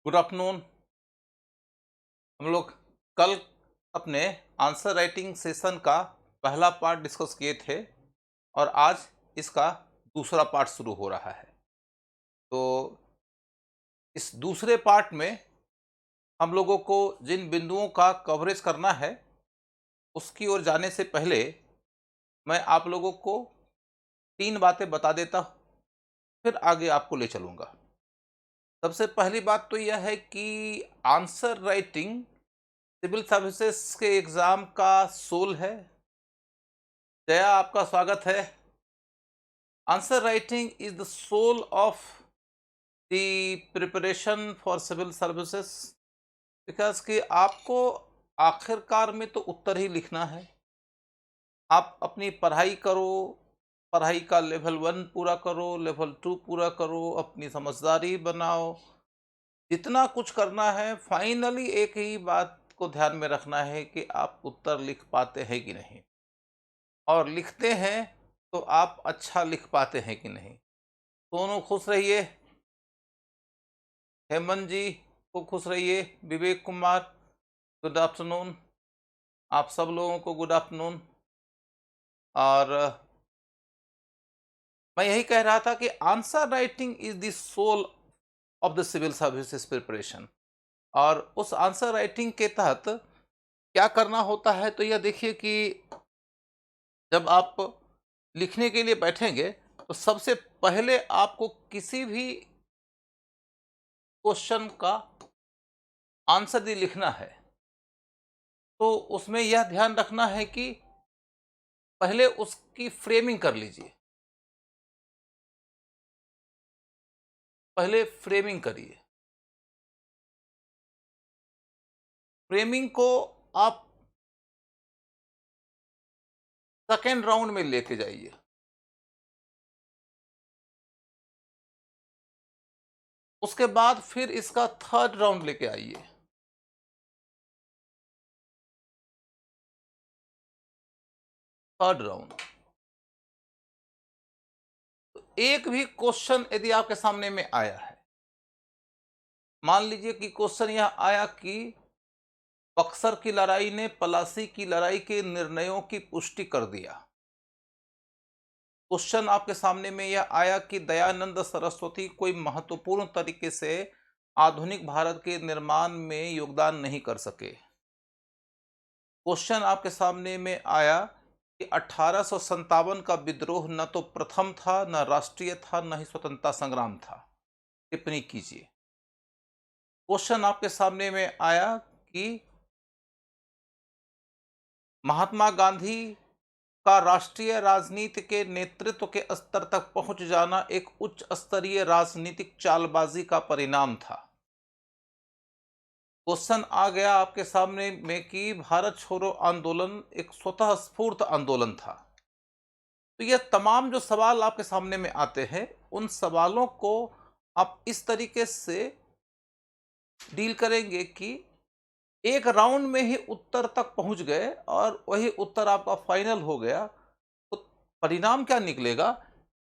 Good afternoon. हम लोग कल अपने आंसर राइटिंग सेशन का पहला पार्ट डिस्कस किए थे और आज इसका दूसरा पार्ट शुरू हो रहा है। तो इस दूसरे पार्ट में हम लोगों को जिन बिंदुओं का कवरेज करना है उसकी ओर जाने से पहले मैं आप लोगों को तीन बातें बता देता हूँ, फिर आगे आपको ले चलूँगा। सबसे पहली बात तो यह है कि आंसर राइटिंग सिविल सर्विसेज के एग्ज़ाम का सोल है। जया, आपका स्वागत है। Answer writing is the soul of the preparation for civil services, because कि आपको आखिरकार में तो उत्तर ही लिखना है। आप अपनी पढ़ाई करो, पढ़ाई का लेवल 1 पूरा करो, लेवल 2 पूरा करो, अपनी समझदारी बनाओ, जितना कुछ करना है। फाइनली एक ही बात को ध्यान में रखना है कि आप उत्तर लिख पाते हैं कि नहीं, और लिखते हैं तो आप अच्छा लिख पाते हैं कि नहीं। दोनों खुश रहिए। हेमंत जी को खुश रहिए। Vivek Kumar, good afternoon. आप सब लोगों को गुड आफ्टरनून। और मैं यही कह रहा था कि answer writing is the soul of the civil services preparation. और उस आंसर राइटिंग के तहत क्या करना होता है, तो यह देखिए कि जब आप लिखने के लिए बैठेंगे तो सबसे पहले आपको किसी भी क्वेश्चन का आंसर लिखना है, तो उसमें यह ध्यान रखना है कि पहले उसकी फ्रेमिंग कर लीजिए। पहले फ्रेमिंग करिए। फ्रेमिंग को आप सेकेंड राउंड में लेके जाइए। उसके बाद फिर इसका थर्ड राउंड लेके आइए। Third round. तो एक भी क्वेश्चन यदि आपके सामने में आया है, मान लीजिए कि क्वेश्चन यह आया कि बक्सर की लड़ाई ने पलासी की लड़ाई के निर्णयों की पुष्टि कर दिया। क्वेश्चन आपके सामने में यह आया कि दयानंद सरस्वती कोई महत्वपूर्ण तरीके से आधुनिक भारत के निर्माण में योगदान नहीं कर सके। क्वेश्चन आपके सामने में आया कि 1857 का विद्रोह न तो प्रथम था, न राष्ट्रीय था, न ही स्वतंत्रता संग्राम था। टिप्पणी कीजिए। क्वेश्चन आपके सामने में आया कि महात्मा गांधी का राष्ट्रीय राजनीति के नेतृत्व के स्तर तक पहुंच जाना एक उच्च स्तरीय राजनीतिक चालबाजी का परिणाम था। क्वेश्चन आ गया आपके सामने में कि भारत छोड़ो आंदोलन एक स्वतः स्फूर्त आंदोलन था। तो यह तमाम जो सवाल आपके सामने में आते हैं, उन सवालों को आप इस तरीके से डील करेंगे कि एक राउंड में ही उत्तर तक पहुंच गए और वही उत्तर आपका फाइनल हो गया। तो परिणाम क्या निकलेगा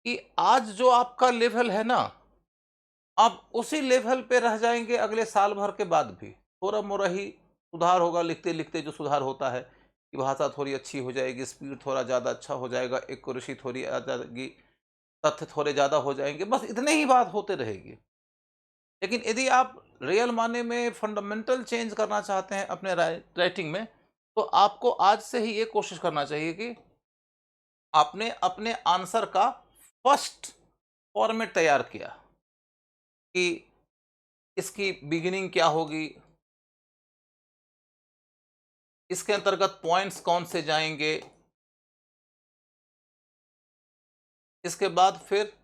कि आज जो आपका लेवल है ना, आप उसी लेवल पे रह जाएंगे अगले साल भर के बाद भी। थोड़ा मोड़ा ही सुधार होगा, लिखते लिखते जो सुधार होता है कि भाषा थोड़ी अच्छी हो जाएगी, स्पीड थोड़ा ज़्यादा अच्छा हो जाएगा, एक्यूरेसी थोड़ी आ जाएगी, तथ्य थोड़े ज़्यादा हो जाएंगे, बस इतने ही बात होते रहेगी। लेकिन यदि आप रियल माने में फंडामेंटल चेंज करना चाहते हैं अपने राइटिंग में, तो आपको आज से ही ये कोशिश करना चाहिए कि आपने अपने आंसर का फर्स्ट फॉर्मेट तैयार किया कि इसकी बिगिनिंग क्या होगी, इसके अंतर्गत पॉइंट्स कौन से जाएंगे, इसके बाद फिर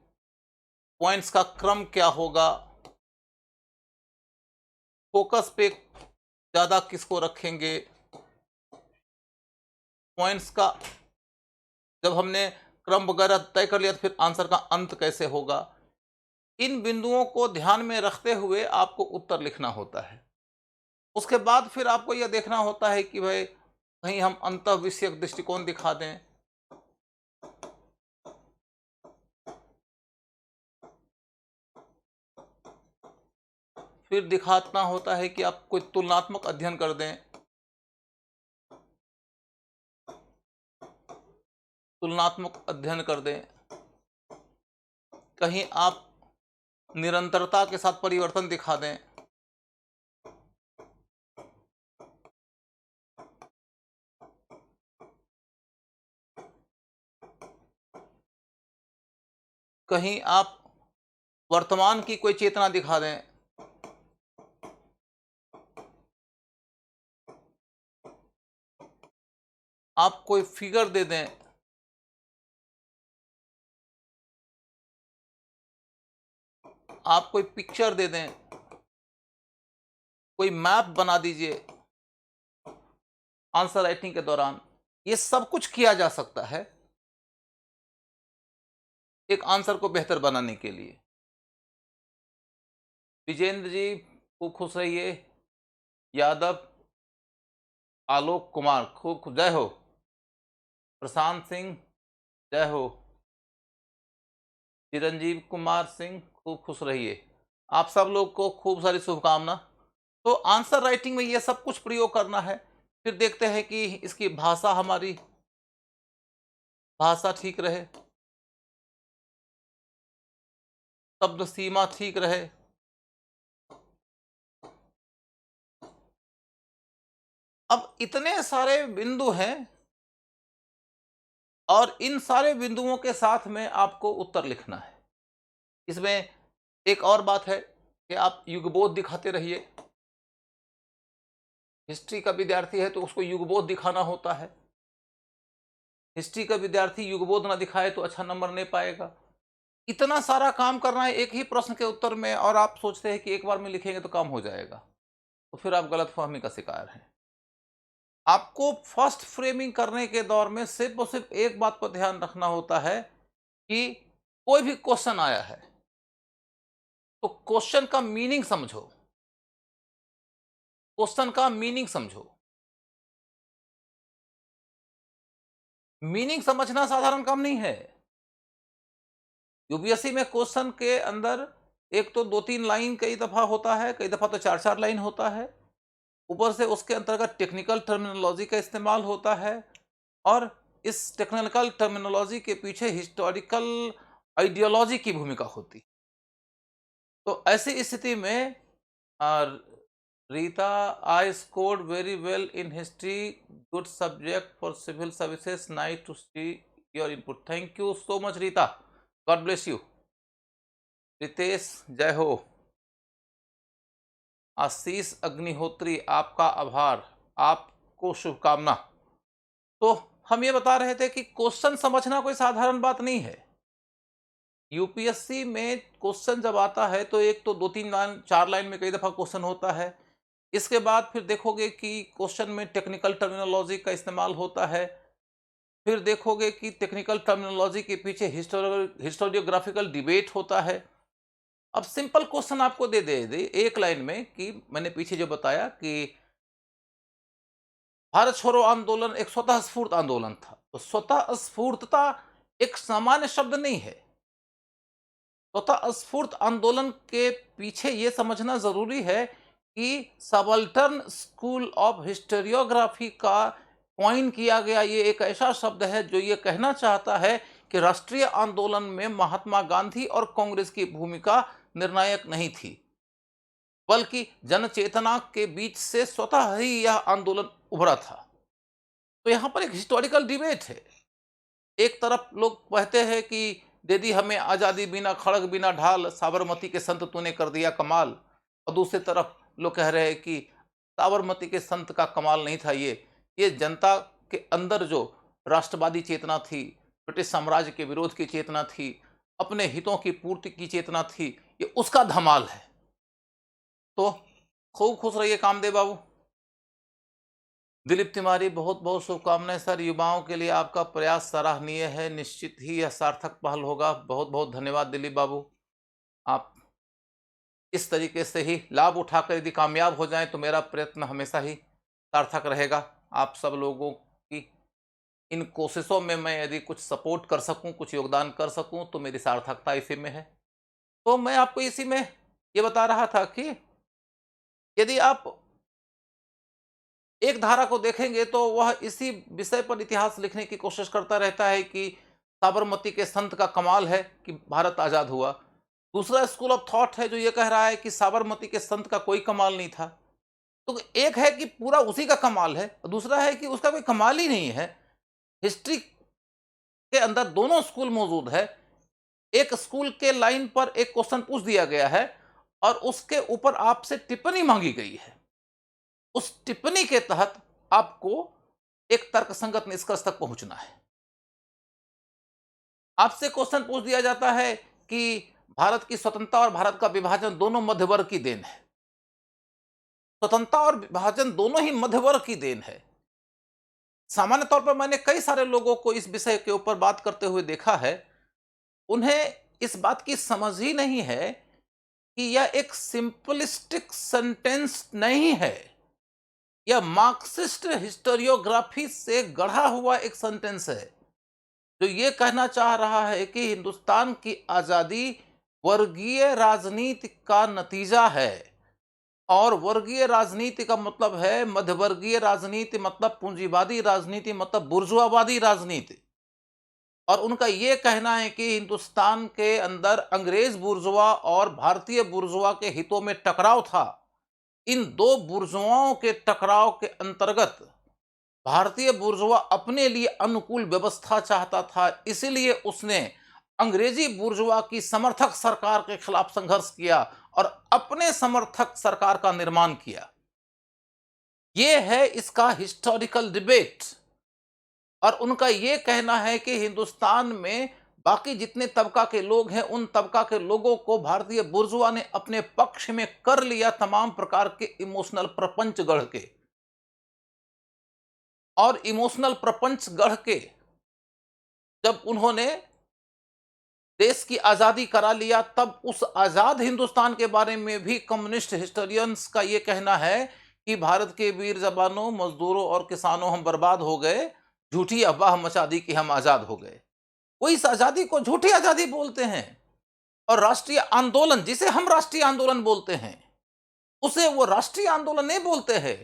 पॉइंट्स का क्रम क्या होगा, फोकस पे ज़्यादा किसको रखेंगे, पॉइंट्स का जब हमने क्रम वगैरह तय कर लिया तो फिर आंसर का अंत कैसे होगा। इन बिंदुओं को ध्यान में रखते हुए आपको उत्तर लिखना होता है। उसके बाद फिर आपको यह देखना होता है कि भाई कहीं हम अंतः विषयक दृष्टिकोण दिखा दें, फिर दिखाना होता है कि आप कोई तुलनात्मक अध्ययन कर दें, तुलनात्मक अध्ययन कर दें, कहीं आप निरंतरता के साथ परिवर्तन दिखा दें, कहीं आप वर्तमान की कोई चेतना दिखा दें, आप कोई फिगर दे दें, आप कोई पिक्चर दे दें, कोई मैप बना दीजिए आंसर राइटिंग के दौरान। ये सब कुछ किया जा सकता है एक आंसर को बेहतर बनाने के लिए। विजेंद्र जी खूब खुश रहिए। यादव आलोक कुमार खूब जय हो। प्रशांत सिंह जय हो। चिरंजीव कुमार सिंह खूब खुश रहिए। आप सब लोग को खूब सारी शुभकामना। तो आंसर राइटिंग में ये सब कुछ प्रयोग करना है। फिर देखते हैं कि इसकी भाषा, हमारी भाषा ठीक रहे, शब्द सीमा ठीक रहे, अब इतने सारे बिंदु हैं और इन सारे बिंदुओं के साथ में आपको उत्तर लिखना है। इसमें एक और बात है कि आप युगबोध दिखाते रहिए। हिस्ट्री का विद्यार्थी है तो उसको युगबोध दिखाना होता है। हिस्ट्री का विद्यार्थी युगबोध ना दिखाए तो अच्छा नंबर नहीं पाएगा। इतना सारा काम करना है एक ही प्रश्न के उत्तर में, और आप सोचते हैं कि एक बार में लिखेंगे तो काम हो जाएगा, तो फिर आप गलतफहमी का शिकार हैं। आपको फर्स्ट फ्रेमिंग करने के दौर में सिर्फ और सिर्फ एक बात पर ध्यान रखना होता है कि कोई भी क्वेश्चन आया है तो क्वेश्चन का मीनिंग समझो, क्वेश्चन का मीनिंग समझो। मीनिंग समझना साधारण काम नहीं है। यूपीएससी में क्वेश्चन के अंदर एक तो 2-3 लाइन कई दफा होता है, कई दफा तो 4-4 लाइन होता है। ऊपर से उसके अंतर्गत टेक्निकल टर्मिनोलॉजी का इस्तेमाल होता है, और इस टेक्निकल टर्मिनोलॉजी के पीछे हिस्टोरिकल आइडियोलॉजी की भूमिका होती। तो ऐसी स्थिति में Rita, I scored very well in history, good subject for civil services, nice to see your input. Thank you so much Rita, God bless you. Ritesh जय हो। आशीष अग्निहोत्री आपका आभार, आपको शुभकामना। तो हम ये बता रहे थे कि क्वेश्चन समझना कोई साधारण बात नहीं है। यूपीएससी में क्वेश्चन जब आता है तो एक तो 2-3 लाइन 4 लाइन में कई दफा क्वेश्चन होता है। इसके बाद फिर देखोगे कि क्वेश्चन में टेक्निकल टर्मिनोलॉजी का इस्तेमाल होता है। फिर देखोगे कि टेक्निकल टर्मिनोलॉजी के पीछे हिस्टोरियोग्राफिकल डिबेट होता है। अब सिंपल क्वेश्चन आपको दे एक लाइन में कि मैंने पीछे जो बताया कि भारत छोड़ो आंदोलन एक स्वतः स्फूर्त आंदोलन था, तो स्वतः स्फूर्तता एक सामान्य शब्द नहीं है। स्वतः स्फूर्त आंदोलन के पीछे यह समझना जरूरी है कि सबल्टर्न स्कूल ऑफ हिस्टोरियोग्राफी का कॉइन किया गया ये एक ऐसा शब्द है जो ये कहना चाहता है कि राष्ट्रीय आंदोलन में महात्मा गांधी और कांग्रेस की भूमिका निर्णायक नहीं थी, बल्कि जनचेतना के बीच से स्वतः ही यह आंदोलन उभरा था। तो यहां पर एक हिस्टोरिकल डिबेट है। एक तरफ लोग कहते हैं कि दे दी हमें आजादी बिना खड़ग बिना ढाल, साबरमती के संत तूने कर दिया कमाल, और दूसरी तरफ लोग कह रहे हैं कि साबरमती के संत का कमाल नहीं था, ये जनता के अंदर जो राष्ट्रवादी चेतना थी, ब्रिटिश साम्राज्य के विरोध की चेतना थी, अपने हितों की पूर्ति की चेतना थी, ये उसका धमाल है। तो खूब खुश रहिए कामदेव बाबू। दिलीप तिवारी बहुत बहुत शुभकामनाएं सर, युवाओं के लिए आपका प्रयास सराहनीय है, निश्चित ही यह सार्थक पहल होगा। बहुत बहुत धन्यवाद दिलीप बाबू। आप इस तरीके से ही लाभ उठाकर यदि कामयाब हो जाएं तो मेरा प्रयत्न हमेशा ही सार्थक रहेगा। आप सब लोगों की इन कोशिशों में मैं यदि कुछ सपोर्ट कर सकूं, कुछ योगदान कर सकूं, तो मेरी सार्थकता इसी में है। तो मैं आपको इसी में ये बता रहा था कि यदि आप एक धारा को देखेंगे तो वह इसी विषय पर इतिहास लिखने की कोशिश करता रहता है कि साबरमती के संत का कमाल है कि भारत आजाद हुआ। दूसरा स्कूल ऑफ थॉट है जो ये कह रहा है कि साबरमती के संत का कोई कमाल नहीं था। तो एक है कि पूरा उसी का कमाल है, दूसरा है कि उसका कोई कमाल ही नहीं है। हिस्ट्री के अंदर दोनों स्कूल मौजूद है। एक स्कूल के लाइन पर एक क्वेश्चन पूछ दिया गया है और उसके ऊपर आपसे टिप्पणी मांगी गई है। उस टिप्पणी के तहत आपको एक तर्कसंगत निष्कर्ष तक पहुंचना है। आपसे क्वेश्चन पूछ दिया जाता है कि भारत की स्वतंत्रता और भारत का विभाजन दोनों मध्य वर्ग की देन है। स्वतंत्रता और विभाजन दोनों ही मध्य वर्ग की देन है। सामान्य तौर पर मैंने कई सारे लोगों को इस विषय के ऊपर बात करते हुए देखा है। उन्हें इस बात की समझ ही नहीं है कि यह एक सिंपलिस्टिक सेंटेंस नहीं है। यह मार्क्सिस्ट हिस्टोरियोग्राफी से गढ़ा हुआ एक सेंटेंस है जो ये कहना चाह रहा है कि हिंदुस्तान की आजादी वर्गीय राजनीति का नतीजा है। और वर्गीय राजनीति का मतलब है मध्यवर्गीय राजनीति, मतलब पूंजीवादी राजनीति, मतलब बुर्जुआवादी राजनीति। और उनका ये कहना है कि हिंदुस्तान के अंदर अंग्रेज बुर्जुआ और भारतीय बुर्जुआ के हितों में टकराव था। इन दो बुर्जुआओं के टकराव के अंतर्गत भारतीय बुर्जुआ अपने लिए अनुकूल व्यवस्था चाहता था, इसलिए उसने अंग्रेजी बुर्जुआ की समर्थक सरकार के खिलाफ संघर्ष किया और अपने समर्थक सरकार का निर्माण किया। यह है इसका हिस्टोरिकल डिबेट। और उनका यह कहना है कि हिंदुस्तान में बाकी जितने तबका के लोग हैं उन तबका के लोगों को भारतीय बुर्जुआ ने अपने पक्ष में कर लिया, तमाम प्रकार के इमोशनल प्रपंच गढ़ के। और इमोशनल प्रपंच गढ़ के जब उन्होंने देश की आजादी करा लिया, तब उस आजाद हिंदुस्तान के बारे में भी कम्युनिस्ट हिस्टोरियंस का यह कहना है कि भारत के वीर जवानों, मजदूरों और किसानों, हम बर्बाद हो गए, झूठी अफवाह मचा दी कि हम आजाद हो गए। वो इस आजादी को झूठी आजादी बोलते हैं। और राष्ट्रीय आंदोलन, जिसे हम राष्ट्रीय आंदोलन बोलते हैं, उसे वो राष्ट्रीय आंदोलन नहीं बोलते हैं।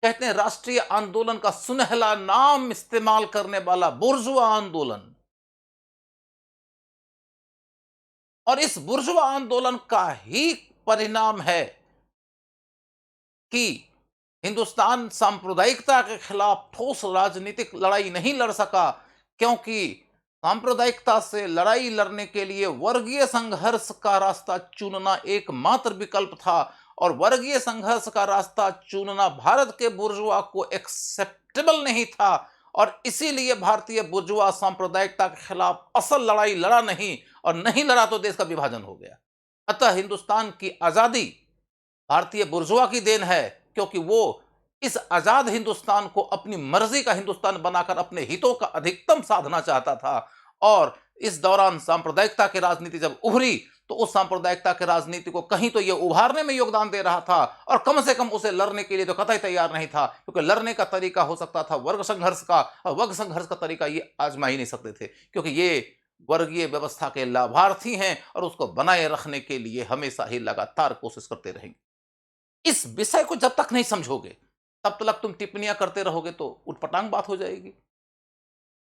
कहते हैं राष्ट्रीय आंदोलन का सुनहला नाम इस्तेमाल करने वाला बुर्जुआ आंदोलन। और इस बुर्जुआ आंदोलन का ही परिणाम है कि हिंदुस्तान सांप्रदायिकता के खिलाफ ठोस राजनीतिक लड़ाई नहीं लड़ सका, क्योंकि सांप्रदायिकता से लड़ाई लड़ने के लिए वर्गीय संघर्ष का रास्ता चुनना एकमात्र विकल्प था। और वर्गीय संघर्ष का रास्ता चुनना भारत के बुर्जुआ को एक्सेप्टेबल नहीं था। और इसीलिए भारतीय बुर्जुआ सांप्रदायिकता के खिलाफ असल लड़ाई लड़ा नहीं, और नहीं लड़ा तो देश का विभाजन हो गया। अतः हिंदुस्तान की आजादी भारतीय बुर्जुआ की देन है, क्योंकि वो इस आजाद हिंदुस्तान को अपनी मर्जी का हिंदुस्तान बनाकर अपने हितों का अधिकतम साधना चाहता था। और इस दौरान सांप्रदायिकता की राजनीति जब उभरी तो उस सांप्रदायिकता की राजनीति को कहीं तो ये उभारने में योगदान दे रहा था, और कम से कम उसे लड़ने के लिए तो कतई तैयार नहीं था, क्योंकि लड़ने का तरीका हो सकता था वर्ग संघर्ष का, और वर्ग संघर्ष का तरीका ये आजमा ही नहीं सकते थे, क्योंकि ये वर्गीय व्यवस्था के लाभार्थी हैं और उसको बनाए रखने के लिए हमेशा ही लगातार कोशिश करते रहेंगे। इस विषय को जब तक नहीं समझोगे तब तक तुम टिप्पणियां करते रहोगे तो उटपटांग बात हो जाएगी।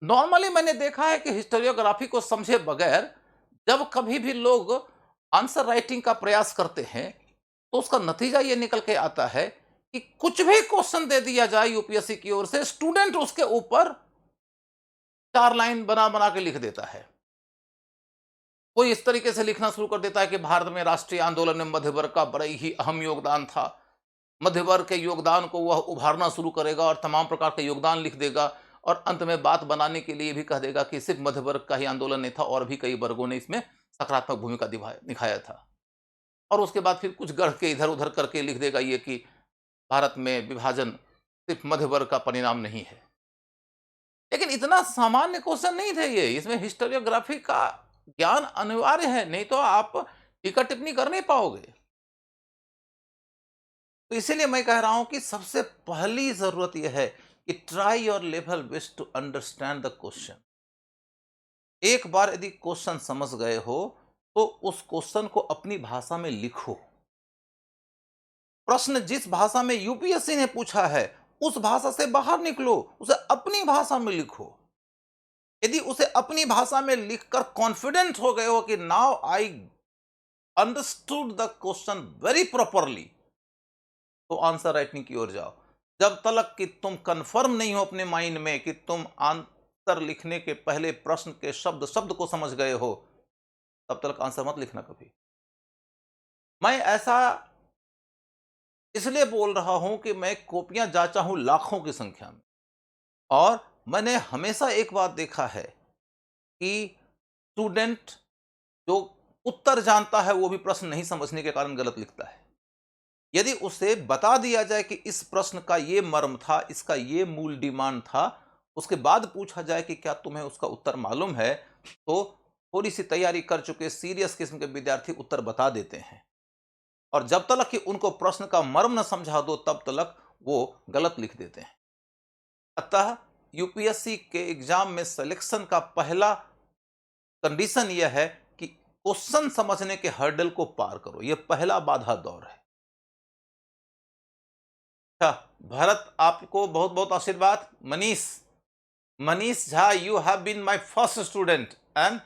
नॉर्मली मैंने देखा है कि हिस्टोरियोग्राफी को समझे बगैर जब कभी भी लोग आंसर राइटिंग का प्रयास करते हैं तो उसका नतीजा ये निकल के आता है कि कुछ भी क्वेश्चन दे दिया जाए यूपीएससी की ओर से, स्टूडेंट उसके ऊपर 4 लाइन बना बना के लिख देता है। कोई इस तरीके से लिखना शुरू कर देता है कि भारत में राष्ट्रीय आंदोलन में मध्य वर्ग का बड़ा ही अहम योगदान था, मध्य वर्ग के योगदान को वह उभारना शुरू करेगा और तमाम प्रकार के योगदान लिख देगा, और अंत में बात बनाने के लिए भी कह देगा कि सिर्फ मध्य वर्ग का ही आंदोलन नहीं था, और भी कई वर्गों ने इसमें सकारात्मक भूमिका निभाया था। और उसके बाद फिर कुछ गढ़ के इधर उधर करके लिख देगा ये कि भारत में विभाजन सिर्फ मध्य वर्ग का परिणाम नहीं है। लेकिन इतना सामान्य क्वेश्चन नहीं थे ये, इसमें हिस्टोरियोग्राफी का ज्ञान अनिवार्य है, नहीं तो आप टीका टिप्पणी कर नहीं पाओगे। तो इसीलिए मैं कह रहा हूं कि सबसे पहली जरूरत यह है कि try your level best to understand the question. एक बार यदि क्वेश्चन समझ गए हो तो उस क्वेश्चन को अपनी भाषा में लिखो। प्रश्न जिस भाषा में यूपीएससी ने पूछा है उस भाषा से बाहर निकलो, उसे अपनी भाषा में लिखो। यदि उसे अपनी भाषा में लिखकर कॉन्फिडेंट हो गए हो कि now I understood the question very properly, तो आंसर राइटिंग की ओर जाओ। जब तक कि तुम कंफर्म नहीं हो अपने माइंड में कि तुम आंसर लिखने के पहले प्रश्न के शब्द शब्द को समझ गए हो, तब तक आंसर मत लिखना कभी। मैं ऐसा इसलिए बोल रहा हूं कि मैं कॉपियां जांचा हूं लाखों की संख्या में, और मैंने हमेशा एक बात देखा है कि स्टूडेंट जो उत्तर जानता है वो भी प्रश्न नहीं समझने के कारण गलत लिखता है। यदि उसे बता दिया जाए कि इस प्रश्न का ये मर्म था, इसका ये मूल डिमांड था, उसके बाद पूछा जाए कि क्या तुम्हें उसका उत्तर मालूम है, तो थोड़ी सी तैयारी कर चुके सीरियस किस्म के विद्यार्थी उत्तर बता देते हैं। और जब तक कि उनको प्रश्न का मर्म न समझा दो तब तक वो गलत लिख देते हैं। अतः यूपीएससी के एग्जाम में सिलेक्शन का पहला कंडीशन यह है कि क्वेश्चन समझने के हर्डल को पार करो। यह पहला बाधा दौर है। अच्छा भरत, आपको बहुत बहुत आशीर्वाद। Manish Jha, you have been my first student and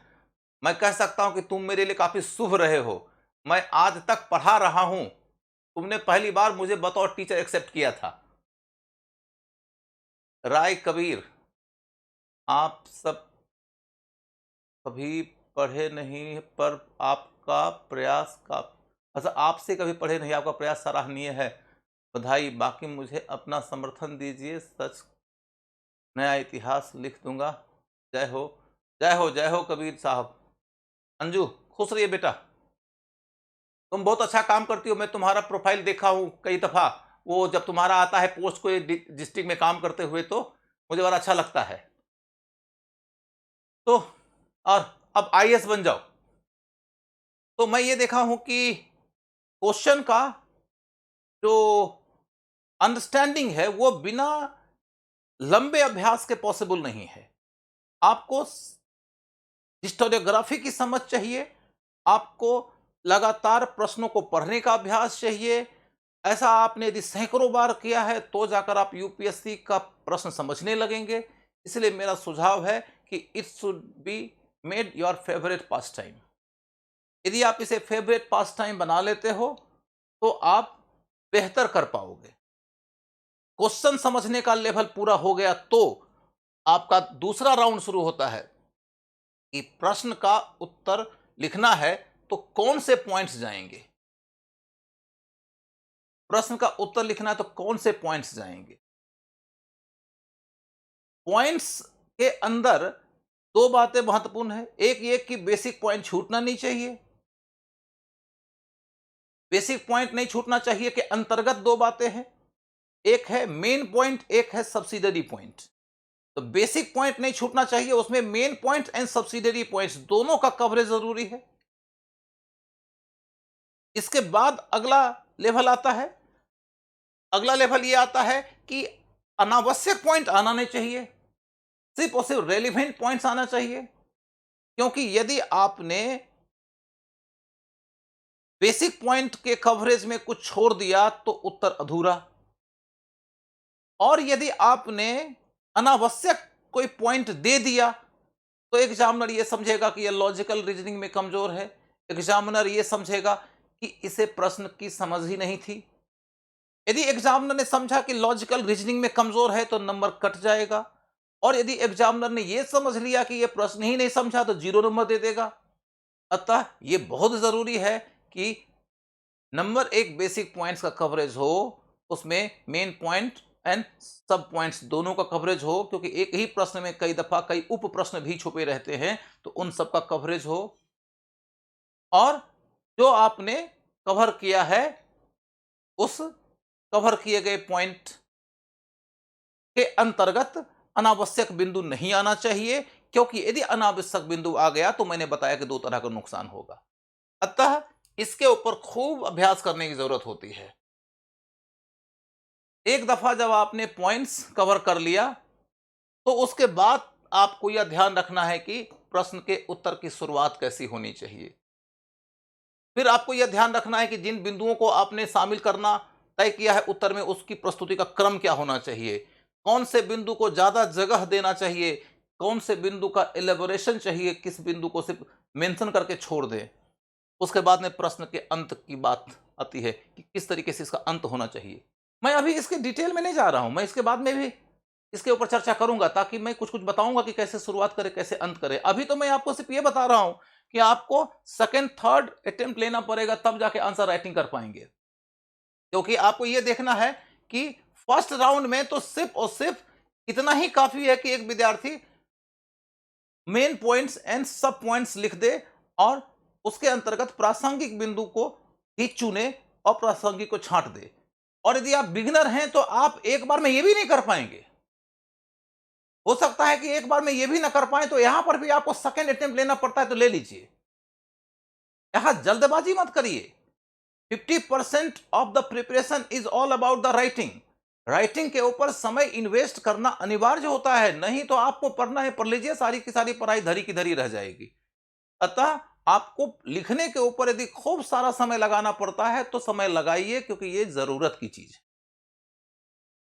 मैं कह सकता हूं कि तुम मेरे लिए काफी शुभ रहे हो। मैं आज तक पढ़ा रहा हूं, तुमने पहली बार मुझे बतौर टीचर एक्सेप्ट किया था। राय कबीर, आप सब कभी पढ़े नहीं पर आपका प्रयास का, अच्छा आपसे कभी पढ़े नहीं, आपका प्रयास सराहनीय है, बधाई। बाकी मुझे अपना समर्थन दीजिए, सच नया इतिहास लिख दूंगा। जय हो जय हो जय हो कबीर साहब। अंजू खुश रहिए बेटा, तुम बहुत अच्छा काम करती हो। मैं तुम्हारा प्रोफाइल देखा हूँ कई दफा, वो जब तुम्हारा आता है पोस्ट कोई डिस्ट्रिक्ट में काम करते हुए, तो मुझे बड़ा अच्छा लगता है। तो और अब आईएएस बन जाओ। तो मैं ये देखा हूं कि क्वेश्चन का जो अंडरस्टैंडिंग है वो बिना लंबे अभ्यास के पॉसिबल नहीं है। आपको हिस्टोरियोग्राफी की समझ चाहिए, आपको लगातार प्रश्नों को पढ़ने का अभ्यास चाहिए। ऐसा आपने यदि सैकड़ों बार किया है तो जाकर आप यूपीएससी का प्रश्न समझने लगेंगे। इसलिए मेरा सुझाव है कि it should be made your favourite pass time. यदि आप इसे फेवरेट पास टाइम बना लेते हो तो आप बेहतर कर पाओगे। क्वेश्चन समझने का लेवल पूरा हो गया तो आपका दूसरा राउंड शुरू होता है कि प्रश्न का उत्तर लिखना है तो कौन से पॉइंट्स जाएंगे। प्रश्न का उत्तर लिखना है तो कौन से पॉइंट्स जाएंगे। पॉइंट्स के अंदर दो बातें महत्वपूर्ण है। एक ये कि बेसिक पॉइंट छूटना नहीं चाहिए। बेसिक पॉइंट नहीं छूटना चाहिए के अंतर्गत दो बातें हैं, एक है मेन पॉइंट, एक है सब्सिडरी पॉइंट। तो बेसिक पॉइंट नहीं छूटना चाहिए, उसमें main point and subsidiary points दोनों का कवरेज जरूरी है। इसके बाद अगला लेवल आता है, अगला लेवल ये आता है कि अनावश्यक पॉइंट आना नहीं चाहिए, सिर्फ और सिर्फ रेलिवेंट पॉइंट्स आना चाहिए। क्योंकि यदि आपने बेसिक पॉइंट के कवरेज में कुछ छोड़ दिया तो उत्तर अधूरा, और यदि आपने अनावश्यक कोई पॉइंट दे दिया तो एग्जामिनर ये समझेगा कि यह लॉजिकल रीजनिंग में कमजोर है। एग्जामिनर ये समझेगा कि इसे प्रश्न की समझ ही नहीं थी। यदि एग्जामिनर ने समझा कि लॉजिकल रीजनिंग में कमजोर है तो नंबर कट जाएगा, और यदि एग्जामिनर ने यह समझ लिया कि यह प्रश्न ही नहीं समझा तो 0 नंबर दे देगा। अतः यह बहुत जरूरी है कि नंबर एक बेसिक पॉइंट्स का कवरेज हो, उसमें मेन पॉइंट एंड सब पॉइंट्स दोनों का कवरेज हो, क्योंकि एक ही प्रश्न में कई दफा कई उप प्रश्न भी छुपे रहते हैं, तो उन सब का कवरेज हो। और जो आपने कवर किया है उस कवर किए गए पॉइंट के अंतर्गत अनावश्यक बिंदु नहीं आना चाहिए, क्योंकि यदि अनावश्यक बिंदु आ गया तो मैंने बताया कि दो तरह का नुकसान होगा। अतः इसके ऊपर खूब अभ्यास करने की जरूरत होती है। एक दफा जब आपने पॉइंट्स कवर कर लिया तो उसके बाद आपको यह ध्यान रखना है कि प्रश्न के उत्तर की शुरुआत कैसी होनी चाहिए। फिर आपको यह ध्यान रखना है कि जिन बिंदुओं को आपने शामिल करना तय किया है उत्तर में, उसकी प्रस्तुति का क्रम क्या होना चाहिए, कौन से बिंदु को ज्यादा जगह देना चाहिए, कौन से बिंदु का एलेबोरेशन चाहिए, किस बिंदु को सिर्फ मेंशन करके छोड़ दें। उसके बाद में प्रश्न के अंत की बात आती है कि किस तरीके से इसका अंत होना चाहिए। मैं अभी इसके डिटेल में नहीं जा रहा हूं, मैं इसके बाद में भी इसके ऊपर चर्चा करूंगा, ताकि मैं कुछ कुछ बताऊंगा कि कैसे शुरुआत करें, कैसे अंत करें। अभी तो मैं आपको सिर्फ ये बता रहा हूं कि आपको सेकंड थर्ड अटेम्प्ट लेना पड़ेगा, तब जाके आंसर राइटिंग कर पाएंगे। क्योंकि आपको यह देखना है कि फर्स्ट राउंड में तो सिर्फ और सिर्फ इतना ही काफी है कि एक विद्यार्थी मेन पॉइंट्स एंड सब पॉइंट्स लिख दे और उसके अंतर्गत प्रासंगिक बिंदु को ही चुने और प्रासंगिक को छांट दे। और यदि आप बिगिनर हैं तो आप एक बार में यह भी नहीं कर पाएंगे। हो सकता है कि एक बार में यह भी ना कर पाए, तो यहां पर भी आपको सेकेंड अटेम्प्ट लेना पड़ता है, तो ले लीजिए। यहां जल्दबाजी मत करिए। 50% of the preparation is all about the writing. Writing के ऊपर समय इन्वेस्ट करना अनिवार्य होता है, नहीं तो आपको पढ़ना है, पढ़ लीजिए, सारी की सारी पढ़ाई धरी की धरी रह जाएगी। अतः आपको लिखने के ऊपर यदि खूब सारा समय लगाना पड़ता है तो समय लगाइए, क्योंकि यह जरूरत की चीज है।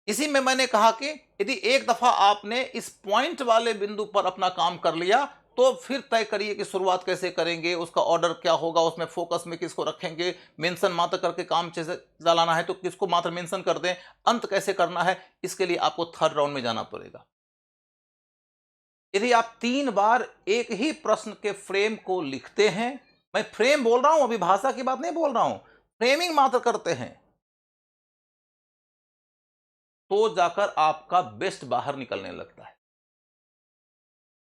इसी में मैंने कहा कि यदि एक दफा आपने इस पॉइंट वाले बिंदु पर अपना काम कर लिया, तो फिर तय करिए कि शुरुआत कैसे करेंगे, उसका ऑर्डर क्या होगा, उसमें फोकस में किसको रखेंगे, मेंशन मात्र करके काम कैसे चलाना है तो किसको मात्र मेंशन कर दें, अंत कैसे करना है, इसके लिए आपको थर्ड राउंड में जाना पड़ेगा। यदि आप 3 बार एक ही प्रश्न के फ्रेम को लिखते हैं, मैं फ्रेम बोल रहा हूं, अभी भाषा की बात नहीं बोल रहा हूं, फ्रेमिंग मात्र करते हैं, तो जाकर आपका बेस्ट बाहर निकलने लगता है।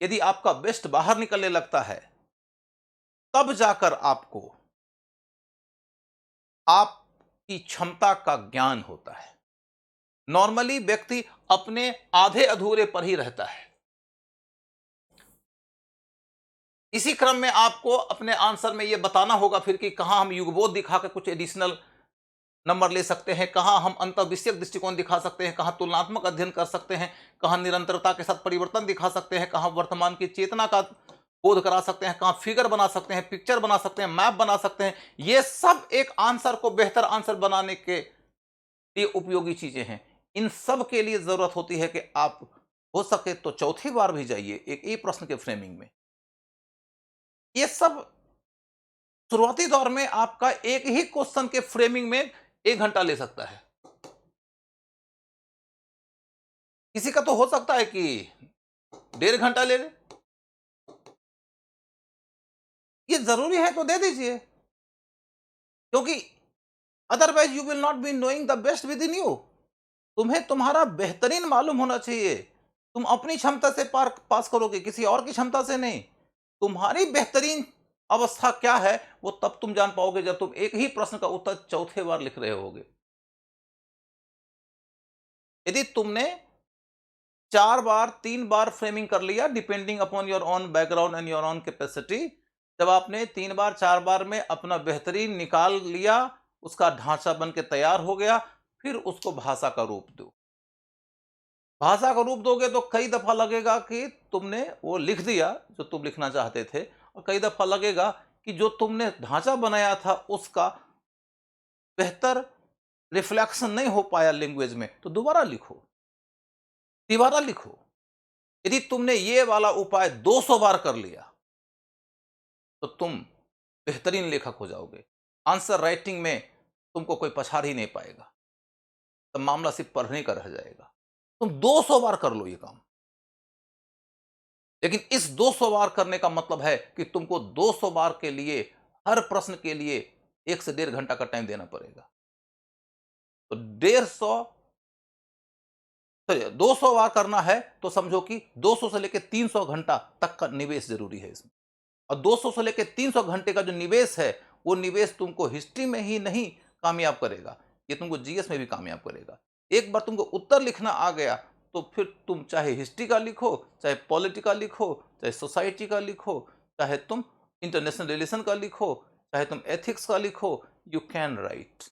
यदि आपका बेस्ट बाहर निकलने लगता है, तब जाकर आपको आपकी क्षमता का ज्ञान होता है। नॉर्मली व्यक्ति अपने आधे अधूरे पर ही रहता है। इसी क्रम में आपको अपने आंसर में यह बताना होगा फिर कि कहां हम युगबोध दिखाकर कुछ एडिशनल नंबर ले सकते हैं, कहां हम अंतर्विषयक दृष्टिकोण दिखा सकते हैं, कहां तुलनात्मक अध्ययन कर सकते हैं, कहां निरंतरता के साथ परिवर्तन दिखा सकते हैं, कहां वर्तमान की चेतना का बोध करा सकते हैं, कहां फिगर बना सकते हैं, पिक्चर बना सकते हैं, मैप बना सकते हैं। ये सब एक आंसर को बेहतर आंसर बनाने के लिए उपयोगी चीजें हैं। इन सब के लिए जरूरत होती है कि आप हो सके तो चौथी बार भी जाइए एक ही प्रश्न के फ्रेमिंग में। ये सब शुरुआती दौर में आपका एक ही क्वेश्चन के फ्रेमिंग में 1 घंटा ले सकता है। किसी का तो हो सकता है कि 1.5 घंटा ले ले। ये जरूरी है तो दे दीजिए, क्योंकि otherwise you will not be knowing the best with in you. तुम्हें तुम्हारा बेहतरीन मालूम होना चाहिए। तुम अपनी क्षमता से पास करोगे, किसी और की क्षमता से नहीं। तुम्हारी बेहतरीन अवस्था क्या है वो तब तुम जान पाओगे जब तुम एक ही प्रश्न का उत्तर चौथे बार लिख रहे होगे। यदि तुमने 4 बार 3 बार फ्रेमिंग कर लिया, depending upon your own background and your own capacity, जब आपने 3 बार 4 बार में अपना बेहतरीन निकाल लिया, उसका ढांचा बन के तैयार हो गया, फिर उसको भाषा का रूप दो। भाषा का रूप दोगे तो कई दफा लगेगा कि तुमने वो लिख दिया जो तुम लिखना चाहते थे, और कई दफा लगेगा कि जो तुमने ढांचा बनाया था उसका बेहतर रिफ्लेक्शन नहीं हो पाया लैंग्वेज में, तो दोबारा लिखो, तिबारा लिखो। यदि तुमने ये वाला उपाय 200 बार कर लिया तो तुम बेहतरीन लेखक हो जाओगे। आंसर राइटिंग में तुमको कोई पछाड़ ही नहीं पाएगा, तो मामला सिर्फ पढ़ने का रह जाएगा। तुम 200 बार कर लो ये काम, लेकिन इस 200 बार करने का मतलब है कि तुमको 200 बार के लिए हर प्रश्न के लिए 1 से 1.5 घंटा का टाइम देना पड़ेगा। तो 150 200 बार करना है तो समझो कि 200 से लेकर 300 घंटा तक का निवेश जरूरी है इसमें। और 200 से लेकर 300 घंटे का जो निवेश है, वो निवेश तुमको हिस्ट्री में ही नहीं कामयाब करेगा, ये तुमको जीएस में भी कामयाब करेगा। एक बार तुमको उत्तर लिखना आ गया तो फिर तुम चाहे हिस्ट्री का लिखो, चाहे पॉलिटिकल लिखो, चाहे सोसाइटी का लिखो, चाहे तुम इंटरनेशनल रिलेशन का लिखो, चाहे तुम एथिक्स का लिखो, you can write.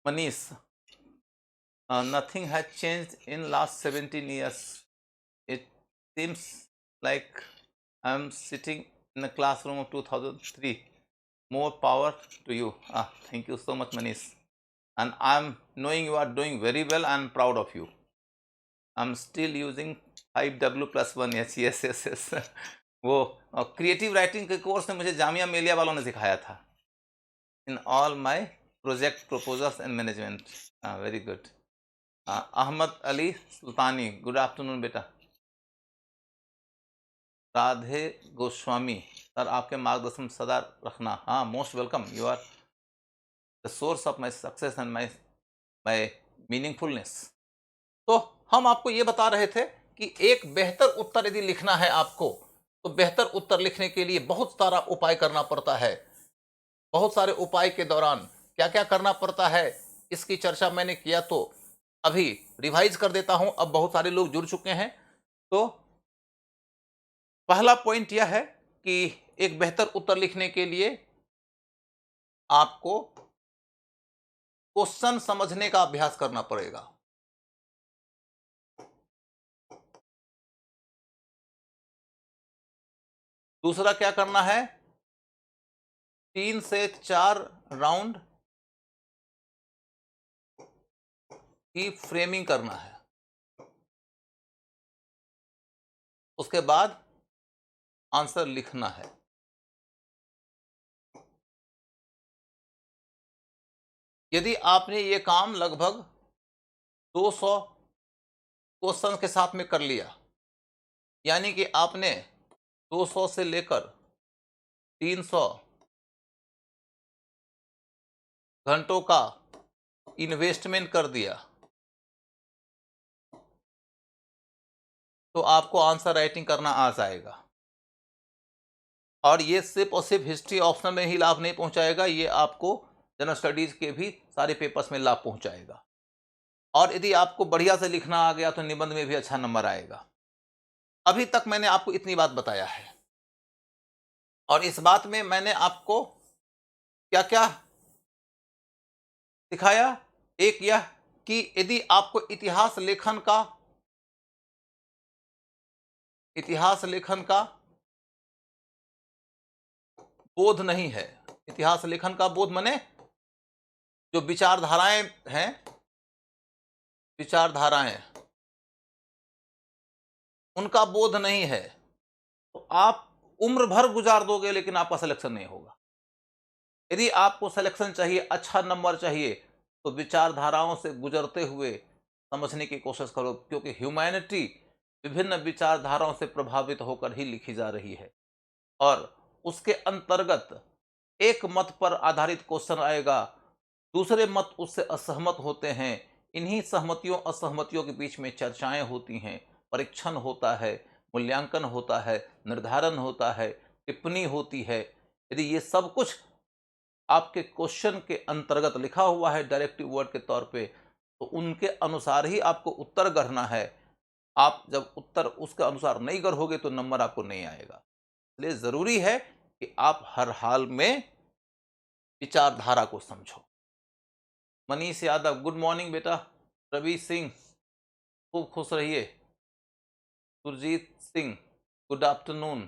Manish, nothing has changed in last 17 years. It seems like I'm sitting in the classroom of 2003. More power to you. Thank you so much, Manish. and I'm knowing you are doing very well. I'm proud of you. I'm still using 5W+1. yes. वो creative writing के course में मुझे जामिया मिलिया वालों ने सिखाया था. In all my project proposals and management. Very good. Ahmad Ali Sultani, good afternoon बेटा. Radhe Goswami, sir आपके मार्गदर्शन सदा रखना. हाँ, most welcome. You are the source of my success and my meaningfulness. तो हम आपको ये बता रहे थे कि एक बेहतर उत्तर यदि लिखना है आपको, तो बेहतर उत्तर लिखने के लिए बहुत सारा उपाय करना पड़ता है. बहुत सारे उपाय के दौरान क्या क्या करना पड़ता है, इसकी चर्चा मैंने किया, तो अभी रिवाइज कर देता हूं. अब बहुत सारे लोग जुड़ चुके हैं. तो पहला पॉइंट यह है कि एक बेहतर उत्तर लिखने के लिए आपको क्वेश्चन समझने का अभ्यास करना पड़ेगा. दूसरा क्या करना है, 3 से 4 राउंड की फ्रेमिंग करना है. उसके बाद आंसर लिखना है. यदि आपने ये काम लगभग 200 क्वेश्चन के साथ में कर लिया, यानी कि आपने 200 से लेकर 300 घंटों का इन्वेस्टमेंट कर दिया, तो आपको आंसर राइटिंग करना आ जाएगा. और ये सिर्फ और सिर्फ हिस्ट्री ऑप्शनल में ही लाभ नहीं पहुंचाएगा, ये आपको जनरल स्टडीज के भी सारे पेपर्स में लाभ पहुंचाएगा. और यदि आपको बढ़िया से लिखना आ गया तो निबंध में भी अच्छा नंबर आएगा. अभी तक मैंने आपको इतनी बात बताया है, और इस बात में मैंने आपको क्या क्या सिखाया. एक यह कि यदि आपको इतिहास लेखन का बोध नहीं है, इतिहास लेखन का बोध माने जो विचारधाराएं हैं, उनका बोध नहीं है, तो आप उम्र भर गुजार दोगे लेकिन आपका सिलेक्शन नहीं होगा. यदि आपको सिलेक्शन चाहिए, अच्छा नंबर चाहिए, तो विचारधाराओं से गुजरते हुए समझने की कोशिश करो, क्योंकि ह्यूमैनिटी विभिन्न विचारधाराओं से प्रभावित होकर ही लिखी जा रही है. और उसके अंतर्गत एक मत पर आधारित क्वेश्चन आएगा, दूसरे मत उससे असहमत होते हैं, इन्हीं सहमतियों असहमतियों के बीच में चर्चाएं होती हैं, परीक्षण होता है, मूल्यांकन होता है, निर्धारण होता है, टिप्पणी होती है. यदि ये सब कुछ आपके क्वेश्चन के अंतर्गत लिखा हुआ है डायरेक्टिव वर्ड के तौर पे, तो उनके अनुसार ही आपको उत्तर गढ़ना है. आप जब उत्तर उसके अनुसार नहीं गढ़ोगे तो नंबर आपको नहीं आएगा. इसलिए जरूरी है कि आप हर हाल में विचारधारा को समझो. मनीष यादव, गुड मॉर्निंग बेटा. रवि सिंह, खूब खुश रहिए. Surjeet Singh, good afternoon.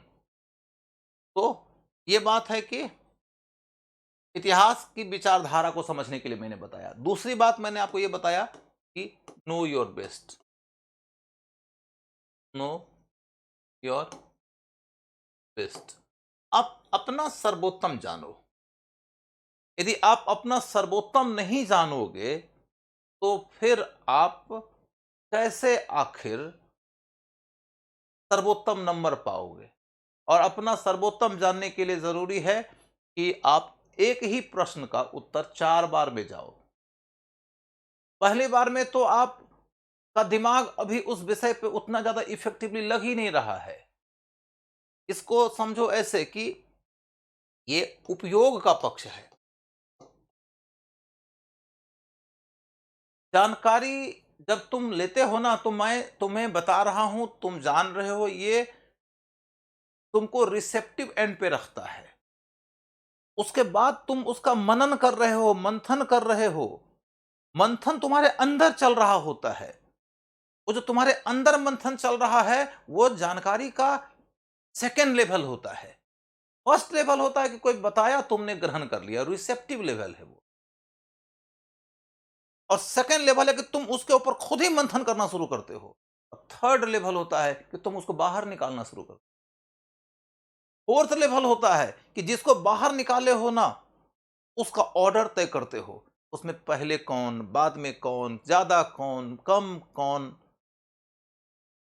तो ये बात है कि इतिहास की विचारधारा को समझने के लिए मैंने बताया. दूसरी बात मैंने आपको ये बताया कि know your best. Know your best. आप अपना सर्वोत्तम जानो. यदि आप अपना सर्वोत्तम नहीं जानोगे तो फिर आप कैसे आखिर सर्वोत्तम नंबर पाओगे. और अपना सर्वोत्तम जानने के लिए जरूरी है कि आप एक ही प्रश्न का उत्तर 4 बार में जाओ. पहली बार में तो आप का दिमाग अभी उस विषय पे उतना ज्यादा इफेक्टिवली लग ही नहीं रहा है. इसको समझो ऐसे कि ये उपयोग का पक्ष है. जानकारी जब तुम लेते हो ना, तो मैं तुम्हें बता रहा हूं, तुम जान रहे हो, ये तुमको रिसेप्टिव एंड पे रखता है. उसके बाद तुम उसका मनन कर रहे हो, मंथन कर रहे हो. मंथन तुम्हारे अंदर चल रहा होता है. वो जो तुम्हारे अंदर मंथन चल रहा है, वो जानकारी का सेकेंड लेवल होता है. फर्स्ट लेवल होता है कि कोई बताया, तुमने ग्रहण कर लिया. रिसेप्टिव लेवल है वो. और सेकंड लेवल है कि तुम उसके ऊपर खुद ही मंथन करना शुरू करते हो। और थर्ड लेवल होता है कि तुम उसको बाहर निकालना शुरू करते हो। फोर्थ लेवल होता है कि जिसको बाहर निकाले हो ना, उसका ऑर्डर तय करते हो। उसमें पहले कौन, बाद में कौन, ज्यादा कौन, कम कौन,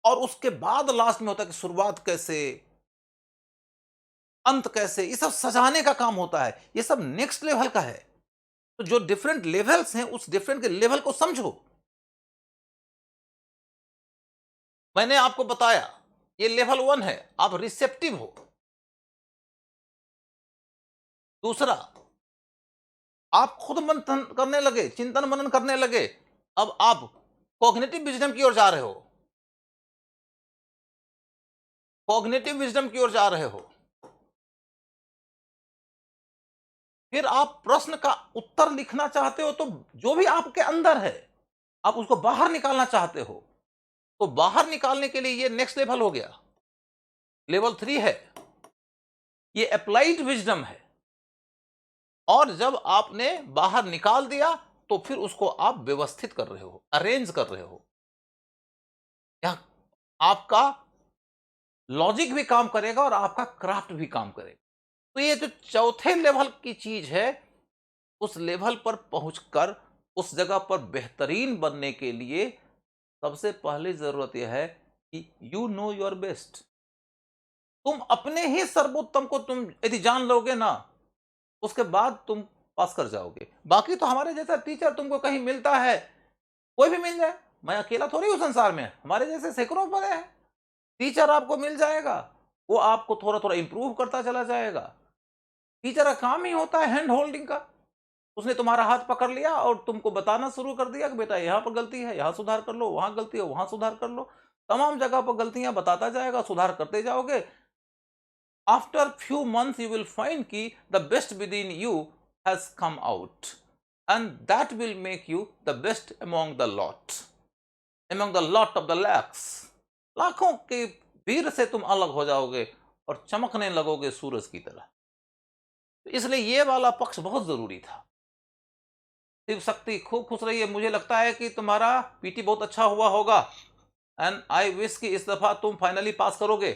और उसके बाद लास्ट में होता है कि शुरुआत कैसे, अंत कैसे, ये सब सजाने का काम होता है। ये सब नेक्स्ट लेवल का है। तो जो डिफरेंट लेवल्स हैं, उस डिफरेंट के लेवल को समझो। मैंने आपको बताया ये लेवल 1 है, आप रिसेप्टिव हो। दूसरा, आप खुद मंथन करने लगे, चिंतन मनन करने लगे, अब आप कॉग्निटिव विजडम की ओर जा रहे हो। कॉग्निटिव विजडम की ओर जा रहे हो। फिर आप प्रश्न का उत्तर लिखना चाहते हो, तो जो भी आपके अंदर है आप उसको बाहर निकालना चाहते हो। तो बाहर निकालने के लिए ये नेक्स्ट लेवल हो गया, लेवल 3 है। ये अप्लाइड विजडम है। और जब आपने बाहर निकाल दिया तो फिर उसको आप व्यवस्थित कर रहे हो, अरेंज कर रहे हो। यहां आपका लॉजिक भी काम करेगा और आपका क्राफ्ट भी काम करेगा। तो ये जो चौथे लेवल की चीज है, उस लेवल पर पहुंचकर उस जगह पर बेहतरीन बनने के लिए सबसे पहले जरूरत यह है कि यू नो योर बेस्ट। तुम अपने ही सर्वोत्तम को तुम यदि जान लोगे ना, उसके बाद तुम पास कर जाओगे। बाकी तो हमारे जैसा टीचर तुमको कहीं मिलता है, कोई भी मिल जाए, मैं अकेला थोड़ी हूं संसार में, हमारे जैसे सैकड़ों पड़े हैं। टीचर आपको मिल जाएगा, वो आपको थोड़ा थोड़ा इंप्रूव करता चला जाएगा। टीचर का काम ही होता है हैंड होल्डिंग का। उसने तुम्हारा हाथ पकड़ लिया और तुमको बताना शुरू कर दिया कि बेटा यहाँ पर गलती है, यहाँ सुधार कर लो, वहां गलती है, वहां सुधार कर लो। तमाम जगह पर गलतियां बताता जाएगा, सुधार करते जाओगे। After few months you will find कि the best within you has come out, and that will make you the best among the lot of the lakhs। लाखों के भीड़ से तुम अलग हो जाओगे और चमकने लगोगे सूरज की तरह। तो इसलिए ये वाला पक्ष बहुत जरूरी था। शिव शक्ति खूब खुश रही है। मुझे लगता है कि तुम्हारा पीटी बहुत अच्छा हुआ होगा, एंड आई विश कि इस दफा तुम फाइनली पास करोगे।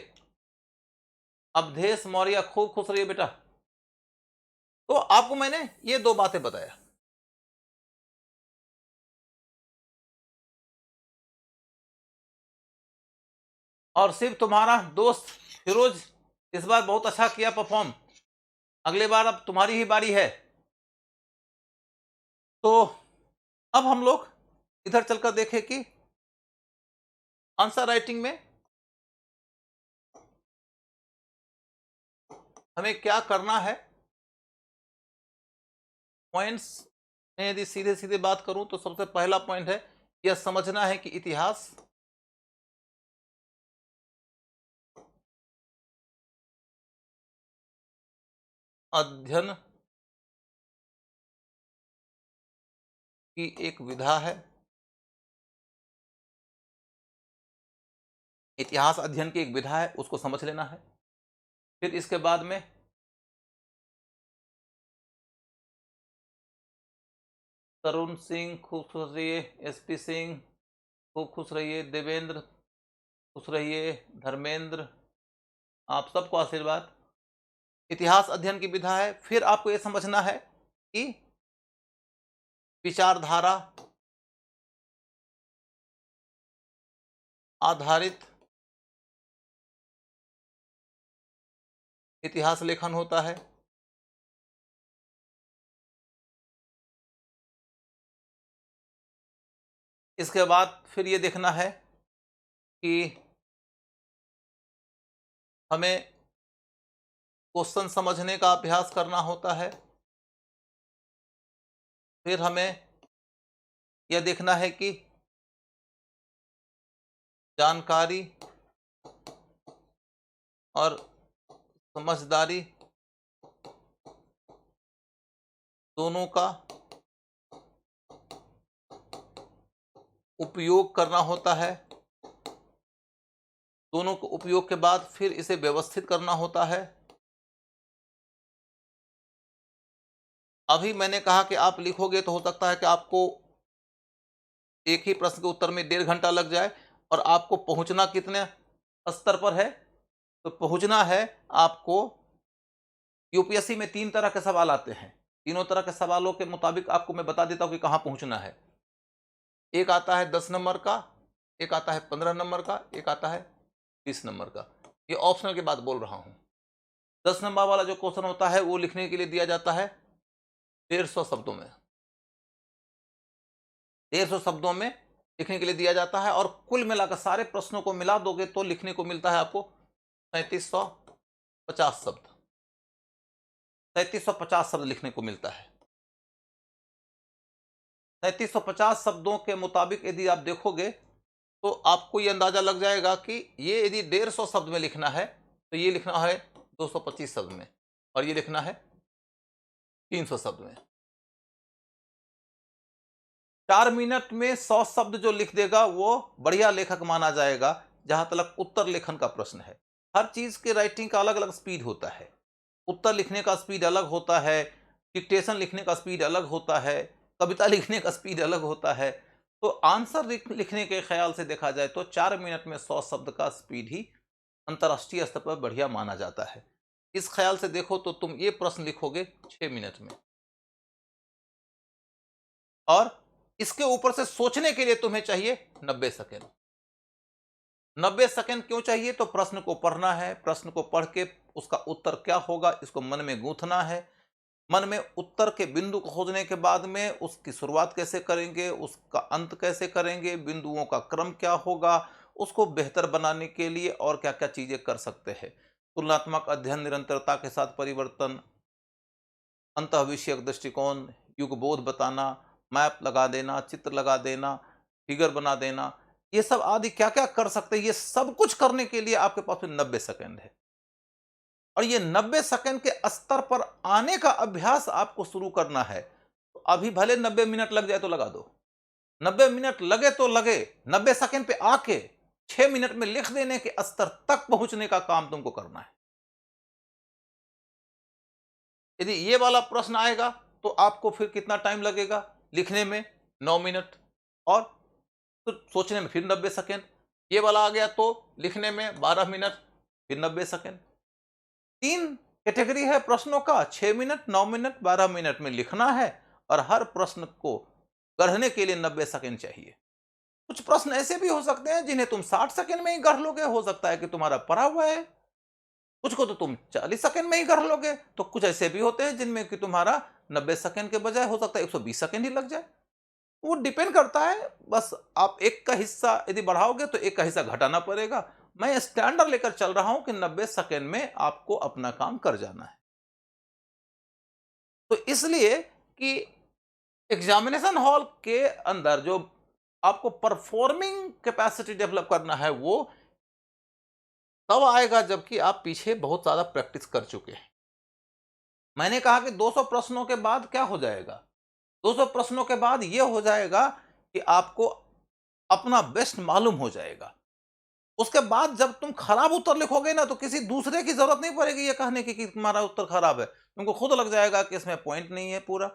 अवधेश मौर्य खूब खुश रहिए बेटा। तो आपको मैंने ये दो बातें बताया। और सिर्फ तुम्हारा दोस्त फिरोज इस बार बहुत अच्छा किया परफॉर्म। अगले बार अब तुम्हारी ही बारी है। तो अब हम लोग इधर चलकर देखें कि आंसर राइटिंग में हमें क्या करना है। पॉइंट्स में यदि सीधे सीधे बात करूं तो सबसे पहला पॉइंट है यह समझना है कि इतिहास अध्ययन की एक विधा है। इतिहास अध्ययन की एक विधा है, उसको समझ लेना है। फिर इसके बाद में तरुण सिंह खूब खुश रहिए, एसपी सिंह खूब खुश रहिए, देवेंद्र खुश रहिए, धर्मेंद्र, आप सबको आशीर्वाद। इतिहास अध्ययन की विधा है। फिर आपको यह समझना है कि विचारधारा आधारित इतिहास लेखन होता है। इसके बाद फिर ये देखना है कि हमें क्वेश्चन समझने का अभ्यास करना होता है। फिर हमें यह देखना है कि जानकारी और समझदारी दोनों का उपयोग करना होता है। दोनों को उपयोग के बाद फिर इसे व्यवस्थित करना होता है। अभी मैंने कहा कि आप लिखोगे तो हो सकता है कि आपको एक ही प्रश्न के उत्तर में 1.5 घंटा लग जाए और आपको पहुंचना कितने स्तर पर है? तो पहुंचना है आपको, यूपीएससी में 3 तरह के सवाल आते हैं। तीनों तरह के सवालों के मुताबिक आपको मैं बता देता हूं कि कहां पहुंचना है। एक आता है 10 नंबर का, एक आता है 15 नंबर का, एक आता है 20 नंबर का। ये ऑप्शनल की बात बोल रहा हूं। 10 नंबर वाला जो क्वेश्चन होता है वो लिखने के लिए दिया जाता है 150 शब्दों में। 150 शब्दों में लिखने के लिए दिया जाता है और कुल मिलाकर सारे प्रश्नों को मिला दोगे तो लिखने को मिलता है आपको 3750 शब्द। 3750 शब्द लिखने को मिलता है। 3750 शब्दों के मुताबिक यदि आप देखोगे तो आपको ये अंदाजा लग जाएगा कि ये यदि 150 शब्द में लिखना है तो ये लिखना है 225 शब्द में और ये लिखना है 300 शब्द में। 4 मिनट में 100 शब्द जो लिख देगा वो बढ़िया लेखक माना जाएगा, जहां तक उत्तर लेखन का प्रश्न है। हर चीज के राइटिंग का अलग अलग स्पीड होता है। उत्तर लिखने का स्पीड अलग होता है, डिक्टेशन लिखने का स्पीड अलग होता है, कविता लिखने का स्पीड अलग होता है। तो आंसर लिखने के ख्याल से देखा जाए तो 4 मिनट में 100 शब्द का स्पीड ही अंतर्राष्ट्रीय स्तर पर बढ़िया माना जाता है। इस ख्याल से देखो तो तुम ये प्रश्न लिखोगे 6 मिनट में, और इसके ऊपर से सोचने के लिए तुम्हें चाहिए 90 सेकेंड। 90 सेकेंड क्यों चाहिए? तो प्रश्न को पढ़ना है, प्रश्न को पढ़ के उसका उत्तर क्या होगा इसको मन में गूंथना है। मन में उत्तर के बिंदु को खोजने के बाद में उसकी शुरुआत कैसे करेंगे, उसका अंत कैसे करेंगे, बिंदुओं का क्रम क्या होगा, उसको बेहतर बनाने के लिए और क्या क्या चीजें कर सकते हैं। तुलनात्मक अध्ययन, निरंतरता के साथ परिवर्तन, अंतः विषयक दृष्टिकोण, युगबोध बताना, मैप लगा देना, चित्र लगा देना, फिगर बना देना, ये सब आदि क्या क्या कर सकते हैं, ये सब कुछ करने के लिए आपके पास में 90 सेकंड है। और ये 90 सेकंड के स्तर पर आने का अभ्यास आपको शुरू करना है। तो अभी भले 90 मिनट लग जाए तो लगा दो, 90 मिनट लगे तो लगे, 90 सेकंड पे आके 6 मिनट में लिख देने के स्तर तक पहुंचने का काम तुमको करना है। यदि ये वाला प्रश्न आएगा तो आपको फिर कितना टाइम लगेगा लिखने में? 9 मिनट, और तो सोचने में फिर 90 सेकंड। ये वाला आ गया तो लिखने में 12 मिनट, फिर 90 सेकंड। 3 कैटेगरी है प्रश्नों का, 6 मिनट, 9 मिनट, 12 मिनट में लिखना है और हर प्रश्न को गढ़ने के लिए 90 सेकंड चाहिए। कुछ प्रश्न ऐसे भी हो सकते हैं जिन्हें तुम 60 सेकंड में ही गढ़ लोगे, हो सकता है कि तुम्हारा पढ़ा हुआ है। कुछ को तो तुम 40 सेकंड में ही गढ़ लोगे, तो कुछ ऐसे भी होते हैं जिनमें कि तुम्हारा 90 सेकंड के बजाय हो सकता है 120 सेकंड ही लग जाए। वो डिपेंड करता है, बस आप एक का हिस्सा यदि बढ़ाओगे तो एक का हिस्सा घटाना पड़ेगा। मैं स्टैंडर्ड लेकर चल रहा हूं कि 90 सेकंड में आपको अपना काम कर जाना है। तो इसलिए कि एग्जामिनेशन हॉल के अंदर जो आपको परफॉर्मिंग कैपेसिटी डेवलप करना है वो तब आएगा जबकि आप पीछे बहुत ज्यादा प्रैक्टिस कर चुके हैं। मैंने कहा कि 200 प्रश्नों के बाद क्या हो जाएगा? 200 प्रश्नों के बाद यह हो जाएगा कि आपको अपना बेस्ट मालूम हो जाएगा। उसके बाद जब तुम खराब उत्तर लिखोगे ना तो किसी दूसरे की जरूरत नहीं पड़ेगी ये कहने की कि तुम्हारा उत्तर खराब है। तुमको खुद लग जाएगा कि इसमें पॉइंट नहीं है पूरा,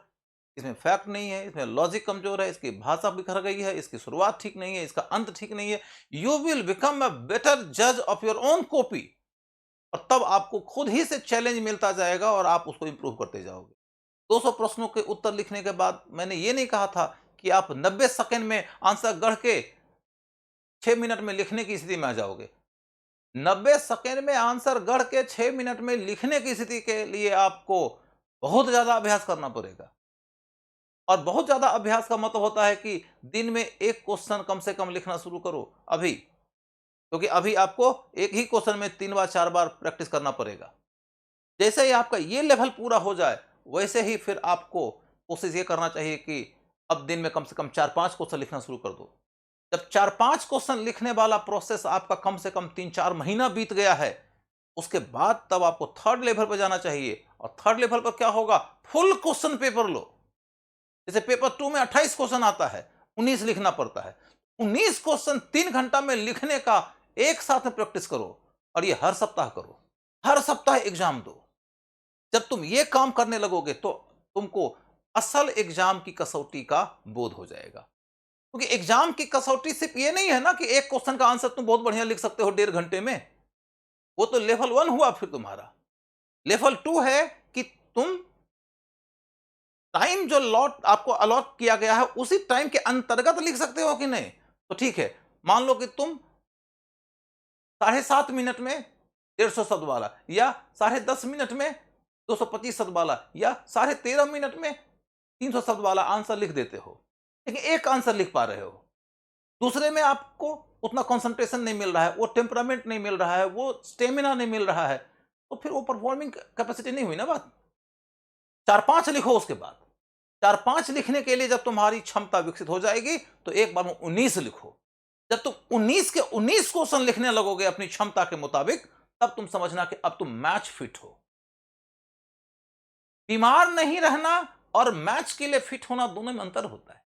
इसमें फैक्ट नहीं है, इसमें लॉजिक कमजोर है, इसकी भाषा बिखर गई है, इसकी शुरुआत ठीक नहीं है, इसका अंत ठीक नहीं है। You will become a better जज ऑफ योर ओन कॉपी, और तब आपको खुद ही से चैलेंज मिलता जाएगा और आप उसको इंप्रूव करते जाओगे। 200 प्रश्नों के उत्तर लिखने के बाद मैंने ये नहीं कहा था कि आप 90 सेकंड में आंसर गढ़ के 6 मिनट में लिखने की स्थिति में आ जाओगे। 90 सेकंड में आंसर गढ़ के 6 मिनट में लिखने की स्थिति के लिए आपको बहुत ज्यादा अभ्यास करना पड़ेगा। और बहुत ज्यादा अभ्यास का मतलब होता है कि दिन में एक क्वेश्चन कम से कम लिखना शुरू करो अभी, क्योंकि अभी आपको एक ही क्वेश्चन में 3 बार 4 बार प्रैक्टिस करना पड़ेगा। जैसे ही आपका ये लेवल पूरा हो जाए वैसे ही फिर आपको कोशिश ये करना चाहिए कि अब दिन में कम से कम 4-5 क्वेश्चन लिखना शुरू कर दो। जब 4-5 क्वेश्चन लिखने वाला प्रोसेस आपका कम से कम 3-4 महीना बीत गया है, उसके बाद तब आपको थर्ड लेवल पर जाना चाहिए। और थर्ड लेवल पर क्या होगा? फुल क्वेश्चन पेपर लो। जैसे पेपर 2 में 28 क्वेश्चन आता है, 19 लिखना पड़ता है। 19 क्वेश्चन 3 घंटा में लिखने का एक साथ में प्रैक्टिस करो, और ये हर सप्ताह करो। हर सप्ताह एग्जाम दो। जब तुम ये काम करने लगोगे तो तुमको असल एग्जाम की कसौटी का बोध हो जाएगा। क्योंकि एग्जाम की कसौटी सिर्फ ये नहीं है ना कि एक क्वेश्चन का आंसर तुम बहुत बढ़िया लिख सकते हो 1.5 घंटे में। वो तो लेवल 1 हुआ फिर तुम्हारा। लेवल 2 है कि तुम टाइम जो लॉट आपको अलॉट किया गया है उसी टाइम के अंतर्गत लिख सकते हो कि नहीं। तो ठीक है, मान लो कि तुम 7.5 मिनट में 150 शब्द वाला, या 10.5 मिनट में 225 शब्द वाला, या 13.5 मिनट में 300 शब्द वाला आंसर लिख देते हो, लेकिन एक आंसर लिख पा रहे हो। दूसरे में आपको उतना कंसंट्रेशन नहीं मिल रहा है, वो टेम्परामेंट नहीं मिल रहा है, वो स्टेमिना नहीं मिल रहा है, तो फिर वो परफॉर्मिंग कैपेसिटी नहीं हुई ना बात। 4-5 लिखो उसके बाद। 4-5 लिखने के लिए जब तुम्हारी क्षमता विकसित हो जाएगी तो एक बार में 19 लिखो। जब तुम 19 के 19 क्वेश्चन लिखने लगोगे अपनी क्षमता के मुताबिक, तब तुम समझना कि अब तुम मैच फिट हो। बीमार नहीं रहना और मैच के लिए फिट होना दोनों में अंतर होता है।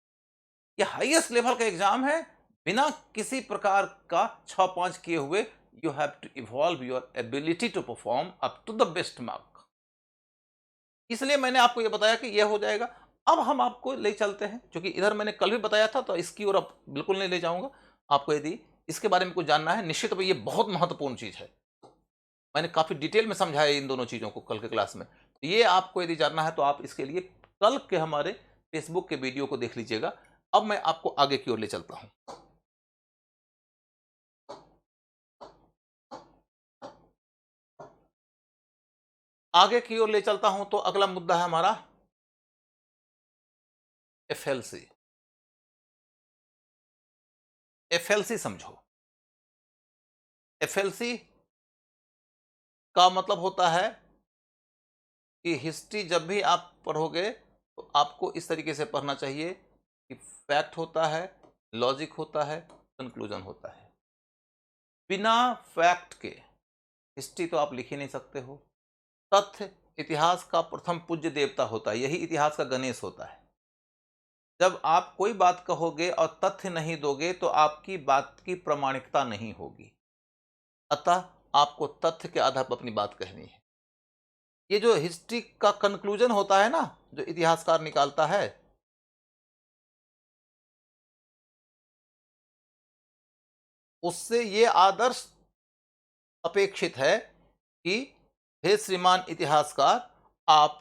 यह हाईएस्ट लेवल का एग्जाम है, बिना किसी प्रकार का 6-5 किए हुए। You have to evolve your ability to perform up to the best mark. इसलिए मैंने आपको यह बताया कि यह हो जाएगा। अब हम आपको ले चलते हैं, क्योंकि इधर मैंने कल भी बताया था, तो इसकी ओर अब बिल्कुल नहीं ले जाऊंगा। आपको यदि इसके बारे में कुछ जानना है, निश्चित रूप से ये बहुत महत्वपूर्ण चीज है। मैंने काफी डिटेल में समझाया इन दोनों चीजों को कल के क्लास में। तो ये आपको यदि जानना है तो आप इसके लिए कल के हमारे फेसबुक के वीडियो को देख लीजिएगा। अब मैं आपको आगे की ओर ले चलता हूं। आगे की ओर ले चलता हूं तो अगला मुद्दा है हमारा एफएलसी। एफएलसी समझो। एफएलसी का मतलब होता है कि हिस्ट्री जब भी आप पढ़ोगे तो आपको इस तरीके से पढ़ना चाहिए कि फैक्ट होता है, लॉजिक होता है, कंक्लूजन होता है। बिना फैक्ट के हिस्ट्री तो आप लिख ही नहीं सकते हो। तथ्य इतिहास का प्रथम पूज्य देवता होता है, यही इतिहास का गणेश होता है। जब आप कोई बात कहोगे और तथ्य नहीं दोगे तो आपकी बात की प्रामाणिकता नहीं होगी। अतः आपको तथ्य के आधार पर अपनी बात कहनी है। ये जो हिस्ट्री का कंक्लूजन होता है ना, जो इतिहासकार निकालता है, उससे ये आदर्श अपेक्षित है कि हे श्रीमान इतिहासकार, आप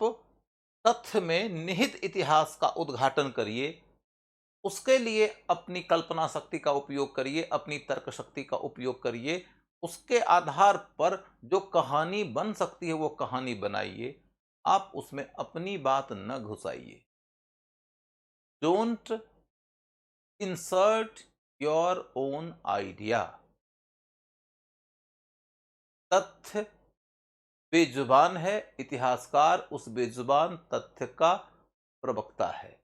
तथ्य में निहित इतिहास का उद्घाटन करिए। उसके लिए अपनी कल्पना शक्ति का उपयोग करिए, अपनी तर्क शक्ति का उपयोग करिए। उसके आधार पर जो कहानी बन सकती है वो कहानी बनाइए। आप उसमें अपनी बात न घुसाइए। Don't insert your own idea. तथ्य बेजुबान है, इतिहासकार उस बेजुबान तथ्य का प्रवक्ता है।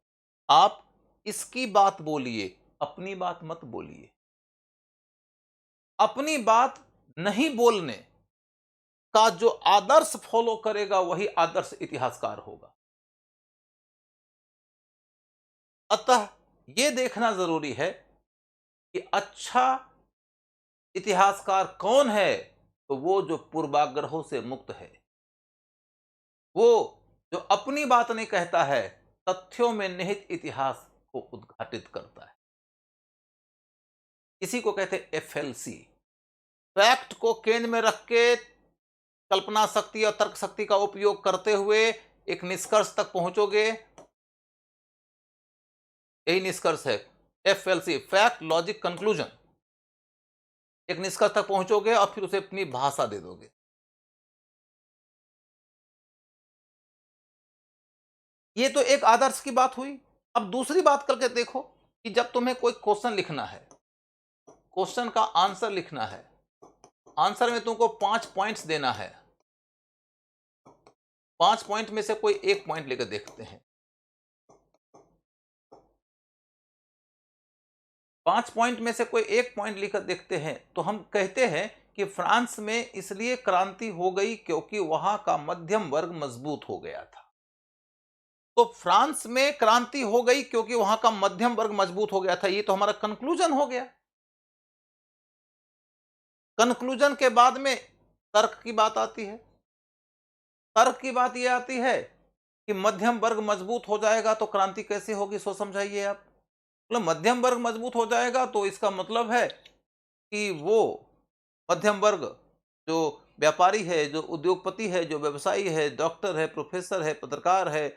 आप इसकी बात बोलिए, अपनी बात मत बोलिए। अपनी बात नहीं बोलने का जो आदर्श फॉलो करेगा वही आदर्श इतिहासकार होगा। अतः यह देखना जरूरी है कि अच्छा इतिहासकार कौन है, तो वो जो पूर्वाग्रहों से मुक्त है, वो जो अपनी बात नहीं कहता है, तथ्यों में निहित इतिहास को उद्घाटित करता है। इसी को कहते हैं एफएलसी। फैक्ट को केंद्र में रख के कल्पना शक्ति और तर्क शक्ति का उपयोग करते हुए एक निष्कर्ष तक पहुंचोगे। यही निष्कर्ष है एफएलसी, फैक्ट लॉजिक कंक्लूजन। एक निष्कर्ष तक पहुंचोगे और फिर उसे अपनी भाषा दे दोगे। ये तो एक आदर्श की बात हुई। अब दूसरी बात करके देखो कि जब तुम्हें कोई क्वेश्चन लिखना है, क्वेश्चन का आंसर लिखना है, आंसर में तुमको 5 पॉइंट्स देना है। 5 पॉइंट में से कोई एक पॉइंट लेकर देखते हैं। 5 पॉइंट में से कोई एक पॉइंट लेकर देखते हैं तो हम कहते हैं कि फ्रांस में इसलिए क्रांति हो गई क्योंकि वहां का मध्यम वर्ग मजबूत हो गया था। तो फ्रांस में क्रांति हो गई क्योंकि वहां का मध्यम वर्ग मजबूत हो गया था, ये तो हमारा कंक्लूजन हो गया। कंक्लूजन के बाद में तर्क की बात आती है। तर्क की बात यह आती है कि मध्यम वर्ग मजबूत हो जाएगा तो क्रांति कैसे होगी, सो समझाइए आप। मतलब मध्यम वर्ग मजबूत हो जाएगा तो इसका मतलब है कि वो मध्यम वर्ग जो व्यापारी है, जो उद्योगपति है, जो व्यवसायी है, डॉक्टर है, प्रोफेसर है, पत्रकार है,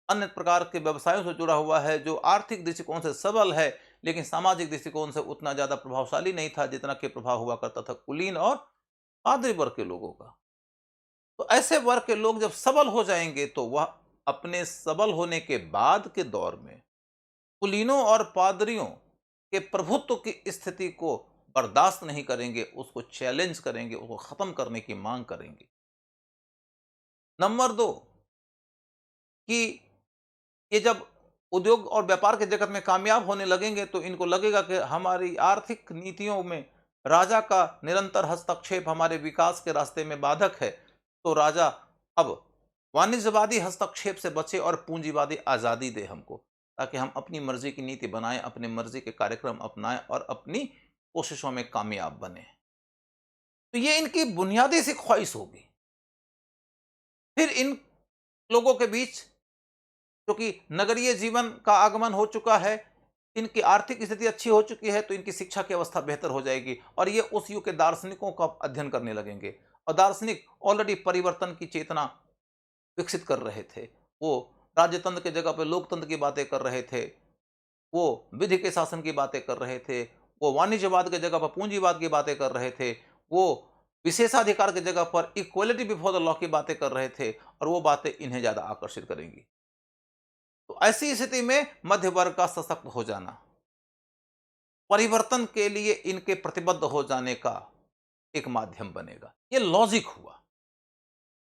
अन्य प्रकार के व्यवसायों से जुड़ा हुआ है, जो आर्थिक दृष्टिकोण से सबल है, लेकिन सामाजिक दृष्टिकोण से उतना ज़्यादा प्रभावशाली नहीं था जितना कि प्रभाव हुआ करता था कुलीन और पादरी वर्ग के लोगों का। तो ऐसे वर्ग के लोग जब सबल हो जाएंगे तो वह अपने सबल होने के बाद के दौर में कुलीनों और पादरियों के प्रभुत्व की स्थिति को बर्दाश्त नहीं करेंगे, उसको चैलेंज करेंगे, उसको खत्म करने की मांग करेंगे। नंबर 2 कि ये जब उद्योग और व्यापार के जगत में कामयाब होने लगेंगे तो इनको लगेगा कि हमारी आर्थिक नीतियों में राजा का निरंतर हस्तक्षेप हमारे विकास के रास्ते में बाधक है। तो राजा अब वाणिज्यवादी हस्तक्षेप से बचे और पूंजीवादी आज़ादी दे हमको, ताकि हम अपनी मर्जी की नीति बनाएं, अपनी मर्जी के कार्यक्रम अपनाएं और अपनी कोशिशों में कामयाब बने। तो ये इनकी बुनियादी सी ख्वाहिश होगी। फिर इन लोगों के बीच, क्योंकि नगरीय जीवन का आगमन हो चुका है, इनकी आर्थिक स्थिति अच्छी हो चुकी है, तो इनकी शिक्षा की अवस्था बेहतर हो जाएगी और ये उस युग के दार्शनिकों का अध्ययन करने लगेंगे। और दार्शनिक ऑलरेडी परिवर्तन की चेतना विकसित कर रहे थे। वो राज्यतंत्र की जगह पे लोकतंत्र की बातें कर रहे थे, वो विधि के शासन की बातें कर रहे थे, वो वाणिज्यवाद की जगह पर पूंजीवाद की बातें कर रहे थे, वो विशेषाधिकार की जगह पर इक्वलिटी बिफोर द लॉ की बातें कर रहे थे और वो बातें इन्हें ज़्यादा आकर्षित करेंगी। तो ऐसी स्थिति में मध्य वर्ग का सशक्त हो जाना, परिवर्तन के लिए इनके प्रतिबद्ध हो जाने का एक माध्यम बनेगा। ये लॉजिक हुआ।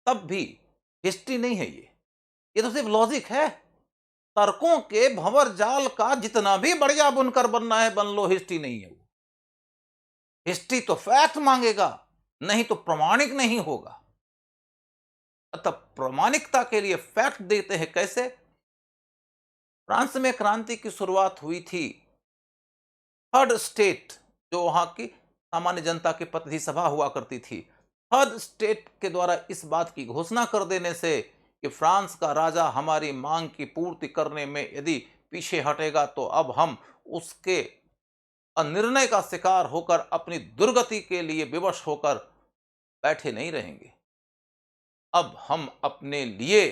तब भी हिस्ट्री नहीं है ये तो सिर्फ लॉजिक है। तर्कों के भंवर जाल का जितना भी बढ़िया बुनकर बनना है बन लो, हिस्ट्री नहीं है वो। हिस्ट्री तो फैक्ट मांगेगा, नहीं तो प्रमाणिक नहीं होगा। अतः प्रामाणिकता के लिए फैक्ट देते हैं कैसे? फ्रांस में क्रांति की शुरुआत हुई थी, थर्ड स्टेट, जो वहां की सामान्य जनता की प्रतिनिधि सभा हुआ करती थी, थर्ड स्टेट के द्वारा इस बात की घोषणा कर देने से कि फ्रांस का राजा हमारी मांग की पूर्ति करने में यदि पीछे हटेगा तो अब हम उसके निर्णय का शिकार होकर अपनी दुर्गति के लिए विवश होकर बैठे नहीं रहेंगे। अब हम अपने लिए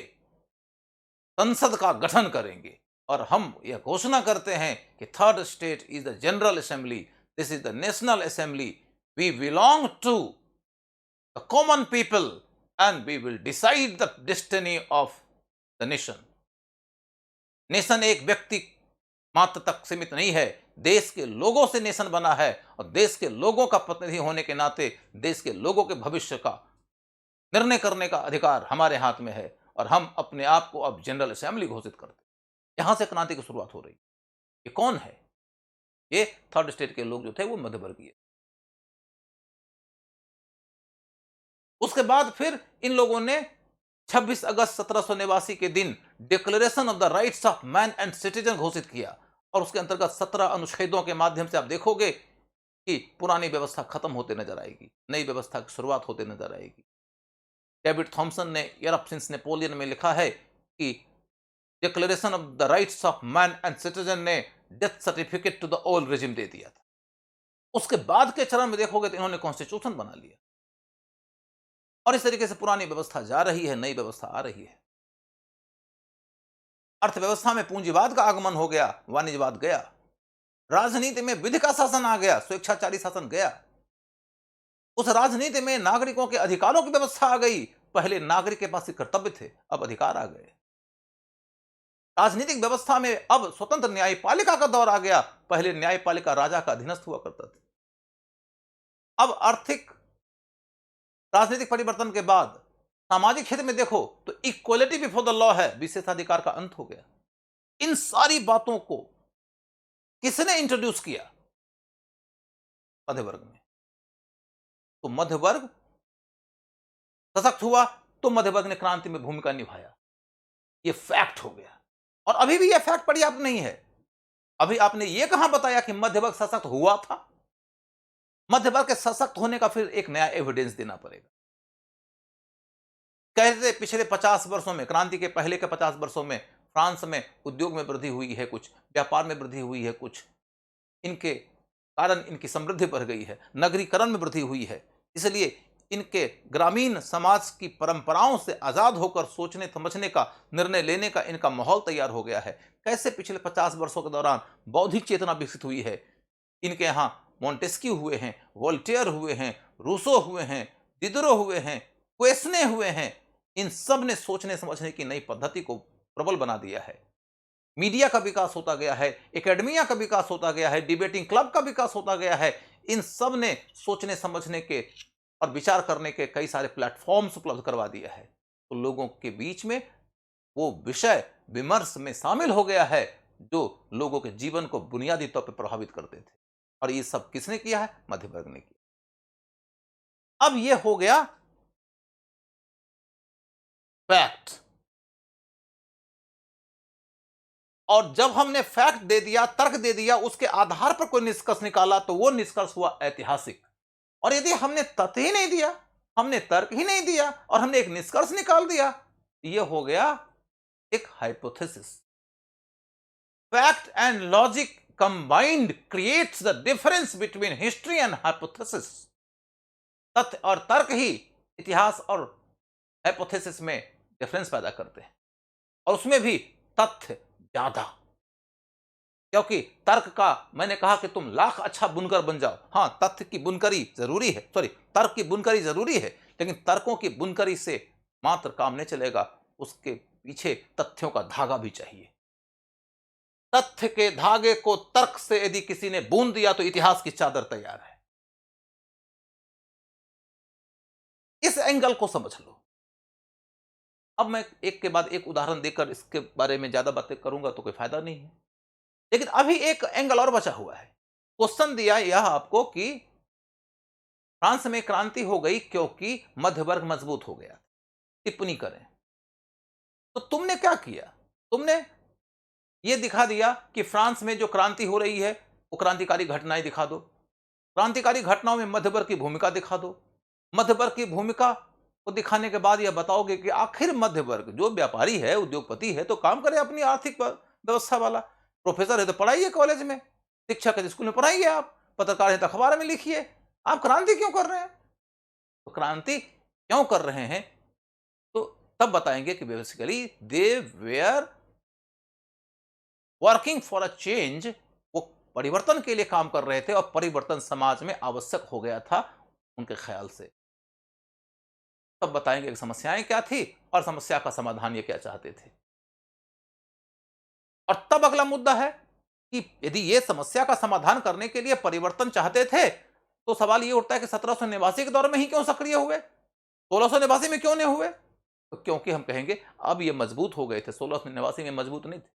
संसद का गठन करेंगे और हम यह घोषणा करते हैं कि third state is the general assembly, this is the national assembly, we belong to the common people and we will decide the destiny of the nation. Nation एक व्यक्ति मात्र तक सीमित नहीं है, देश के लोगों से नेशन बना है और देश के लोगों का प्रतिनिधि होने के नाते देश के लोगों के भविष्य का निर्णय करने का अधिकार हमारे हाथ में है और हम अपने आप को अब जनरल असेंबली घोषित करते हैं। यहां से क्रांति की शुरुआत हो रही। ये कौन है? ये थर्ड स्टेट के लोग जो थे वो मध्यवर्गीय। उसके बाद फिर इन लोगों ने 26 अगस्त 1789 के दिन declaration of the rights of man and citizen घोषित किया और उसके अंतर्गत 17 अनुच्छेदों के माध्यम से आप देखोगे कि पुरानी व्यवस्था खत्म होते नजर आएगी, नई व्यवस्था की शुरुआत होते नजर आएगी। डेविड थॉमसन ने यूरोप सिंस नेपोलियन में लिखा है कि declaration of the rights of man and citizen ने death certificate to the old regime दे दिया था। उसके बाद के चरण में देखोगे तो इन्होंने कॉन्स्टिट्यूशन बना लिया और इस तरीके से पुरानी व्यवस्था जा रही है, नई व्यवस्था आ रही है। अर्थव्यवस्था में पूंजीवाद का आगमन हो गया, वाणिज्यवाद गया, राजनीति में विधि का शासन आ गया, स्वेच्छाचारी शासन गया। उस राजनीति में नागरिकों के अधिकारों की व्यवस्था आ गई। पहले नागरिक के पास कर्तव्य थे, अब अधिकार आ गए। राजनीतिक व्यवस्था में अब स्वतंत्र न्यायपालिका का दौर आ गया। पहले न्यायपालिका राजा का अधीनस्थ हुआ करता था। अब आर्थिक राजनीतिक परिवर्तन के बाद सामाजिक क्षेत्र में देखो तो इक्वलिटी बिफोर द लॉ है, विशेषाधिकार का अंत हो गया। इन सारी बातों को किसने इंट्रोड्यूस किया? मध्य वर्ग में। तो मध्य वर्ग सशक्त हुआ तो मध्य वर्ग ने क्रांति में भूमिका निभाया। यह फैक्ट हो गया और अभी भी यह फैक्ट पर्याप्त नहीं है। अभी आपने यह कहां बताया कि मध्य वर्ग सशक्त हुआ था? मध्य वर्ग के सशक्त होने का फिर एक नया एविडेंस देना पड़ेगा। कहते पिछले 50 वर्षों में, क्रांति के पहले के 50 वर्षों में फ्रांस में उद्योग में वृद्धि हुई है कुछ, व्यापार में वृद्धि हुई है कुछ, इनके कारण इनकी समृद्धि बढ़ गई है, नगरीकरण में वृद्धि हुई है। इसलिए इनके ग्रामीण समाज की परंपराओं से आज़ाद होकर सोचने समझने का, निर्णय लेने का इनका माहौल तैयार हो गया है। कैसे पिछले 50 वर्षों के दौरान बौद्धिक चेतना विकसित हुई है। इनके यहाँ मोंटेस्क्यू हुए हैं, वोल्टेयर हुए हैं, रूसो हुए हैं, दिदरो हुए हैं, क्वेसने हुए हैं। इन सब ने सोचने समझने की नई पद्धति को प्रबल बना दिया है। मीडिया का विकास होता गया है, एकेडमिया का विकास होता गया है, डिबेटिंग क्लब का विकास होता गया है। इन सब ने सोचने समझने के और विचार करने के कई सारे प्लेटफॉर्म्स उपलब्ध करवा दिया है। तो लोगों के बीच में वो विषय विमर्श में शामिल हो गया है जो लोगों के जीवन को बुनियादी तौर पर प्रभावित करते थे। और ये सब किसने किया है? मध्य वर्ग ने किया। अब ये हो गया फैक्ट। और जब हमने फैक्ट दे दिया, तर्क दे दिया, उसके आधार पर कोई निष्कर्ष निकाला तो वो निष्कर्ष हुआ ऐतिहासिक। और यदि हमने तथ्य ही नहीं दिया, हमने तर्क ही नहीं दिया और हमने एक निष्कर्ष निकाल दिया, ये हो गया एक hypothesis. Fact and logic combined creates the difference between history and hypothesis. तथ्य और तर्क ही इतिहास और हाइपोथेसिस में डिफरेंस पैदा करते हैं, और उसमें भी तथ्य ज्यादा। क्योंकि तर्क का मैंने कहा कि तुम लाख अच्छा बुनकर बन जाओ, हाँ तथ्य की बुनकरी जरूरी है, सॉरी तर्क की बुनकरी जरूरी है, लेकिन तर्कों की बुनकरी से मात्र काम नहीं चलेगा, उसके पीछे तथ्यों का धागा भी चाहिए। तथ्य के धागे को तर्क से यदि किसी ने बूंद दिया तो इतिहास की चादर तैयार है। इस एंगल को समझ लो। अब मैं एक के बाद एक उदाहरण देकर इसके बारे में ज्यादा बातें करूंगा तो कोई फायदा नहीं है, लेकिन अभी एक एंगल और बचा हुआ है। क्वेश्चन दिया यह आपको कि फ्रांस में क्रांति हो गई क्योंकि मध्य वर्ग मजबूत हो गया। टिप्पणी करें। तो तुमने क्या किया? तुमने ये दिखा दिया कि फ्रांस में जो क्रांति हो रही है वो क्रांतिकारी घटनाएं दिखा दो, क्रांतिकारी घटनाओं में मध्य वर्ग की भूमिका दिखा दो। मध्य वर्ग की भूमिका को दिखाने के बाद यह बताओगे कि आखिर मध्य वर्ग जो व्यापारी है, उद्योगपति है, तो काम करे अपनी आर्थिक व्यवस्था वाला। प्रोफेसर है तो पढ़ाइए कॉलेज में, शिक्षक है तो स्कूल में पढ़ाइए, आप पत्रकार है तो अखबार में लिखिए। आप क्रांति क्यों कर रहे हैं? तो क्रांति क्यों कर रहे हैं तो तब बताएंगे कि basically they were working for a change. वो परिवर्तन के लिए काम कर रहे थे और परिवर्तन समाज में आवश्यक हो गया था उनके ख्याल से। तब बताएंगे कि समस्याएं क्या थी और समस्या का समाधान ये क्या चाहते थे। और तब अगला मुद्दा है कि यदि ये समस्या का समाधान करने के लिए परिवर्तन चाहते थे तो सवाल ये उठता है कि 1789 के दौर में ही क्यों सक्रिय हुए, 1689 में क्यों नहीं हुए? तो क्योंकि हम कहेंगे अब ये मजबूत हो गए थे, 1689 में मजबूत नहीं थे।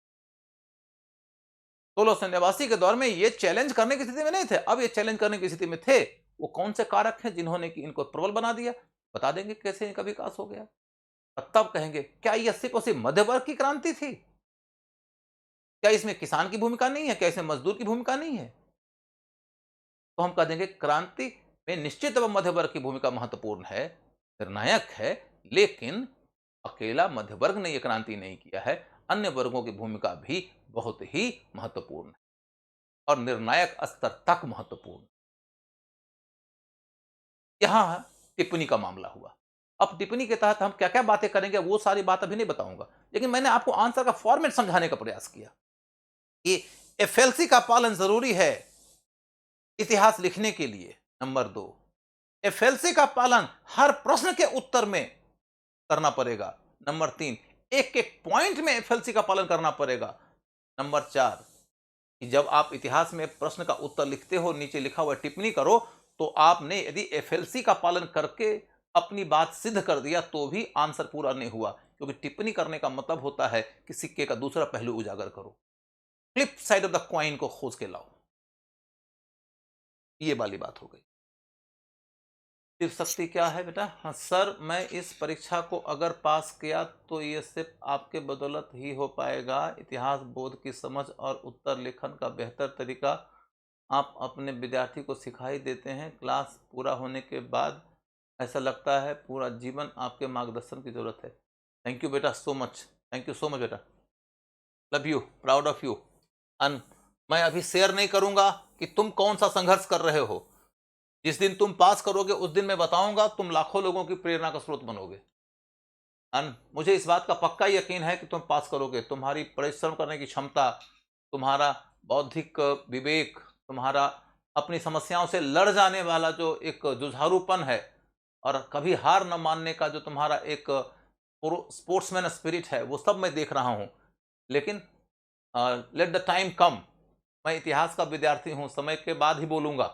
1689 के दौर में ये चैलेंज करने की स्थिति में नहीं थे, अब ये चैलेंज करने की स्थिति में थे। वो कौन से कारक हैं जिन्होंने कि इनको प्रबल बना दिया? बता देंगे कैसे इनका विकास हो गया। और तब कहेंगे क्या ये सिर्फ और सिर्फ मध्य वर्ग की क्रांति थी? क्या इसमें किसान की भूमिका नहीं है? क्या इसमें मजदूर की भूमिका नहीं है? तो हम कह देंगे क्रांति में निश्चित मध्य वर्ग की भूमिका महत्वपूर्ण है, निर्णायक है, लेकिन अकेला मध्य वर्ग ने यह क्रांति नहीं किया है, अन्य वर्गों की भूमिका भी बहुत ही महत्वपूर्ण है और निर्णायक स्तर तक महत्वपूर्ण। यहां टिप्पणी का मामला हुआ। अब टिप्पणी के तहत हम क्या क्या बातें करेंगे वो सारी बात अभी नहीं बताऊंगा, लेकिन मैंने आपको आंसर का फॉर्मेट समझाने का प्रयास किया कि एफएलसी का पालन जरूरी है इतिहास लिखने के लिए। नंबर 2, एफएलसी का पालन हर प्रश्न के उत्तर में करना पड़ेगा। नंबर 3, एक एक पॉइंट में एफएलसी का पालन करना पड़ेगा। नंबर 4, कि जब आप इतिहास में प्रश्न का उत्तर लिखते हो, नीचे लिखा हुआ टिप्पणी करो, तो आपने यदि एफएलसी का पालन करके अपनी बात सिद्ध कर दिया तो भी आंसर पूरा नहीं हुआ, क्योंकि टिप्पणी करने का मतलब होता है कि सिक्के का दूसरा पहलू उजागर करो, flip side of the coin को खोज के लाओ। ये वाली बात हो गई। शिव शक्ति क्या है बेटा? हाँ सर, मैं इस परीक्षा को अगर पास किया तो ये सिर्फ आपके बदौलत ही हो पाएगा। इतिहास बोध की समझ और उत्तर लेखन का बेहतर तरीका आप अपने विद्यार्थी को सिखा ही देते हैं। क्लास पूरा होने के बाद ऐसा लगता है पूरा जीवन आपके मार्गदर्शन की जरूरत है। थैंक यू बेटा so much, thank you so much बेटा। Love you, proud of you. And मैं अभी शेयर नहीं करूंगा कि तुम कौन सा संघर्ष कर रहे हो। जिस दिन तुम पास करोगे उस दिन मैं बताऊंगा, तुम लाखों लोगों की प्रेरणा का स्रोत बनोगे। एंड मुझे इस बात का पक्का यकीन है कि तुम पास करोगे। तुम्हारी परिश्रम करने की क्षमता, तुम्हारा बौद्धिक विवेक, तुम्हारा अपनी समस्याओं से लड़ जाने वाला जो एक जुझारूपन है और कभी हार न मानने का जो तुम्हारा एक स्पोर्ट्समैन स्पिरिट है, वो सब मैं देख रहा हूं। लेकिन लेट द टाइम कम। मैं इतिहास का विद्यार्थी हूं, समय के बाद ही बोलूंगा,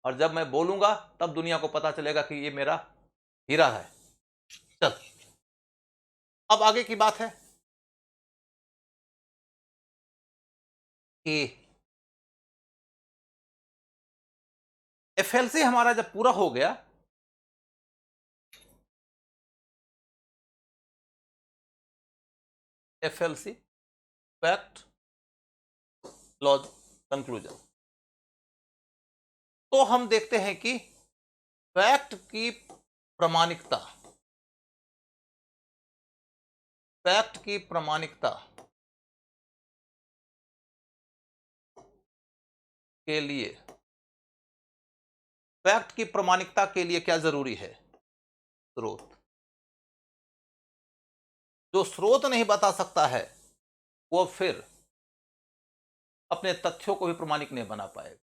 और जब मैं बोलूंगा तब दुनिया को पता चलेगा कि ये मेरा हीरा है। चल, अब आगे की बात है कि एफएलसी हमारा जब पूरा हो गया, एफएलसी फैक्ट लॉज कंक्लूजन, तो हम देखते हैं कि फैक्ट की प्रामाणिकता, फैक्ट की प्रामाणिकता के लिए, फैक्ट की प्रामाणिकता के लिए क्या जरूरी है? स्रोत। जो स्रोत नहीं बता सकता है वो फिर अपने तथ्यों को भी प्रामाणिक नहीं बना पाएगा।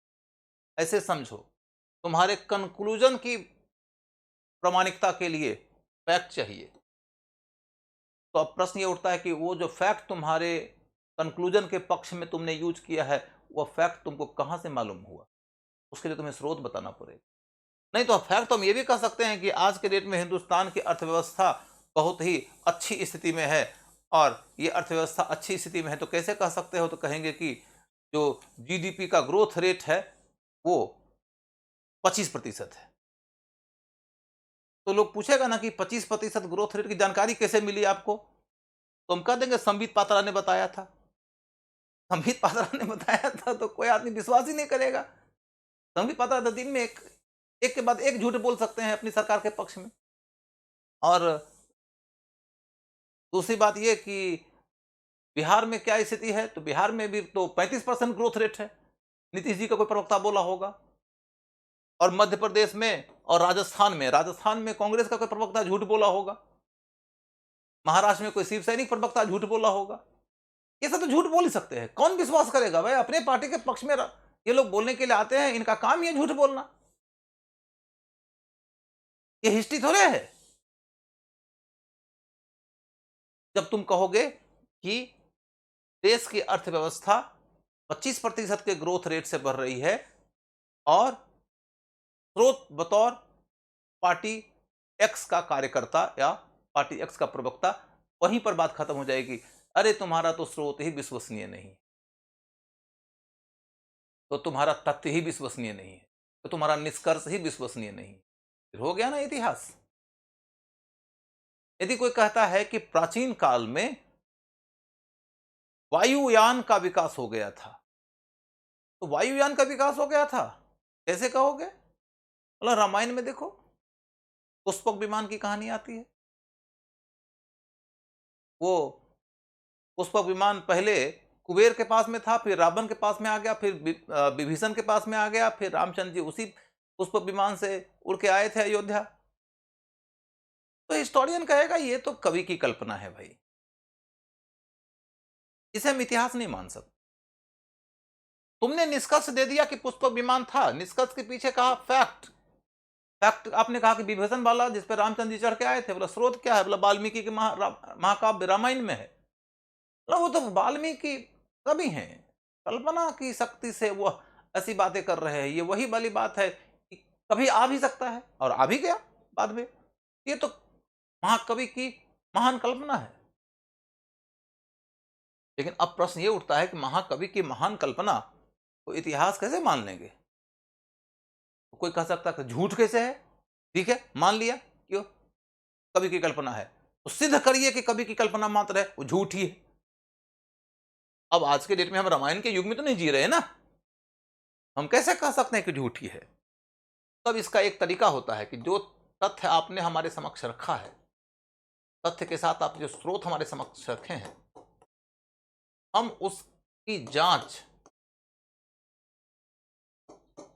ऐसे समझो, तुम्हारे कंक्लूजन की प्रामाणिकता के लिए फैक्ट चाहिए। तो अब प्रश्न ये उठता है कि वो जो फैक्ट तुम्हारे कंक्लूजन के पक्ष में तुमने यूज किया है, वो फैक्ट तुमको कहां से मालूम हुआ? उसके लिए तुम्हें स्रोत बताना पड़ेगा। नहीं तो फैक्ट तो हम ये भी कह सकते हैं कि आज के डेट में हिंदुस्तान की अर्थव्यवस्था बहुत ही अच्छी स्थिति में है, और ये अर्थव्यवस्था अच्छी स्थिति में है तो कैसे कह सकते हो? तो कहेंगे कि जो जीडीपी का ग्रोथ रेट है वो 25% है। तो लोग पूछेगा ना कि 25% ग्रोथ रेट की जानकारी कैसे मिली आपको? तो हम कह देंगे संबित पात्रा ने बताया था। संबित पात्रा ने बताया था तो कोई आदमी विश्वास ही नहीं करेगा। संबित पात्रा तो दिन में एक के बाद एक झूठ बोल सकते हैं अपनी सरकार के पक्ष में। और दूसरी बात यह कि बिहार में क्या स्थिति है, तो बिहार में भी तो 35% ग्रोथ रेट है, नीतीश जी का कोई प्रवक्ता बोला होगा। और मध्य प्रदेश में और राजस्थान में कांग्रेस का कोई प्रवक्ता झूठ बोला होगा। महाराष्ट्र में कोई शिव सैनिक प्रवक्ता झूठ बोला होगा। ये सब तो झूठ बोल ही सकते हैं, कौन विश्वास करेगा भाई? अपने पार्टी के पक्ष में ये लोग बोलने के लिए आते हैं, इनका काम ये झूठ बोलना। ये हिस्ट्री थोड़े है। जब तुम कहोगे कि देश की अर्थव्यवस्था 25% के ग्रोथ रेट से बढ़ रही है और स्रोत बतौर पार्टी एक्स का कार्यकर्ता या पार्टी एक्स का प्रवक्ता, वहीं पर बात खत्म हो जाएगी। अरे तुम्हारा तो स्रोत ही विश्वसनीय नहीं, तो तुम्हारा तथ्य ही विश्वसनीय नहीं है, तो तुम्हारा निष्कर्ष ही विश्वसनीय नहीं है। फिर हो गया ना इतिहास। यदि कोई कहता है कि प्राचीन काल में वायुयान का विकास हो गया था, तो वायुयान का विकास हो गया था कैसे कहोगे? मतलब रामायण में देखो, पुष्पक विमान की कहानी आती है। वो पुष्पक विमान पहले कुबेर के पास में था, फिर रावण के पास में आ गया, फिर विभीषण के पास में आ गया, फिर रामचंद्र जी उसी पुष्पक विमान से उड़ के आए थे अयोध्या। तो हिस्टोरियन कहेगा ये तो कवि की कल्पना है भाई, इसे हम इतिहास नहीं मान सकते। तुमने निष्कर्ष दे दिया कि पुष्पक विमान था, निष्कर्ष के पीछे कहा फैक्ट। फैक्ट आपने कहा कि विभीषण वाला जिस पर रामचंद्र जी चढ़ के आए थे, बोला स्रोत क्या है? बोला वाल्मीकि के महाकाव्य रामायण में है। बोला वो तो वाल्मीकि कवि हैं, कल्पना की शक्ति से वो ऐसी बातें कर रहे हैं। ये वही वाली बात है कि कभी आ भी सकता है और आ भी गया बाद में। ये तो महाकवि की महान कल्पना है। लेकिन अब प्रश्न ये उठता है कि महाकवि की महान कल्पना को इतिहास कैसे मान लेंगे? तो कोई कह सकता है झूठ कैसे है? ठीक है, मान लिया क्यों कवि की कल्पना है, तो सिद्ध करिए कि कवि की कल्पना मात्र है, वो झूठ ही है। अब आज के डेट में हम रामायण के युग में तो नहीं जी रहे ना, हम कैसे कह सकते हैं कि झूठी है? तब इसका एक तरीका होता है कि जो तथ्य आपने हमारे समक्ष रखा है, तथ्य के साथ आप जो स्रोत हमारे समक्ष रखे हैं, हम उसकी जांच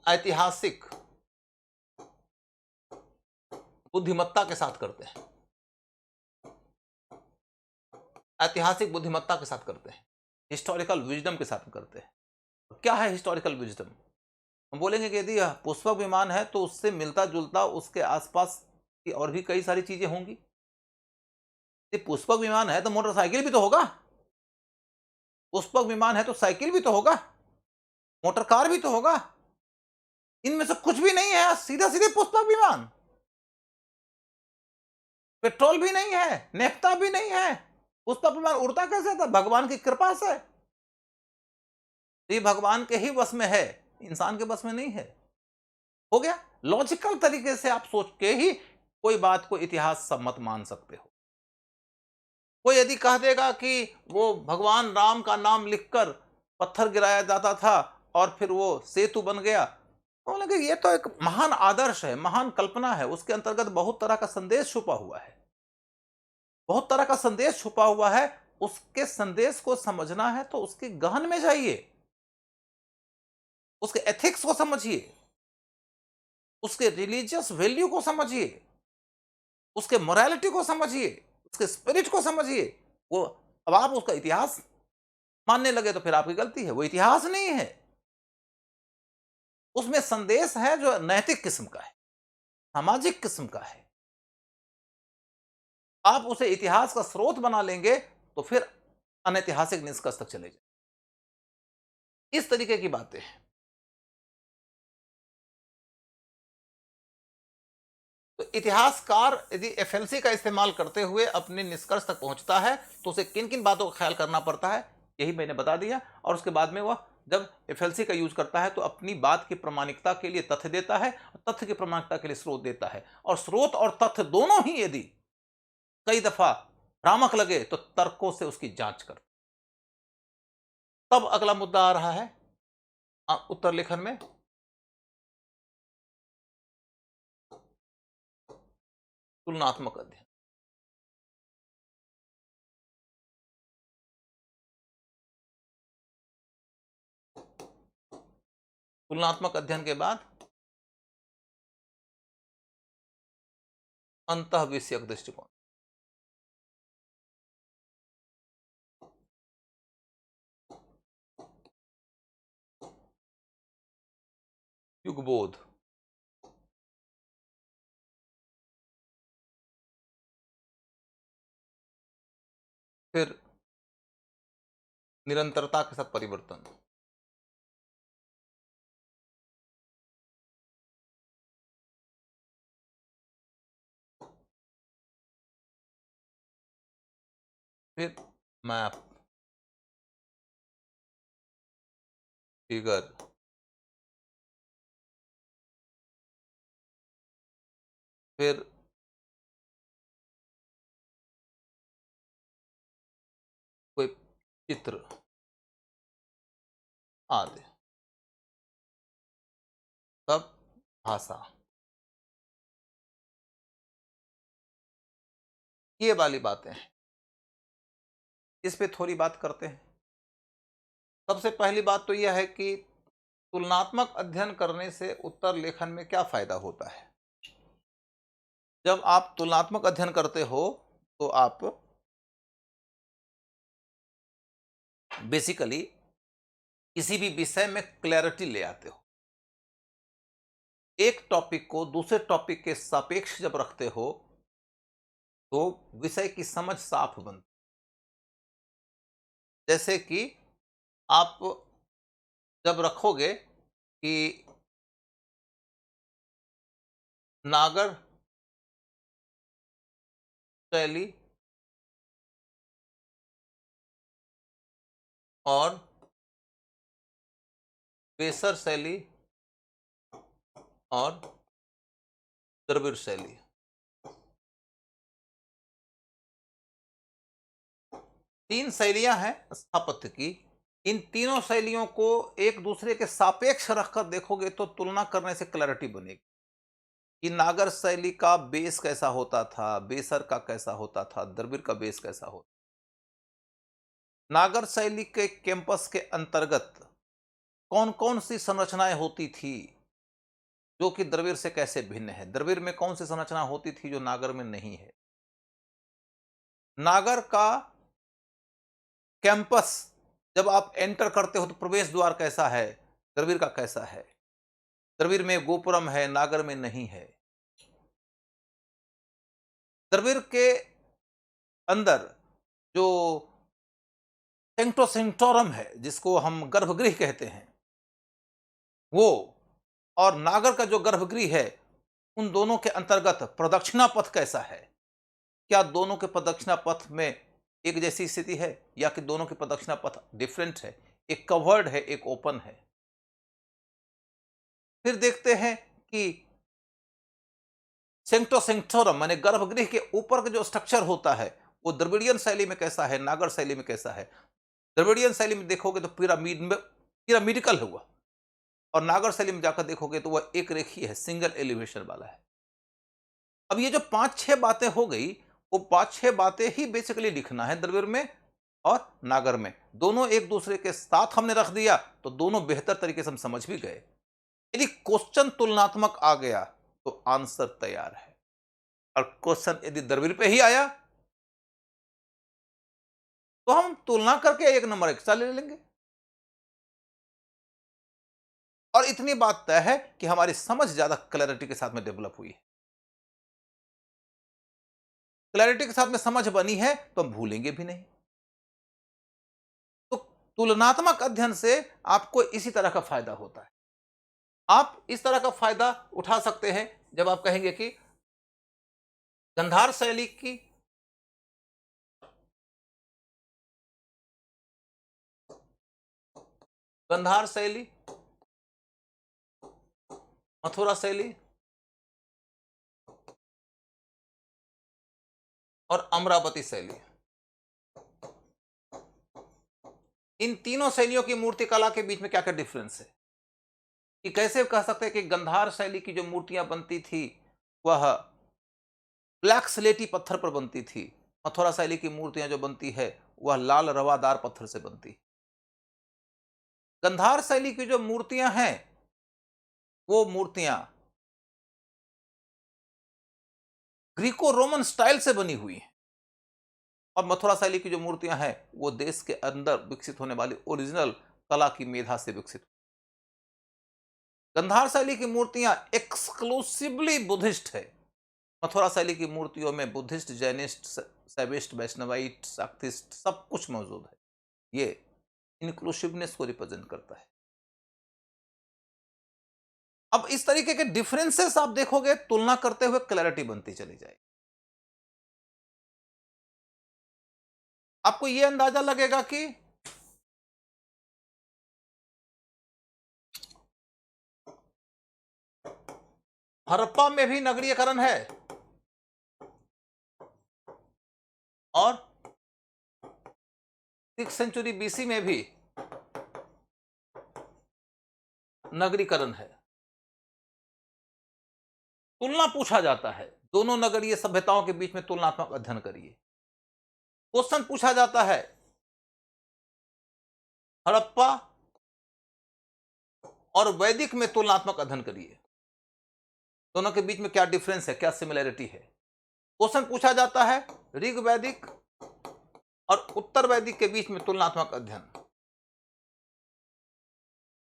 ऐतिहासिक बुद्धिमत्ता के साथ करते हैं। ऐतिहासिक बुद्धिमत्ता के साथ करते हैं, हिस्टोरिकल विजडम के साथ करते हैं। क्या है हिस्टोरिकल विजडम? हम बोलेंगे कि यदि यह पुष्पक विमान है तो उससे मिलता जुलता उसके आसपास की और भी कई सारी चीजें होंगी। यदि पुष्पक विमान है तो मोटरसाइकिल भी तो होगा, पुष्पक विमान है तो साइकिल भी तो होगा, मोटर कार भी तो होगा। इनमें से कुछ भी नहीं है, सीधा सीधे पुष्पक विमान। पेट्रोल भी नहीं है, नेफ्ता भी नहीं है, पुष्पक विमान उड़ता कैसे था? भगवान की कृपा से। ये भगवान के ही वश में है, इंसान के वश में नहीं है। हो गया। लॉजिकल तरीके से आप सोच के ही कोई बात को इतिहास सम्मत मान सकते हो। कोई यदि कह देगा कि वो भगवान राम का नाम लिखकर पत्थर गिराया जाता था और फिर वो सेतु बन गया, तो बोलेंगे ये तो एक महान आदर्श है, महान कल्पना है, उसके अंतर्गत बहुत तरह का संदेश छुपा हुआ है, बहुत तरह का संदेश छुपा हुआ है। उसके संदेश को समझना है तो उसके गहन में जाइए, उसके एथिक्स को समझिए, उसके रिलीजियस वैल्यू को समझिए, उसके मोरालिटी को समझिए, उसके स्पिरिट को समझिए। वो अब आप उसका इतिहास मानने लगे तो फिर आपकी गलती है, वो इतिहास नहीं है। उसमें संदेश है जो नैतिक किस्म का है, सामाजिक किस्म का है। आप उसे इतिहास का स्रोत बना लेंगे तो फिर अनैतिहासिक निष्कर्ष तक चले जाए। इस तरीके की बातें हैं। तो इतिहासकार यदि एफएलसी का इस्तेमाल करते हुए अपने निष्कर्ष तक पहुंचता है तो उसे किन किन बातों का ख्याल करना पड़ता है, यही मैंने बता दिया। और उसके बाद में वह जब एफएलसी का यूज करता है तो अपनी बात की प्रामाणिकता के लिए तथ्य देता है, तथ्य की प्रामाणिकता के लिए स्रोत देता है, और स्रोत और तथ्य दोनों ही यदि कई दफा भ्रामक लगे तो तर्कों से उसकी जांच कर। तब अगला मुद्दा आ रहा है उत्तर लेखन में, तुलनात्मक अध्ययन। तुलनात्मक अध्ययन के बाद अंतः विषयक दृष्टिकोण। युगबोध। फिर निरंतरता के साथ परिवर्तन। फिर मैप, फिगर, फिर कोई चित्र आदि। तब भाषा। ये वाली बातें हैं, इस पे थोड़ी बात करते हैं। सबसे पहली बात तो यह है कि तुलनात्मक अध्ययन करने से उत्तर लेखन में क्या फायदा होता है। जब आप तुलनात्मक अध्ययन करते हो तो आप बेसिकली किसी भी विषय में क्लैरिटी ले आते हो। एक टॉपिक को दूसरे टॉपिक के सापेक्ष जब रखते हो तो विषय की समझ साफ बनती। जैसे कि आप जब रखोगे कि नागर शैली और पेशर शैली और द्रविड़ शैली, तीन शैलियां हैं स्थापत्य की। इन तीनों शैलियों को एक दूसरे के सापेक्ष रखकर देखोगे तो तुलना करने से क्लैरिटी बनेगी कि नागर शैली का बेस कैसा होता था, बेसर का कैसा होता था, द्रविड़ का बेस कैसा होता। नागर शैली के कैंपस के अंतर्गत कौन कौन सी संरचनाएं होती थी जो कि द्रविड़ से कैसे भिन्न है? द्रविड़ में कौन सी संरचना होती थी जो नागर में नहीं है? नागर का कैंपस जब आप एंटर करते हो तो प्रवेश द्वार कैसा है, द्रविड़ का कैसा है? द्रविड़ में गोपुरम है, नागर में नहीं है। द्रविड़ के अंदर जो सेंक्टो सेंक्टोरम है, जिसको हम गर्भगृह कहते हैं, वो और नागर का जो गर्भगृह है, उन दोनों के अंतर्गत प्रदक्षिणा पथ कैसा है? क्या दोनों के प्रदक्षिणा पथ में एक जैसी स्थिति है या कि दोनों के प्रदक्षिणा पथ डिफरेंट है? एक कवर्ड है, एक ओपन है। फिर देखते हैं कि सेंक्टो सेंक्टोरम माने गर्भगृह के ऊपर का जो स्ट्रक्चर होता है वो द्रविड़ियन शैली में कैसा है, नागर शैली में कैसा है? द्रविड़ियन शैली में देखोगे तो पिरामिडिकल हुआ, और नागर शैली में जाकर देखोगे तो वह एक रेखीय है, सिंगल एलिवेशन वाला है। अब ये जो 5-6 बातें हो गई, वो 5-6 बातें ही बेसिकली लिखना है द्रविड़ में और नागर में। दोनों एक दूसरे के साथ हमने रख दिया तो दोनों बेहतर तरीके से हम समझ भी गए। यदि क्वेश्चन तुलनात्मक आ गया तो आंसर तैयार है, और क्वेश्चन यदि द्रविड़ पे ही आया तो हम तुलना करके 1 नंबर एक्स्ट्रा ले लेंगे। और इतनी बात तय है कि हमारी समझ ज्यादा क्लैरिटी के साथ में डेवलप हुई है। क्लैरिटी के साथ में समझ बनी है तो हम भूलेंगे भी नहीं। तो तुलनात्मक अध्ययन से आपको इसी तरह का फायदा होता है। आप इस तरह का फायदा उठा सकते हैं जब आप कहेंगे कि गंधार शैली की गंधार शैली, मथुरा शैली और अमरावती शैली, इन तीनों शैलियों की मूर्ति कला के बीच में क्या क्या डिफरेंस है? कि कैसे कह सकते हैं कि गंधार शैली की जो मूर्तियां बनती थी वह ब्लैक स्लेटी पत्थर पर बनती थी, मथुरा शैली की मूर्तियां जो बनती है वह लाल रवादार पत्थर से बनती। गंधार शैली की जो मूर्तियां हैं वो मूर्तियां ग्रीको रोमन स्टाइल से बनी हुई हैं, और मथुरा शैली की जो मूर्तियां हैं वो देश के अंदर विकसित होने वाली ओरिजिनल कला की मेधा से विकसित। गंधार शैली की मूर्तियां एक्सक्लूसिवली बुद्धिस्ट है, मथुरा शैली की मूर्तियों में बुद्धिस्ट, जैनिस्ट, शैविस्ट, वैष्णवाइट, शाक्तिस्ट सब कुछ मौजूद है। ये इंक्लूसिवनेस को रिप्रेजेंट करता है। अब इस तरीके के डिफरेंसेस आप देखोगे, तुलना करते हुए क्लैरिटी बनती चली जाएगी। आपको यह अंदाजा लगेगा कि हड़प्पा में भी नगरीकरण है और 6th सेंचुरी बीसी में भी नगरीकरण है। तुलना पूछा जाता है, दोनों नगरीय सभ्यताओं के बीच में तुलनात्मक अध्ययन करिए। क्वेश्चन पूछा जाता है हड़प्पा और वैदिक में तुलनात्मक अध्ययन करिए, दोनों के बीच में क्या डिफरेंस है, क्या सिमिलैरिटी है। क्वेश्चन पूछा जाता है ऋग वैदिक और उत्तर वैदिक के बीच में तुलनात्मक अध्ययन।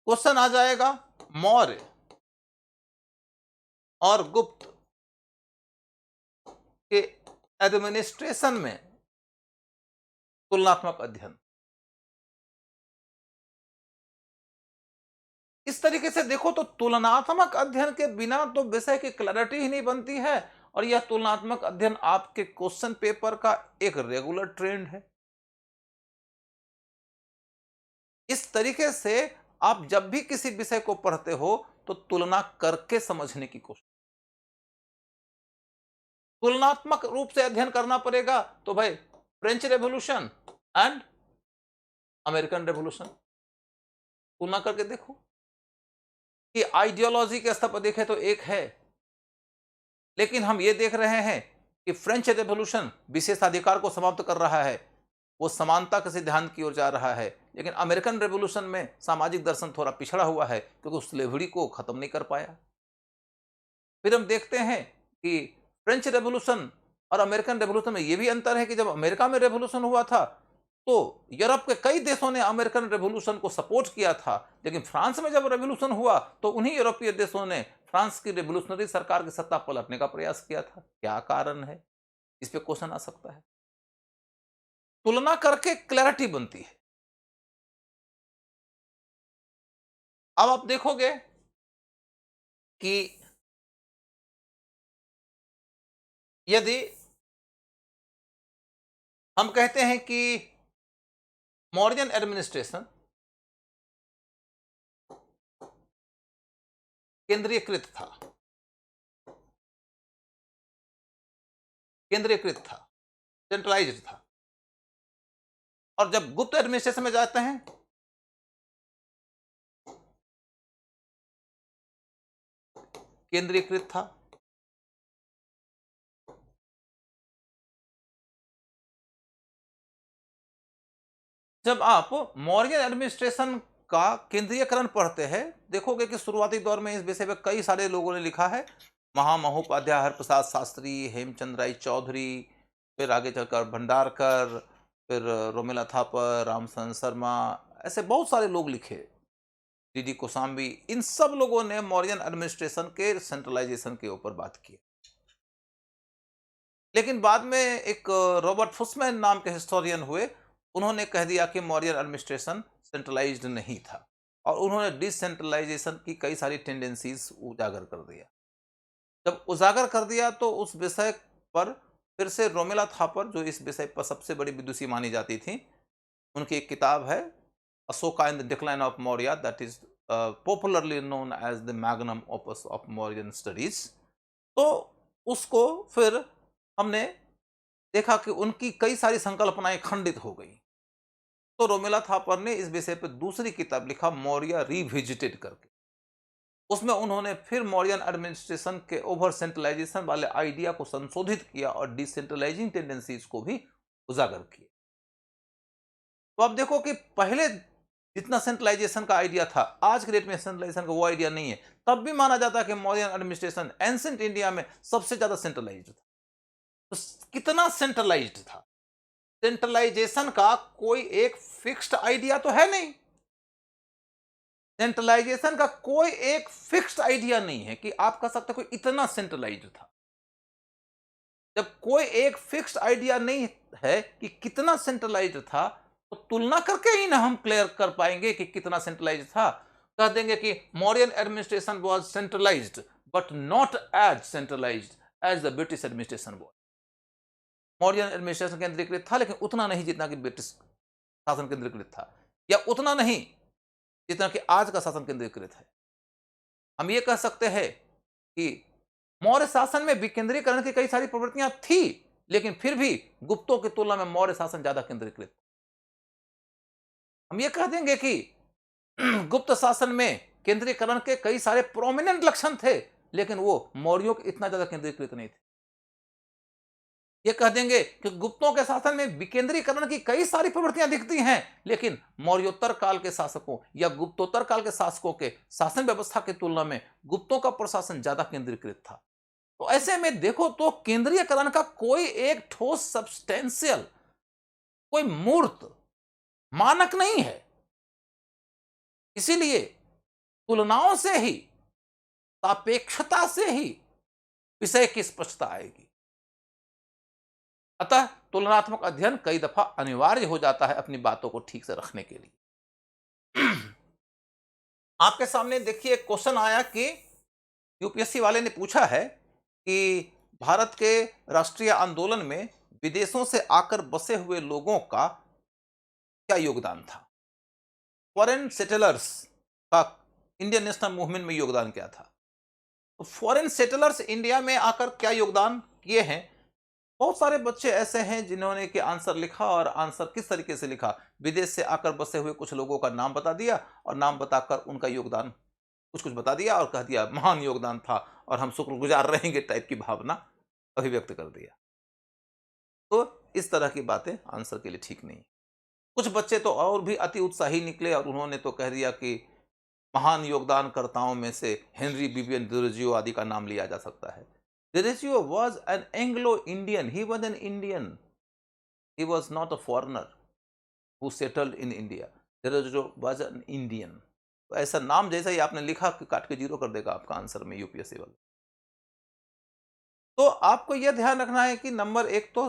क्वेश्चन आ जाएगा मौर्य और गुप्त के एडमिनिस्ट्रेशन में तुलनात्मक अध्ययन। इस तरीके से देखो तो तुलनात्मक अध्ययन के बिना तो विषय की क्लैरिटी ही नहीं बनती है, और यह तुलनात्मक अध्ययन आपके क्वेश्चन पेपर का एक रेगुलर ट्रेंड है। इस तरीके से आप जब भी किसी विषय को पढ़ते हो तो तुलना करके समझने की कोशिश, तुलनात्मक रूप से अध्ययन करना पड़ेगा। तो भाई French revolution and American revolution तुलना करके देखो कि आइडियोलॉजी के स्तर पर देखें तो एक है, लेकिन हम ये देख रहे हैं कि फ्रेंच रेवोल्यूशन विशेषाधिकार को समाप्त कर रहा है, वो समानता के सिद्धांत की ओर जा रहा है। लेकिन अमेरिकन रेवोल्यूशन में सामाजिक दर्शन थोड़ा पिछड़ा हुआ है, क्योंकि उस स्लेवरी को खत्म नहीं कर पाया। फिर हम देखते हैं कि फ्रेंच रेवोल्यूशन और अमेरिकन रेवोल्यूशन में ये भी अंतर है कि जब अमेरिका में रेवोल्यूशन हुआ था, तो यूरोप के कई देशों ने अमेरिकन रेवोल्यूशन को सपोर्ट किया था, लेकिन फ्रांस में जब रेवोल्यूशन हुआ तो उन्हीं यूरोपीय देशों ने फ्रांस की रेवोल्यूशनरी सरकार की सत्ता पलटने का प्रयास किया था। क्या कारण है? इस पे क्वेश्चन आ सकता है। तुलना करके क्लैरिटी बनती है। अब आप देखोगे कि यदि हम कहते हैं कि मौर्यन एडमिनिस्ट्रेशन केंद्रीयकृत था, सेंट्रलाइज्ड था, और जब गुप्त एडमिनिस्ट्रेशन में जाते हैं केंद्रीयकृत था। जब आप मौर्यन एडमिनिस्ट्रेशन का केंद्रीयकरण पढ़ते हैं, देखोगे कि शुरुआती दौर में इस विषय में कई सारे लोगों ने लिखा है। महामहोपाध्याय हरप्रसाद शास्त्री, हेमचंद राय चौधरी, फिर आगे चलकर भंडारकर, फिर रोमिला थापर, रामचंद्र शर्मा, ऐसे बहुत सारे लोग लिखे, डीडी कोसाम्बी, इन सब लोगों ने मौर्यन एडमिनिस्ट्रेशन के सेंट्रलाइजेशन के ऊपर बात की। लेकिन बाद में एक रॉबर्ट फुसमैन नाम के हिस्टोरियन हुए, उन्होंने कह दिया कि मौर्यन एडमिनिस्ट्रेशन सेंट्रलाइज्ड नहीं था, और उन्होंने डिसेंट्रलाइजेशन की कई सारी टेंडेंसीज उजागर कर दिया। जब उजागर कर दिया तो उस विषय पर फिर से रोमिला थापर, जो इस विषय पर सबसे बड़ी विदुषी मानी जाती थी, उनकी एक किताब है Ashoka in the decline of Maurya, that is popularly known as the magnum opus of Mauryan studies. तो उसको फिर हमने देखा कि उनकी कई सारी संकल्पनाएं खंडित हो गई। तो रोमिला थापर ने इस विषय पर दूसरी किताब लिखा, मौर्य रिविजिटेड करके। उसमें उन्होंने फिर मौर्यन एडमिनिस्ट्रेशन के ओवर सेंट्रलाइजेशन वाले आइडिया को संशोधित किया और डिसेंट्रलाइजिंग टेंडेंसीज को भी उजागर किया। तो आप देखो कि पहले जितना सेंट्रलाइजेशन का आइडिया था, आज के डेट में सेंट्रलाइजेशन का वो आइडिया नहीं है। तब भी माना जाता है कि मौर्यन एडमिनिस्ट्रेशन एंशिएंट इंडिया में सबसे ज्यादा सेंट्रलाइज्ड था। तो कितना सेंट्रलाइज्ड था? सेंट्रलाइजेशन का कोई एक फिक्स्ड आइडिया तो है नहीं। सेंट्रलाइजेशन का कोई एक फिक्स्ड आइडिया नहीं है कि आप कह सकते कोई इतना सेंट्रलाइज्ड था। जब कोई एक फिक्स्ड आइडिया नहीं है कि कितना सेंट्रलाइज्ड था, तो तुलना करके ही ना हम क्लियर कर पाएंगे कि कितना सेंट्रलाइज्ड था। कह देंगे कि Mauryan administration was centralised but not as centralised as the British administration was. Mauryan administration केंद्रीकृत था, लेकिन उतना नहीं जितना कि ब्रिटिश शासन केंद्रीकृत था, या उतना नहीं जितना कि आज का शासन केंद्रीकृत है। हम ये कह सकते हैं कि मौर्य शासन में विकेंद्रीकरण की कई सारी प्रवृत्तियां थी, लेकिन फिर भी गुप्तों की तुलना में मौर्य शासन ज्यादा केंद्रीकृत। हम ये कह देंगे कि गुप्त शासन में केंद्रीकरण के कई सारे प्रोमिनेंट लक्षण थे, लेकिन वो मौर्यों के इतना ज्यादा केंद्रीकृत नहीं थे। ये कह देंगे कि गुप्तों के शासन में विकेंद्रीकरण की कई सारी प्रवृत्तियां दिखती हैं, लेकिन मौर्योत्तर काल के शासकों या गुप्तोत्तर काल के शासकों के शासन व्यवस्था की तुलना में गुप्तों का प्रशासन ज्यादा केंद्रीकृत था। तो ऐसे में देखो तो केंद्रीयकरण का कोई एक ठोस सब्सटेंशियल, कोई मूर्त मानक नहीं है। इसीलिए तुलनाओं से ही, सापेक्षता से ही विषय की स्पष्टता आएगी। अतः तुलनात्मक अध्ययन कई दफा अनिवार्य हो जाता है अपनी बातों को ठीक से रखने के लिए। आपके सामने देखिए क्वेश्चन आया कि यूपीएससी वाले ने पूछा है कि भारत के राष्ट्रीय आंदोलन में विदेशों से आकर बसे हुए लोगों का क्या योगदान था। फॉरेन सेटलर्स का इंडियन नेशनल मूवमेंट में योगदान क्या था। तो फॉरेन सेटलर्स इंडिया में आकर क्या योगदान किए हैं। बहुत सारे बच्चे ऐसे हैं जिन्होंने कि आंसर लिखा, और आंसर किस तरीके से लिखा, विदेश से आकर बसे हुए कुछ लोगों का नाम बता दिया, और नाम बताकर उनका योगदान कुछ कुछ बता दिया, और कह दिया महान योगदान था और हम शुक्रगुजार रहेंगे टाइप की भावना अभिव्यक्त कर दिया। तो इस तरह की बातें आंसर के लिए ठीक नहीं। कुछ बच्चे तो और भी अति उत्साही निकले और उन्होंने तो कह दिया कि महान योगदानकर्ताओं में से हेनरी बिबियन डिरोजियो आदि का नाम लिया जा सकता है। Derozio was an Anglo Indian, he was an Indian, he was not a foreigner who settled in India. Derozio was an Indian. तो ऐसा नाम जैसा ही आपने लिखा कि काट के जीरो कर देगा आपका आंसर में यूपीएससी वाला। तो आपको यह ध्यान रखना है कि नंबर एक तो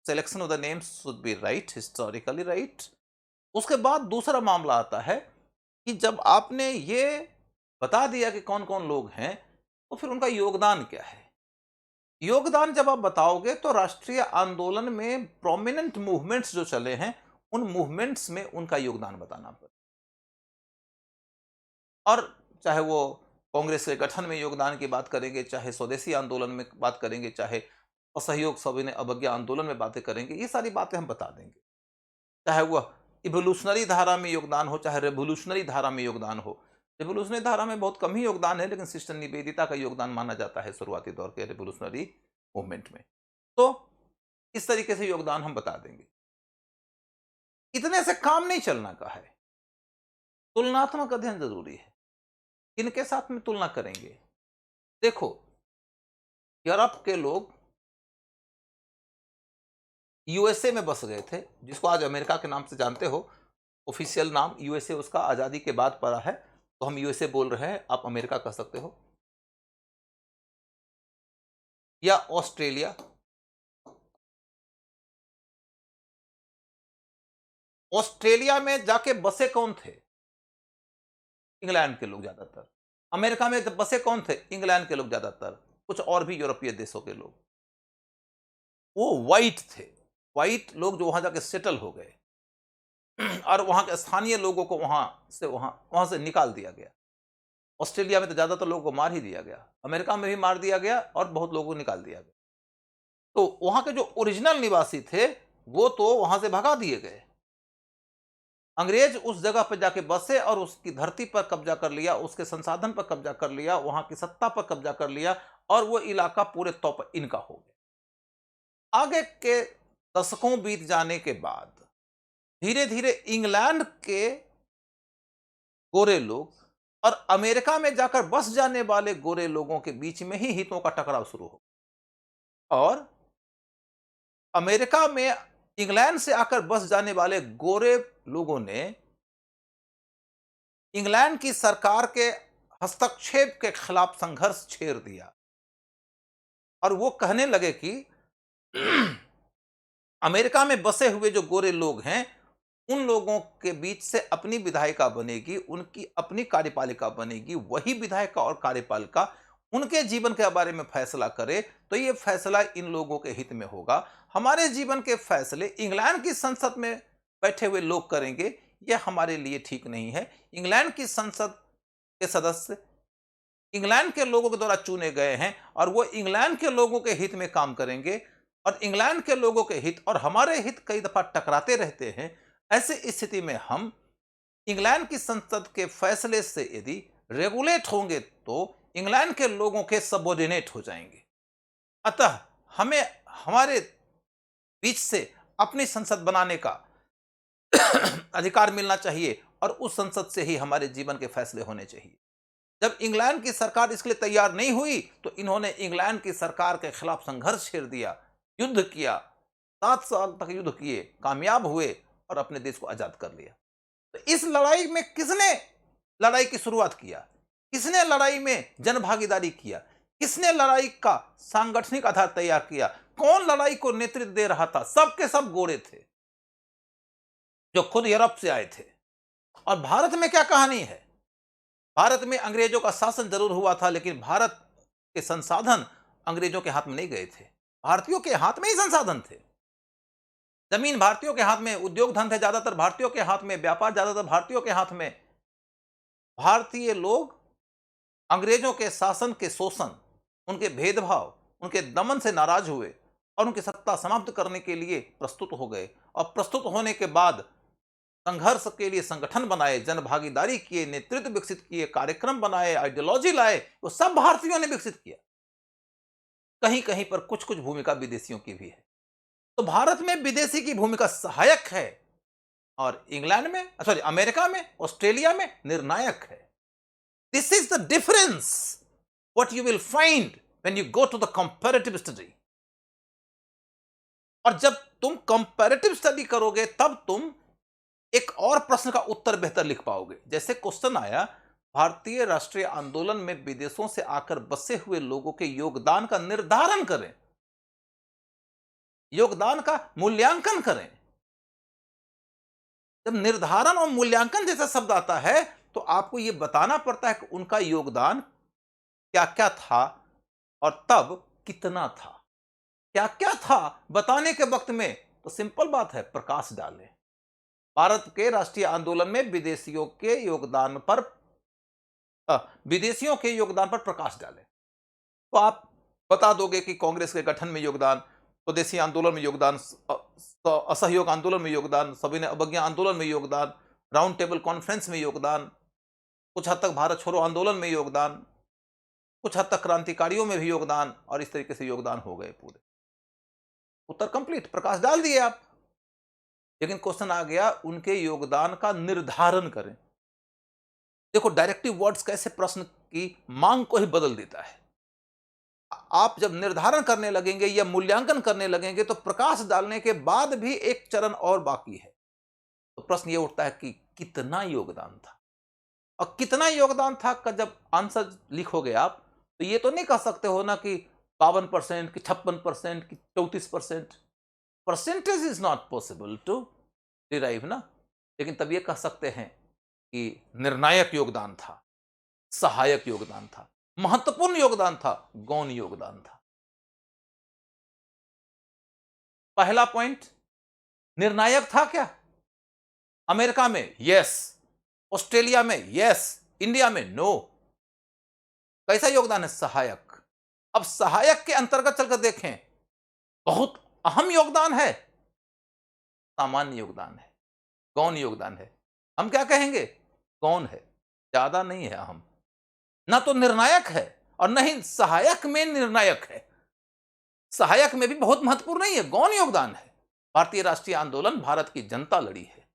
selection of the names should be right, historically right. उसके बाद दूसरा मामला आता है कि जब आपने ये बता दिया कि कौन कौन लोग हैं, तो फिर उनका योगदान क्या है। योगदान जब आप बताओगे तो राष्ट्रीय आंदोलन में प्रोमिनेंट मूवमेंट्स जो चले हैं, उन मूवमेंट्स में उनका योगदान बताना पड़ेगा। और चाहे वो कांग्रेस के गठन में योगदान की बात करेंगे, चाहे स्वदेशी आंदोलन में बात करेंगे, चाहे असहयोग सविनय अवज्ञा आंदोलन में बातें करेंगे, ये सारी बातें हम बता देंगे। चाहे वह इवोल्यूशनरी धारा में योगदान हो, चाहे रेवोल्यूशनरी धारा में योगदान हो। रेवोल्यूशनरी धारा में बहुत कम ही योगदान है, लेकिन सिस्टर निवेदिता का योगदान माना जाता है शुरुआती दौर के रेवोल्यूशनरी मूवमेंट में। तो इस तरीके से योगदान हम बता देंगे। इतने से काम नहीं चलना का है, तुलनात्मक अध्ययन जरूरी है। किनके साथ में तुलना करेंगे? देखो, यूरोप के लोग यूएसए में बस गए थे, जिसको आज अमेरिका के नाम से जानते हो। ऑफिशियल नाम यूएसए उसका आजादी के बाद पड़ा है, तो हम यूएसए बोल रहे हैं, आप अमेरिका कह सकते हो, या ऑस्ट्रेलिया। ऑस्ट्रेलिया में जाके बसे कौन थे? इंग्लैंड के लोग ज्यादातर। अमेरिका में बसे कौन थे? इंग्लैंड के लोग ज्यादातर, कुछ और भी यूरोपीय देशों के लोग। वो वाइट थे, वाइट लोग जो वहां जाके सेटल हो गए और वहां के स्थानीय लोगों को वहां से निकाल दिया गया। ऑस्ट्रेलिया में तो ज्यादातर लोगों को मार ही दिया गया, अमेरिका में भी मार दिया गया और बहुत लोगों को निकाल दिया गया। तो वहां के जो ओरिजिनल निवासी थे वो तो वहां से भगा दिए गए। अंग्रेज उस जगह पर जाके बसे और उसकी धरती पर कब्जा कर लिया, उसके संसाधन पर कब्जा कर लिया, वहां की सत्ता पर कब्जा कर लिया और वो इलाका पूरे तौर पर इनका हो गया। आगे के दशकों बीत जाने के बाद धीरे धीरे इंग्लैंड के गोरे लोग और अमेरिका में जाकर बस जाने वाले गोरे लोगों के बीच में ही हितों का टकराव शुरू हो, और अमेरिका में इंग्लैंड से आकर बस जाने वाले गोरे लोगों ने इंग्लैंड की सरकार के हस्तक्षेप के खिलाफ संघर्ष छेड़ दिया और वो कहने लगे कि अमेरिका में बसे हुए जो गोरे लोग हैं, उन लोगों के बीच से अपनी विधायिका बनेगी, उनकी अपनी कार्यपालिका बनेगी, वही विधायिका और कार्यपालिका उनके जीवन के बारे में फैसला करे, तो ये फैसला इन लोगों के हित में होगा। हमारे जीवन के फैसले इंग्लैंड की संसद में बैठे हुए लोग करेंगे, ये हमारे लिए ठीक नहीं है। इंग्लैंड की संसद के सदस्य इंग्लैंड के लोगों के द्वारा चुने गए हैं और वो इंग्लैंड के लोगों के हित में काम करेंगे, और इंग्लैंड के लोगों के हित और हमारे हित कई दफा टकराते रहते हैं। ऐसे स्थिति में हम इंग्लैंड की संसद के फैसले से यदि रेगुलेट होंगे तो इंग्लैंड के लोगों के सबऑर्डिनेट हो जाएंगे। अतः हमें हमारे बीच से अपनी संसद बनाने का अधिकार मिलना चाहिए और उस संसद से ही हमारे जीवन के फैसले होने चाहिए। जब इंग्लैंड की सरकार इसके लिए तैयार नहीं हुई तो इन्होंने इंग्लैंड की सरकार के खिलाफ संघर्ष छेड़ दिया, युद्ध किया, 7 साल तक युद्ध किए, कामयाब हुए और अपने देश को आजाद कर लिया। तो इस लड़ाई में किसने लड़ाई की शुरुआत किया? किसने लड़ाई में जन भागीदारी किया? किसने लड़ाई का सांगठनिक आधार तैयार किया? कौन लड़ाई को नेतृत्व दे रहा था? सब के सब गोरे थे जो खुद यूरोप से आए थे। और भारत में क्या कहानी है? भारत में अंग्रेजों का शासन जरूर हुआ था, लेकिन भारत के संसाधन अंग्रेजों के हाथ में नहीं गए थे, भारतीयों के हाथ में ही संसाधन थे। जमीन भारतीयों के हाथ में, उद्योग धन थे ज्यादातर भारतीयों के हाथ में, व्यापार ज्यादातर भारतीयों के हाथ में। भारतीय लोग अंग्रेजों के शासन के शोषण, उनके भेदभाव, उनके दमन से नाराज हुए और उनकी सत्ता समाप्त करने के लिए प्रस्तुत हो गए। और प्रस्तुत होने के बाद संघर्ष के लिए संगठन बनाए, जन भागीदारी किए, नेतृत्व विकसित किए, कार्यक्रम बनाए, आइडियोलॉजी लाए, वो सब भारतीयों ने विकसित किया। कहीं कहीं पर कुछ कुछ भूमिका विदेशियों की भी है। तो भारत में विदेशी की भूमिका सहायक है और इंग्लैंड में, सॉरी, अमेरिका में, ऑस्ट्रेलिया में निर्णायक है। This is the difference what you will find when you go to the comparative study. और जब तुम कंपैरेटिव स्टडी करोगे तब तुम एक और प्रश्न का उत्तर बेहतर लिख पाओगे। जैसे क्वेश्चन आया, भारतीय राष्ट्रीय आंदोलन में विदेशों से आकर बसे हुए लोगों के योगदान का निर्धारण करें, योगदान का मूल्यांकन करें। जब निर्धारण और मूल्यांकन जैसा शब्द आता है तो आपको यह बताना पड़ता है कि उनका योगदान क्या क्या था और तब कितना था। क्या क्या था बताने के वक्त में तो सिंपल बात है, प्रकाश डालें। भारत के राष्ट्रीय आंदोलन में विदेशियों के योगदान पर प्रकाश डालें तो आप बता दोगे कि कांग्रेस के गठन में योगदान, स्वदेशी आंदोलन में योगदान, असहयोग आंदोलन में योगदान, सविनय अवज्ञा आंदोलन में योगदान, राउंड टेबल कॉन्फ्रेंस में योगदान, कुछ हद तक भारत छोड़ो आंदोलन में योगदान, कुछ हद तक क्रांतिकारियों में भी योगदान, और इस तरीके से योगदान हो गए पूरे। उत्तर कंप्लीट, प्रकाश डाल दिए आप। लेकिन क्वेश्चन आ गया, उनके योगदान का निर्धारण करें। देखो, डायरेक्टिव वर्ड्स कैसे प्रश्न की मांग को ही बदल देता है। आप जब निर्धारण करने लगेंगे या मूल्यांकन करने लगेंगे तो प्रकाश डालने के बाद भी एक चरण और बाकी है। तो प्रश्न यह उठता है कि कितना योगदान था, और कितना योगदान था का जब आंसर लिखोगे आप तो ये तो नहीं कह सकते हो ना कि 52%, कि 56%, कि 34%। Percentage is not possible to derive ना। लेकिन तब ये कह सकते हैं कि निर्णायक योगदान था, सहायक योगदान था, महत्वपूर्ण योगदान था, गौण योगदान था। पहला पॉइंट, निर्णायक था क्या? अमेरिका में यस, ऑस्ट्रेलिया में यस, इंडिया में नो। कैसा योगदान है? सहायक। अब सहायक के अंतर्गत चलकर देखें, बहुत अहम योगदान है, सामान्य योगदान है, गौण योगदान है। हम क्या कहेंगे? गौण है, ज्यादा नहीं है अहम, ना तो निर्णायक है और न ही सहायक में निर्णायक है। सहायक में भी बहुत महत्वपूर्ण नहीं है, गौण योगदान है। भारतीय राष्ट्रीय आंदोलन भारत की जनता लड़ी है।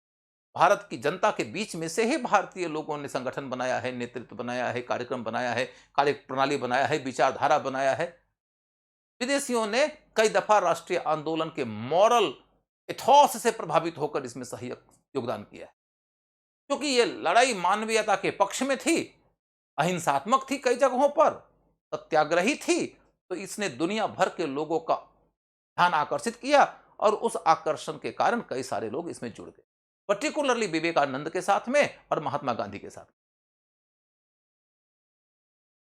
भारत की जनता के बीच में से ही भारतीय लोगों ने संगठन बनाया है, नेतृत्व बनाया है, कार्यक्रम बनाया है, कार्य प्रणाली बनाया है, विचारधारा बनाया है। विदेशियों ने कई दफा राष्ट्रीय आंदोलन के मॉरल एथॉस से प्रभावित होकर इसमें सहायक योगदान किया है, क्योंकि यह लड़ाई मानवीयता के पक्ष में थी, अहिंसात्मक थी, कई जगहों पर सत्याग्रही थी। तो इसने दुनिया भर के लोगों का ध्यान आकर्षित किया और उस आकर्षण के कारण कई सारे लोग इसमें जुड़ गए, पर्टिकुलरली विवेकानंद के साथ में और महात्मा गांधी के साथ।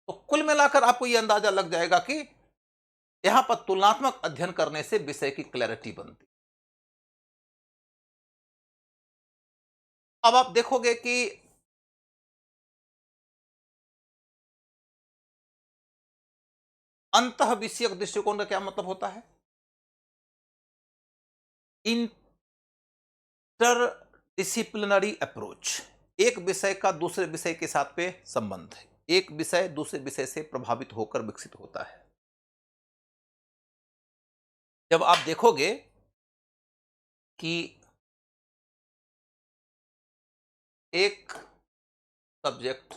तो कुल मिलाकर आपको यह अंदाजा लग जाएगा कि यहां पर तुलनात्मक अध्ययन करने से विषय की क्लैरिटी बनती। अब आप देखोगे कि अंतः विषयक दृष्टिकोण का क्या मतलब होता है? इंटरडिसिप्लिनरी अप्रोच, एक विषय का दूसरे विषय के साथ पे संबंध है, एक विषय दूसरे विषय से प्रभावित होकर विकसित होता है। जब आप देखोगे कि एक सब्जेक्ट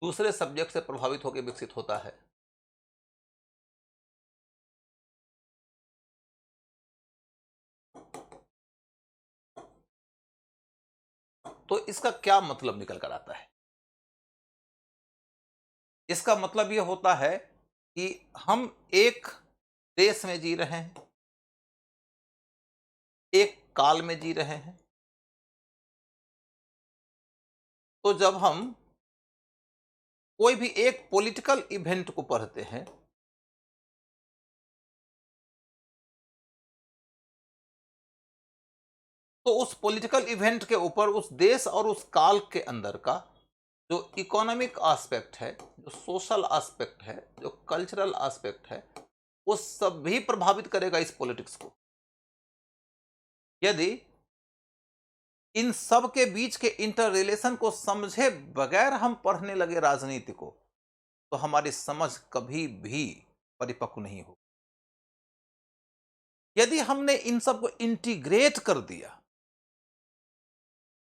दूसरे सब्जेक्ट से प्रभावित होकर विकसित होता है, तो इसका क्या मतलब निकल कर आता है? इसका मतलब यह होता है कि हम एक देश में जी रहे हैं, एक काल में जी रहे हैं। तो जब हम कोई भी एक पॉलिटिकल इवेंट को पढ़ते हैं तो उस पॉलिटिकल इवेंट के ऊपर उस देश और उस काल के अंदर का जो इकोनॉमिक एस्पेक्ट है, जो सोशल एस्पेक्ट है, जो कल्चरल एस्पेक्ट है, वो सब भी प्रभावित करेगा इस पॉलिटिक्स को। यदि इन सब के बीच के इंटर रिलेशन को समझे बगैर हम पढ़ने लगे राजनीति को, तो हमारी समझ कभी भी परिपक्व नहीं हो। यदि हमने इन सबको इंटीग्रेट कर दिया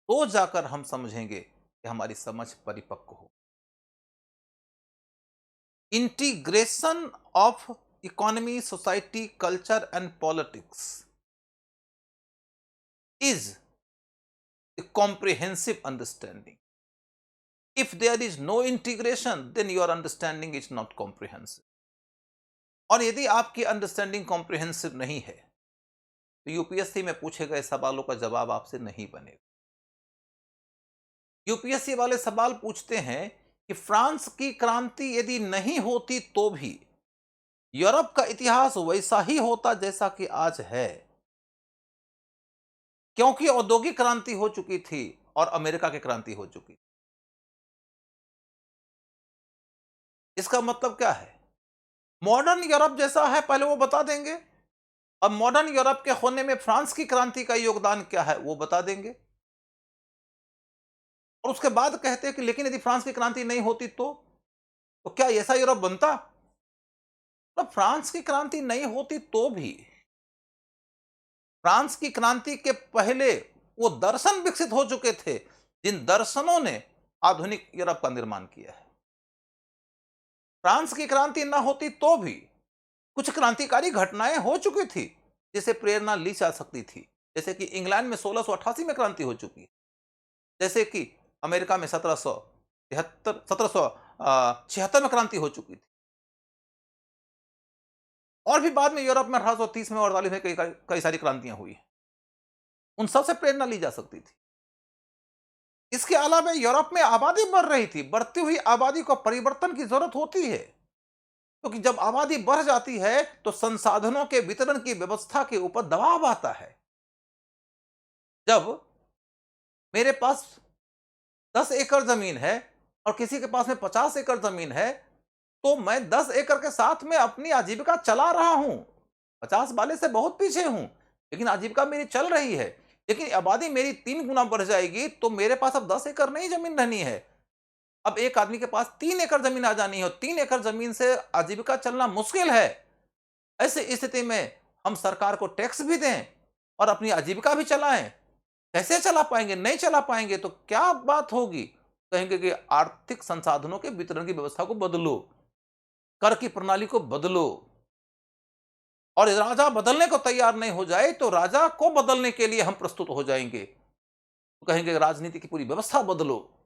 तो जाकर हम समझेंगे कि हमारी समझ परिपक्व हो। Integration of economy, society, culture and politics is a comprehensive understanding. If there is no integration, then your understanding is not comprehensive. और यदि आपकी अंडरस्टैंडिंग कॉम्प्रिहेंसिव नहीं है तो यूपीएससी में पूछे गए सवालों का जवाब आपसे नहीं बनेगा। यूपीएससी वाले सवाल पूछते हैं कि फ्रांस की क्रांति यदि नहीं होती तो भी यूरोप का इतिहास वैसा ही होता जैसा कि आज है, क्योंकि औद्योगिक क्रांति हो चुकी थी और अमेरिका की क्रांति हो चुकी। इसका मतलब क्या है? मॉडर्न यूरोप जैसा है पहले वो बता देंगे, अब मॉडर्न यूरोप के होने में फ्रांस की क्रांति का योगदान क्या है वो बता देंगे, और उसके बाद कहते हैं कि लेकिन यदि फ्रांस की क्रांति नहीं होती तो क्या ऐसा यूरोप बनता? तो फ्रांस की क्रांति नहीं होती तो भी फ्रांस की क्रांति के पहले वो दर्शन विकसित हो चुके थे जिन दर्शनों ने आधुनिक यूरोप का निर्माण किया है। फ्रांस की क्रांति न होती तो भी कुछ क्रांतिकारी घटनाएं हो चुकी थी जिसे प्रेरणा ली जा सकती थी, जैसे कि इंग्लैंड में 1688 में क्रांति हो चुकी है, जैसे कि अमेरिका में 1776 में क्रांति हो चुकी थी, और भी बाद में यूरोप में 1830 में और 48 में कई सारी क्रांतियां हुई हैं। उन सबसे प्रेरणा ली जा सकती थी। इसके अलावा यूरोप में आबादी बढ़ रही थी, बढ़ती हुई आबादी को परिवर्तन की जरूरत होती है, क्योंकि जब आबादी बढ़ जाती है तो संसाधनों के वितरण की व्यवस्था के ऊपर दबाव आता है। जब मेरे पास 10 एकड़ जमीन है और किसी के पास में 50 एकड़ जमीन है, तो मैं 10 एकड़ के साथ में अपनी आजीविका चला रहा हूं, 50 वाले से बहुत पीछे हूं, लेकिन आजीविका मेरी चल रही है। लेकिन आबादी मेरी 3 गुना बढ़ जाएगी तो मेरे पास अब 10 एकड़ नहीं जमीन रहनी है, अब एक आदमी के पास 3 एकड़ जमीन आ जानी है, और 3 एकड़ जमीन से आजीविका चलना मुश्किल है। ऐसी स्थिति में हम सरकार को टैक्स भी दें और अपनी आजीविका भी चलाएं, कैसे चला पाएंगे? नहीं चला पाएंगे तो क्या बात होगी? कहेंगे कि आर्थिक संसाधनों के वितरण की व्यवस्था को बदलो, कर की प्रणाली को बदलो, और राजा बदलने को तैयार नहीं हो जाए तो राजा को बदलने के लिए हम प्रस्तुत हो जाएंगे, तो कहेंगे राजनीति की पूरी व्यवस्था बदलो।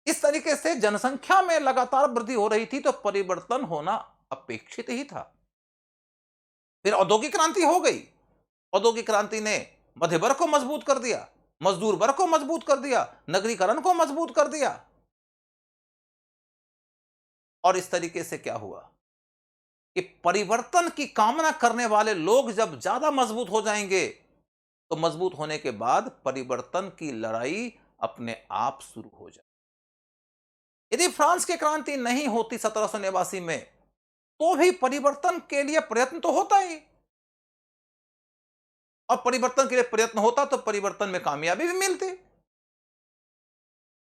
इस तरीके से जनसंख्या में लगातार वृद्धि हो रही थी तो परिवर्तन होना अपेक्षित ही था। फिर औद्योगिक क्रांति हो गई। औद्योगिक क्रांति ने मध्य वर्ग को मजबूत कर दिया, मजदूर वर्ग को मजबूत कर दिया, नगरीकरण को मजबूत कर दिया, और इस तरीके से क्या हुआ कि परिवर्तन की कामना करने वाले लोग जब ज्यादा मजबूत हो जाएंगे तो मजबूत होने के बाद परिवर्तन की लड़ाई अपने आप शुरू हो जाए। यदि फ्रांस की क्रांति नहीं होती 1789 में तो भी परिवर्तन के लिए प्रयत्न तो होता ही, और परिवर्तन के लिए प्रयत्न होता तो परिवर्तन में कामयाबी भी मिलती।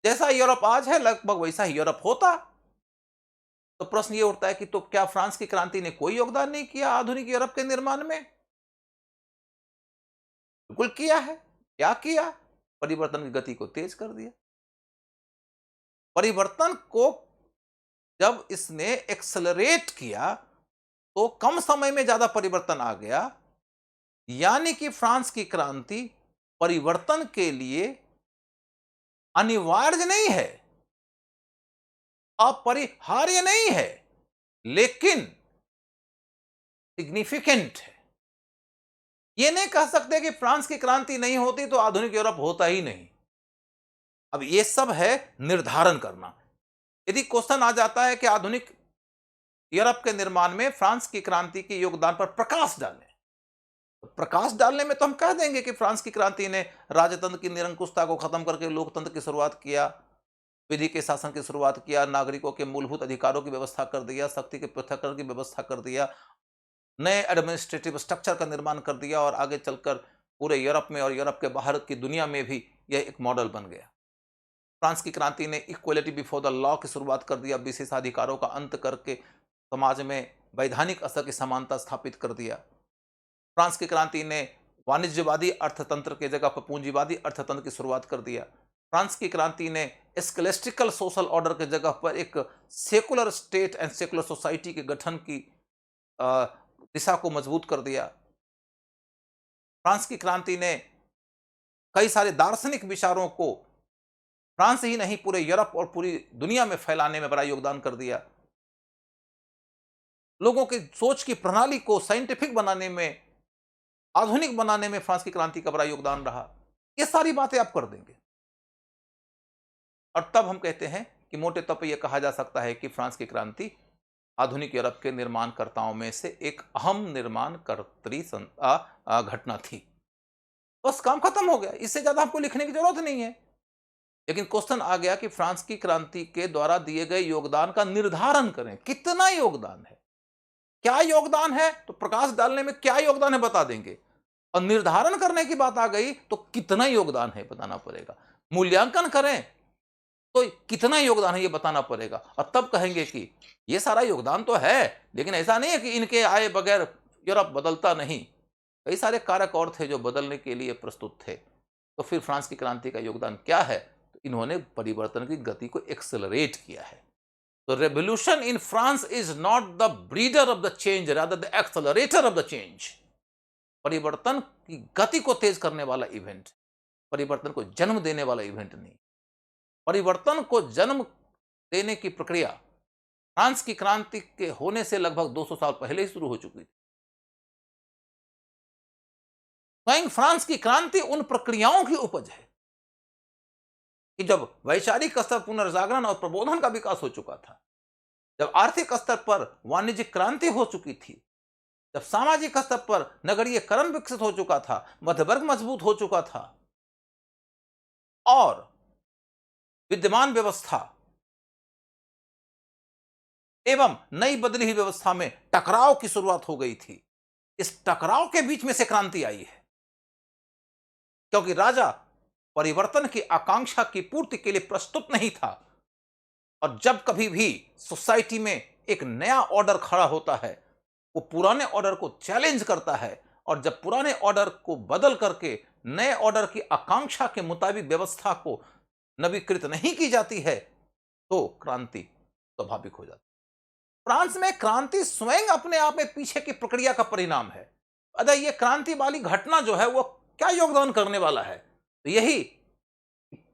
जैसा यूरोप आज है लगभग वैसा ही यूरोप होता। तो प्रश्न ये उठता है कि तो क्या फ्रांस की क्रांति ने कोई योगदान नहीं किया आधुनिक यूरोप के निर्माण में? बिल्कुल किया है। क्या किया? परिवर्तन की गति को तेज कर दिया। परिवर्तन को जब इसने एक्सेलरेट किया तो कम समय में ज्यादा परिवर्तन आ गया, यानी कि फ्रांस की क्रांति परिवर्तन के लिए अनिवार्य नहीं है, अपरिहार्य नहीं है, लेकिन सिग्निफिकेंट है। यह नहीं कह सकते कि फ्रांस की क्रांति नहीं होती तो आधुनिक यूरोप होता ही नहीं। अब यह सब है निर्धारण करना। यदि क्वेश्चन आ जाता है कि आधुनिक यूरोप के निर्माण में फ्रांस की क्रांति के योगदान पर प्रकाश डालें, तो प्रकाश डालने में तो हम कह देंगे कि फ्रांस की क्रांति ने राजतंत्र की निरंकुशता को खत्म करके लोकतंत्र की शुरुआत किया, विधि के शासन की शुरुआत किया, नागरिकों के मूलभूत अधिकारों की व्यवस्था कर दिया, शक्ति के पृथक्करण की व्यवस्था कर दिया, नए एडमिनिस्ट्रेटिव स्ट्रक्चर का निर्माण कर दिया, और आगे चलकर पूरे यूरोप में और यूरोप के बाहर की दुनिया में भी यह एक मॉडल बन गया। फ्रांस की क्रांति ने इक्वलिटी बिफोर द लॉ की शुरुआत कर दिया, विशेषाधिकारों का अंत करके समाज में वैधानिक असर की समानता स्थापित कर दिया। फ्रांस की क्रांति ने वाणिज्यवादी अर्थतंत्र की जगह पर पूंजीवादी अर्थतंत्र की शुरुआत कर दिया। फ्रांस की क्रांति ने स्कॉलस्टिकल सोशल ऑर्डर की जगह पर एक secular state and secular society के गठन की अ, दिशा को मजबूत कर दिया। फ्रांस की क्रांति ने कई सारे दार्शनिक विचारों को फ्रांस ही नहीं पूरे यूरोप और पूरी दुनिया में फैलाने में बड़ा योगदान कर दिया। लोगों की सोच की प्रणाली को साइंटिफिक बनाने में, आधुनिक बनाने में फ्रांस की क्रांति का बड़ा योगदान रहा। ये सारी बातें आप कर देंगे और तब हम कहते हैं कि मोटे तौर पर यह कहा जा सकता है कि फ्रांस की क्रांति आधुनिक यूरोप के निर्माणकर्ताओं में से एक अहम निर्माणकर्त्री घटना थी। बस काम खत्म हो गया, इससे ज्यादा हमको लिखने की जरूरत नहीं है। लेकिन क्वेश्चन आ गया कि फ्रांस की क्रांति के द्वारा दिए गए योगदान का निर्धारण करें, कितना योगदान है, क्या योगदान है, तो प्रकाश डालने में क्या योगदान है बता देंगे, और निर्धारण करने की बात आ गई तो कितना योगदान है बताना पड़ेगा। मूल्यांकन करें तो कितना योगदान है ये बताना पड़ेगा, और तब कहेंगे कि ये सारा योगदान तो है, लेकिन ऐसा नहीं है कि इनके आए बगैर यूरोप बदलता नहीं। कई सारे कारक और थे जो बदलने के लिए प्रस्तुत थे। तो फिर फ्रांस की क्रांति का योगदान क्या है? तो इन्होंने परिवर्तन की गति को एक्सेलरेट किया है। तो revolution in France is not the breeder of the change, rather the accelerator of the change. परिवर्तन की गति को तेज करने वाला इवेंट, परिवर्तन को जन्म देने वाला इवेंट नहीं। परिवर्तन को जन्म देने की प्रक्रिया फ्रांस की क्रांति के होने से लगभग 200 साल पहले ही शुरू हो चुकी थी। स्वयं फ्रांस की क्रांति उन प्रक्रियाओं की उपज है कि जब वैचारिक स्तर पुनर्जागरण और प्रबोधन का विकास हो चुका था, जब आर्थिक स्तर पर वाणिज्यिक क्रांति हो चुकी थी, जब सामाजिक स्तर पर नगरीयकरण विकसित हो चुका था, मध्यवर्ग मजबूत हो चुका था और विद्यमान व्यवस्था एवं नई बदली हुई व्यवस्था में टकराव की शुरुआत हो गई थी। इस टकराव के बीच में से क्रांति आई है, क्योंकि राजा परिवर्तन की आकांक्षा की पूर्ति के लिए प्रस्तुत नहीं था। और जब कभी भी सोसाइटी में एक नया ऑर्डर खड़ा होता है, वो पुराने ऑर्डर को चैलेंज करता है, और जब पुराने ऑर्डर को बदल करके नए ऑर्डर की आकांक्षा के मुताबिक व्यवस्था को नवीकृत नहीं की जाती है, तो क्रांति स्वाभाविक हो जाती है। फ्रांस में क्रांति स्वयं अपने आप में पीछे की प्रक्रिया का परिणाम है। अतः ये क्रांति वाली घटना जो है वो क्या योगदान करने वाला है? तो यही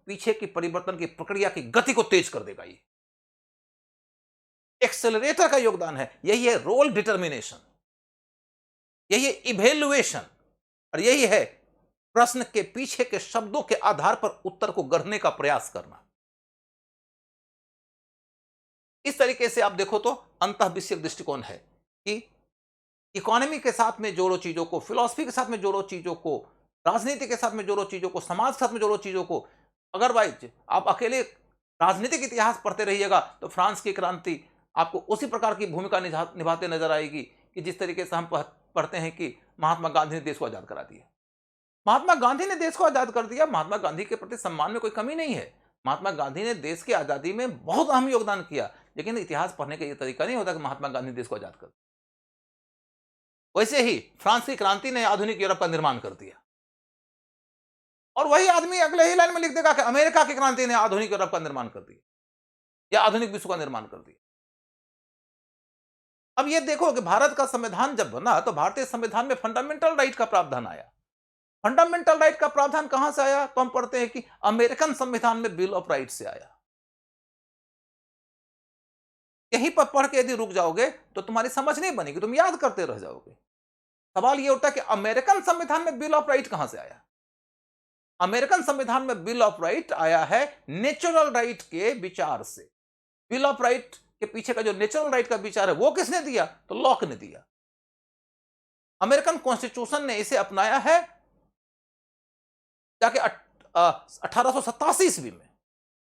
पीछे की परिवर्तन की प्रक्रिया की गति को तेज कर देगा। ये एक्सेलरेटर का योगदान है, यही है रोल डिटर्मिनेशन, यही है इवेल्युएशन, और यही है प्रश्न के पीछे के शब्दों के आधार पर उत्तर को गढ़ने का प्रयास करना। इस तरीके से आप देखो तो अंतःविषयक दृष्टिकोण है कि इकोनॉमी के साथ में जोड़ो चीजों को, फिलॉसफी के साथ में जोड़ो चीजों को, राजनीति के साथ में जोड़ो चीजों को, समाज के साथ में जोड़ो चीजों को। अदरवाइज आप अकेले राजनीतिक इतिहास पढ़ते रहिएगा तो फ्रांस की क्रांति आपको उसी प्रकार की भूमिका निभाते नजर आएगी कि जिस तरीके से हम पढ़ते हैं कि महात्मा गांधी ने देश को आजाद करा दिया। महात्मा गांधी ने देश को आजाद कर दिया, महात्मा गांधी के प्रति सम्मान में कोई कमी नहीं है। महात्मा गांधी ने देश की आजादी में बहुत अहम योगदान किया, लेकिन इतिहास पढ़ने का यह तरीका नहीं होता कि महात्मा गांधी देश को आजाद कर। वैसे ही फ्रांस की क्रांति ने आधुनिक यूरोप का निर्माण कर दिया, और वही आदमी अगले ही लाइन में लिख देगा कि अमेरिका की क्रांति ने आधुनिक यूरोप का निर्माण कर दिया या आधुनिक विश्व का निर्माण कर दिया। अब ये देखो कि भारत का संविधान जब बना तो भारतीय संविधान में फंडामेंटल राइट का प्रावधान आया। फंडामेंटल राइट का प्रावधान कहां से आया? तो हम पढ़ते हैं कि अमेरिकन संविधान में बिल ऑफ राइट से आया। यहीं पर पढ़ के यदि रुक जाओगे तो तुम्हारी समझ नहीं बनेगी, तुम याद करते रह जाओगे। सवाल यह उठता है कि अमेरिकन संविधान में बिल ऑफ राइट कहां से आया? अमेरिकन संविधान में बिल ऑफ राइट आया है नेचुरल राइट के विचार से। बिल ऑफ राइट के पीछे का जो नेचुरल राइट का विचार है वो किसने दिया? तो लॉक ने दिया। अमेरिकन कॉन्स्टिट्यूशन ने इसे अपनाया है जाके 1887 ईस्वी में,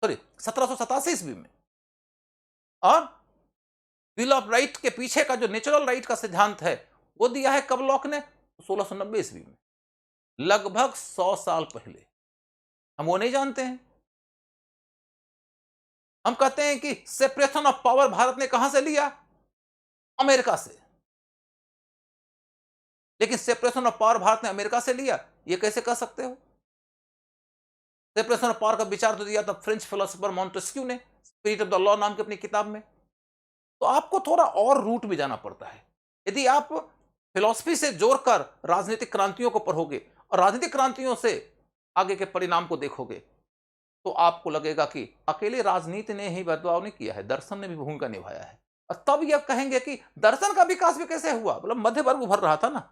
सॉरी 1787 ईस्वी में। और बिल ऑफ राइट के पीछे का जो नेचुरल राइट का सिद्धांत है वो दिया है कब लॉक ने? 1690 ईस्वी में, लगभग 100 साल पहले। हम वो नहीं जानते हैं। हम कहते हैं कि सेपरेशन ऑफ पावर भारत ने कहां से लिया? अमेरिका से। लेकिन सेपरेशन ऑफ पावर भारत ने अमेरिका से लिया, ये कैसे कह सकते हो? सेपरेशन ऑफ पावर का विचार तो दिया था फ्रेंच फिलोसोफर मॉन्टेस्क्यू ने स्पिरिट ऑफ द लॉ नाम की अपनी किताब में। तो आपको थोड़ा और रूट भी जाना पड़ता है। यदि आप फिलॉसफी से जोड़कर राजनीतिक क्रांतियों को पढ़ोगे और राजनीतिक क्रांतियों से आगे के परिणाम को देखोगे, तो आपको लगेगा कि अकेले राजनीति ने ही बदलाव नहीं किया है, दर्शन ने भी भूमिका निभाया है। और तब यह कहेंगे कि दर्शन का विकास भी कैसे हुआ? मतलब मध्य वर्ग उभर रहा था ना,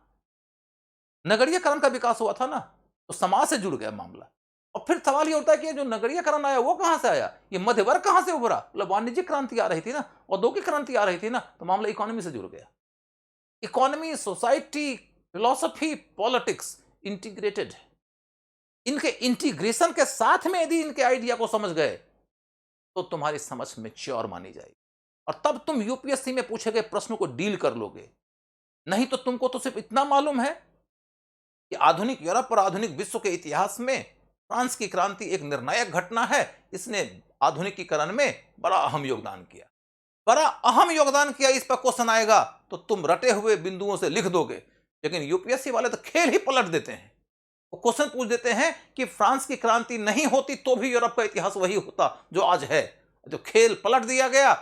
नगरीयकरण का विकास हुआ था ना, तो समाज से जुड़ गया मामला। और फिर सवाल ये होता है कि जो नगरीयकरण आया वो कहां से आया? ये मध्य वर्ग कहां से उभरा? मतलब वाणिज्यिक क्रांति आ रही थी ना, औद्योगिक क्रांति आ रही थी ना, तो मामला इकोनॉमी से जुड़ गया। Economy, society, philosophy, politics integrated है। इनके इंटीग्रेशन के साथ में यदि इनके आइडिया को समझ गए तो तुम्हारी समझ मैच्योर मानी जाएगी, और तब तुम यूपीएससी में पूछे गए प्रश्नों को डील कर लोगे। नहीं तो तुमको तो सिर्फ इतना मालूम है कि आधुनिक यूरोप और आधुनिक विश्व के इतिहास में फ्रांस की क्रांति एक निर्णायक घटना है, इसने आधुनिकीकरण में बड़ा अहम योगदान किया, बड़ा अहम योगदान किया। इस पर क्वेश्चन आएगा तो तुम रटे हुए बिंदुओं से लिख दोगे, लेकिन यूपीएससी वाले तो खेल ही पलट देते हैं। वो क्वेश्चन पूछ देते हैं कि फ्रांस की क्रांति नहीं होती तो भी यूरोप का इतिहास वही होता जो आज है। जो खेल पलट दिया गया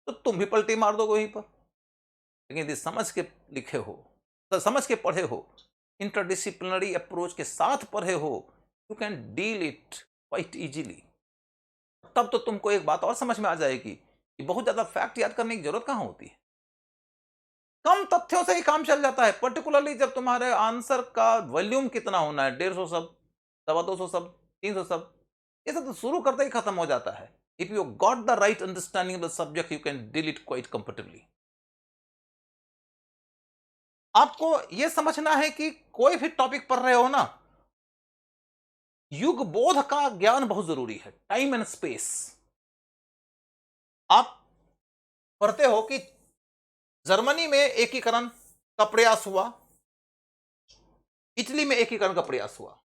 तो तुम भी पलटी मार दोगे वहीं पर। लेकिन यदि समझ के लिखे हो, तो समझ के पढ़े हो, इंटरडिसिप्लिनरी अप्रोच के साथ पढ़े हो, you can deal it quite easily. तब तो तुमको एक बात और समझ में आ जाएगी कि बहुत ज्यादा फैक्ट याद करने की जरूरत कहां होती है। कम तथ्यों से ही काम चल जाता है, पर्टिकुलरली जब तुम्हारे आंसर का वॉल्यूम कितना होना है, 150 शब्द, 250 शब्द, 300 शब्द, ये सब तो शुरू करते ही खत्म हो जाता है। If you got the right understanding of the subject, you can deal it quite comfortably. आपको यह समझना है कि कोई भी टॉपिक पढ़ रहे हो ना, युग बोध का ज्ञान बहुत जरूरी है, टाइम एंड स्पेस। आप पढ़ते हो कि जर्मनी में एकीकरण का प्रयास हुआ, इटली में एकीकरण का प्रयास हुआ।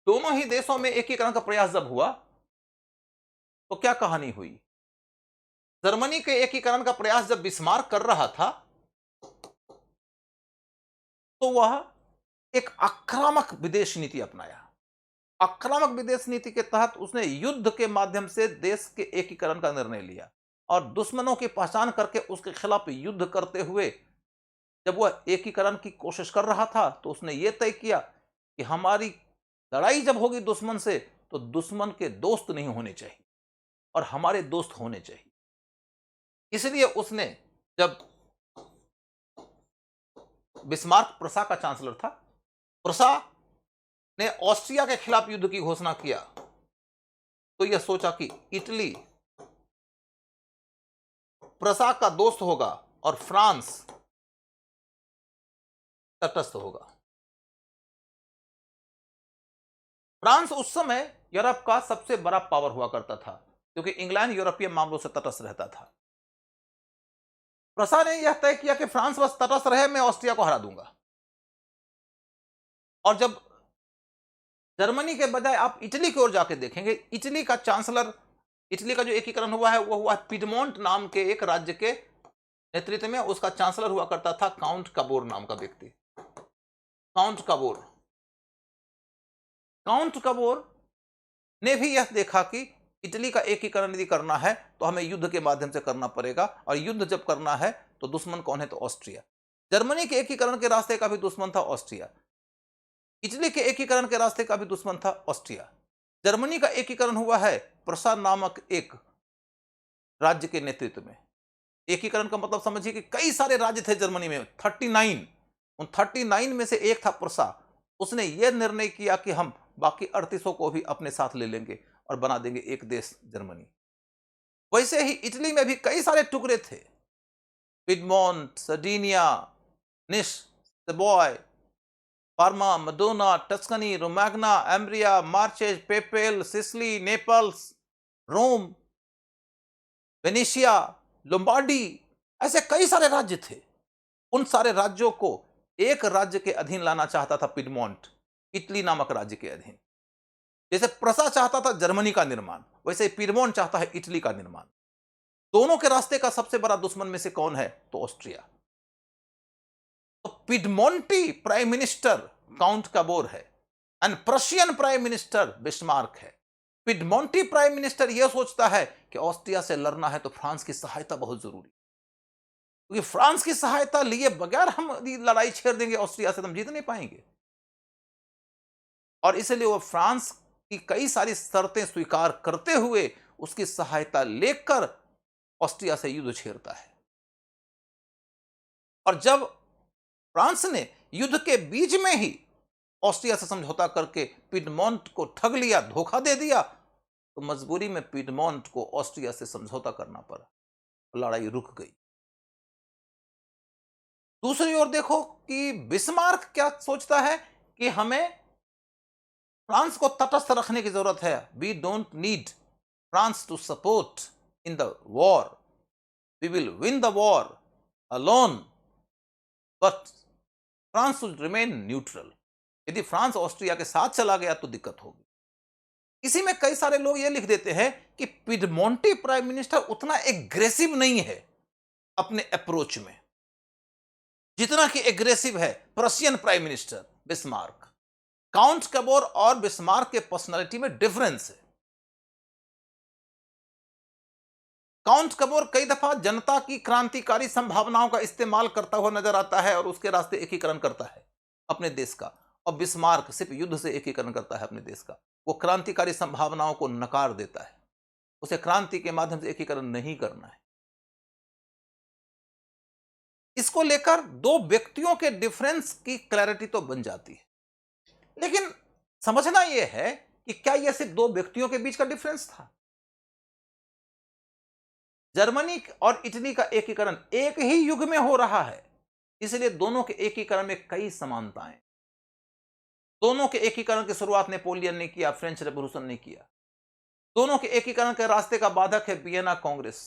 दोनों ही देशों में एकीकरण का प्रयास जब हुआ तो क्या कहानी हुई? जर्मनी के एकीकरण का प्रयास जब बिस्मार्क कर रहा था तो वह एक आक्रामक विदेश नीति अपनाया। आक्रामक विदेश नीति के तहत उसने युद्ध के माध्यम से देश के एकीकरण का निर्णय लिया, और दुश्मनों की पहचान करके उसके खिलाफ युद्ध करते हुए जब वह एकीकरण की कोशिश कर रहा था तो उसने यह तय किया कि हमारी लड़ाई जब होगी दुश्मन से तो दुश्मन के दोस्त नहीं होने चाहिए और हमारे दोस्त होने चाहिए। इसलिए उसने, जब बिस्मार्क प्रसा का चांसलर था, प्रसा ने ऑस्ट्रिया के खिलाफ युद्ध की घोषणा किया, तो यह सोचा कि इटली प्रसा का दोस्त होगा और फ्रांस तटस्थ होगा। फ्रांस उस समय यूरोप का सबसे बड़ा पावर हुआ करता था क्योंकि इंग्लैंड यूरोपीय मामलों से तटस्थ रहता था। प्रसा ने यह तय किया कि फ्रांस बस तटस्थ रहे, मैं ऑस्ट्रिया को हरा दूंगा। और जब जर्मनी के बजाय आप इटली की ओर जाके देखेंगे, इटली का चांसलर, इटली का जो एकीकरण हुआ है वो हुआ पिडमोंट नाम के एक राज्य के नेतृत्व में। उसका चांसलर हुआ करता था काउंट कबोर नाम का व्यक्ति। काउंट कबोर ने भी यह देखा कि इटली का एकीकरण यदि करना है तो हमें युद्ध के माध्यम से करना पड़ेगा, और युद्ध जब करना है तो दुश्मन कौन है? तो ऑस्ट्रिया। जर्मनी के एकीकरण के रास्ते का भी दुश्मन था ऑस्ट्रिया, इटली के एकीकरण के रास्ते का भी दुश्मन था ऑस्ट्रिया। जर्मनी का एकीकरण हुआ है प्रसा नामक एक राज्य के नेतृत्व में। एकीकरण का मतलब समझिए कि कई सारे राज्य थे जर्मनी में, 39। उन 39 में से एक था प्रसा। उसने यह निर्णय किया कि हम बाकी 38 को भी अपने साथ ले लेंगे और बना देंगे एक देश जर्मनी। वैसे ही इटली में भी कई सारे टुकड़े थे, Piedmont, Sardinia, Nice, Savoy, Parma, Modena, Tuscany, Romagna, Umbria, Marches, Papal, Sicily, Naples, Rome, Venetia, Lombardy, ऐसे कई सारे राज्य थे। उन सारे राज्यों को एक राज्य के अधीन लाना चाहता था पिडमोंट, इटली नामक राज्य के अधीन। जैसे प्रसा चाहता था जर्मनी का निर्माण, वैसे पिडमोंट चाहता है इटली का निर्माण। दोनों के रास्ते का सबसे बड़ा दुश्मन में से कौन है? तो ऑस्ट्रिया। तो पिडमोंटी प्राइम मिनिस्टर काउंट कबोर है and Prussian prime minister Bismarck है। पिडमोंटी प्राइम मिनिस्टर यह सोचता है कि ऑस्ट्रिया से लड़ना है तो फ्रांस की सहायता बहुत जरूरी, क्योंकि फ्रांस की सहायता लिए बगैर हम यदि लड़ाई छेड़ देंगे ऑस्ट्रिया से तो हम जीत नहीं पाएंगे। और इसलिए वो फ्रांस की कई सारी शर्तें स्वीकार करते हुए उसकी सहायता लेकर ऑस्ट्रिया से युद्ध छेड़ता है। और जब फ्रांस ने युद्ध के बीच में ही ऑस्ट्रिया से समझौता करके पिडमोंट को ठग लिया, धोखा दे दिया, तो मजबूरी में पिडमोंट को ऑस्ट्रिया से समझौता करना पड़ा, लड़ाई रुक गई। दूसरी ओर देखो कि बिस्मार्क क्या सोचता है कि हमें फ्रांस को तटस्थ रखने की जरूरत है। We don't need France to support in the war, we will win the war alone, but France should remain neutral. यदि फ्रांस ऑस्ट्रिया के साथ चला गया तो दिक्कत होगी। इसी में कई सारे लोग यह लिख देते हैं कि पिडमोंटी प्राइम मिनिस्टर उतना एग्रेसिव नहीं है अपने अप्रोच में जितना कि एग्रेसिव है Prussian prime minister Bismarck. Count Cavour और बिस्मार्क के पर्सनालिटी में डिफरेंस है। काउंट कबोर कई दफा जनता की क्रांतिकारी संभावनाओं का इस्तेमाल करता हुआ नजर आता है और उसके रास्ते एकीकरण करता है अपने देश का, और बिस्मार्क सिर्फ युद्ध से एकीकरण करता है अपने देश का। वो क्रांतिकारी संभावनाओं को नकार देता है, उसे क्रांति के माध्यम से एकीकरण नहीं करना है। इसको लेकर दो व्यक्तियों के डिफरेंस की क्लैरिटी तो बन जाती है, लेकिन समझना यह है कि क्या यह सिर्फ दो व्यक्तियों के बीच का डिफरेंस था? जर्मनी और इटली का एकीकरण एक ही युग में हो रहा है, इसलिए दोनों के एकीकरण में कई समानताएं। दोनों के एकीकरण की शुरुआत नेपोलियन ने किया, फ्रेंच रेवोल्यूशन ने किया। दोनों के एकीकरण के रास्ते का बाधक है वियना कांग्रेस।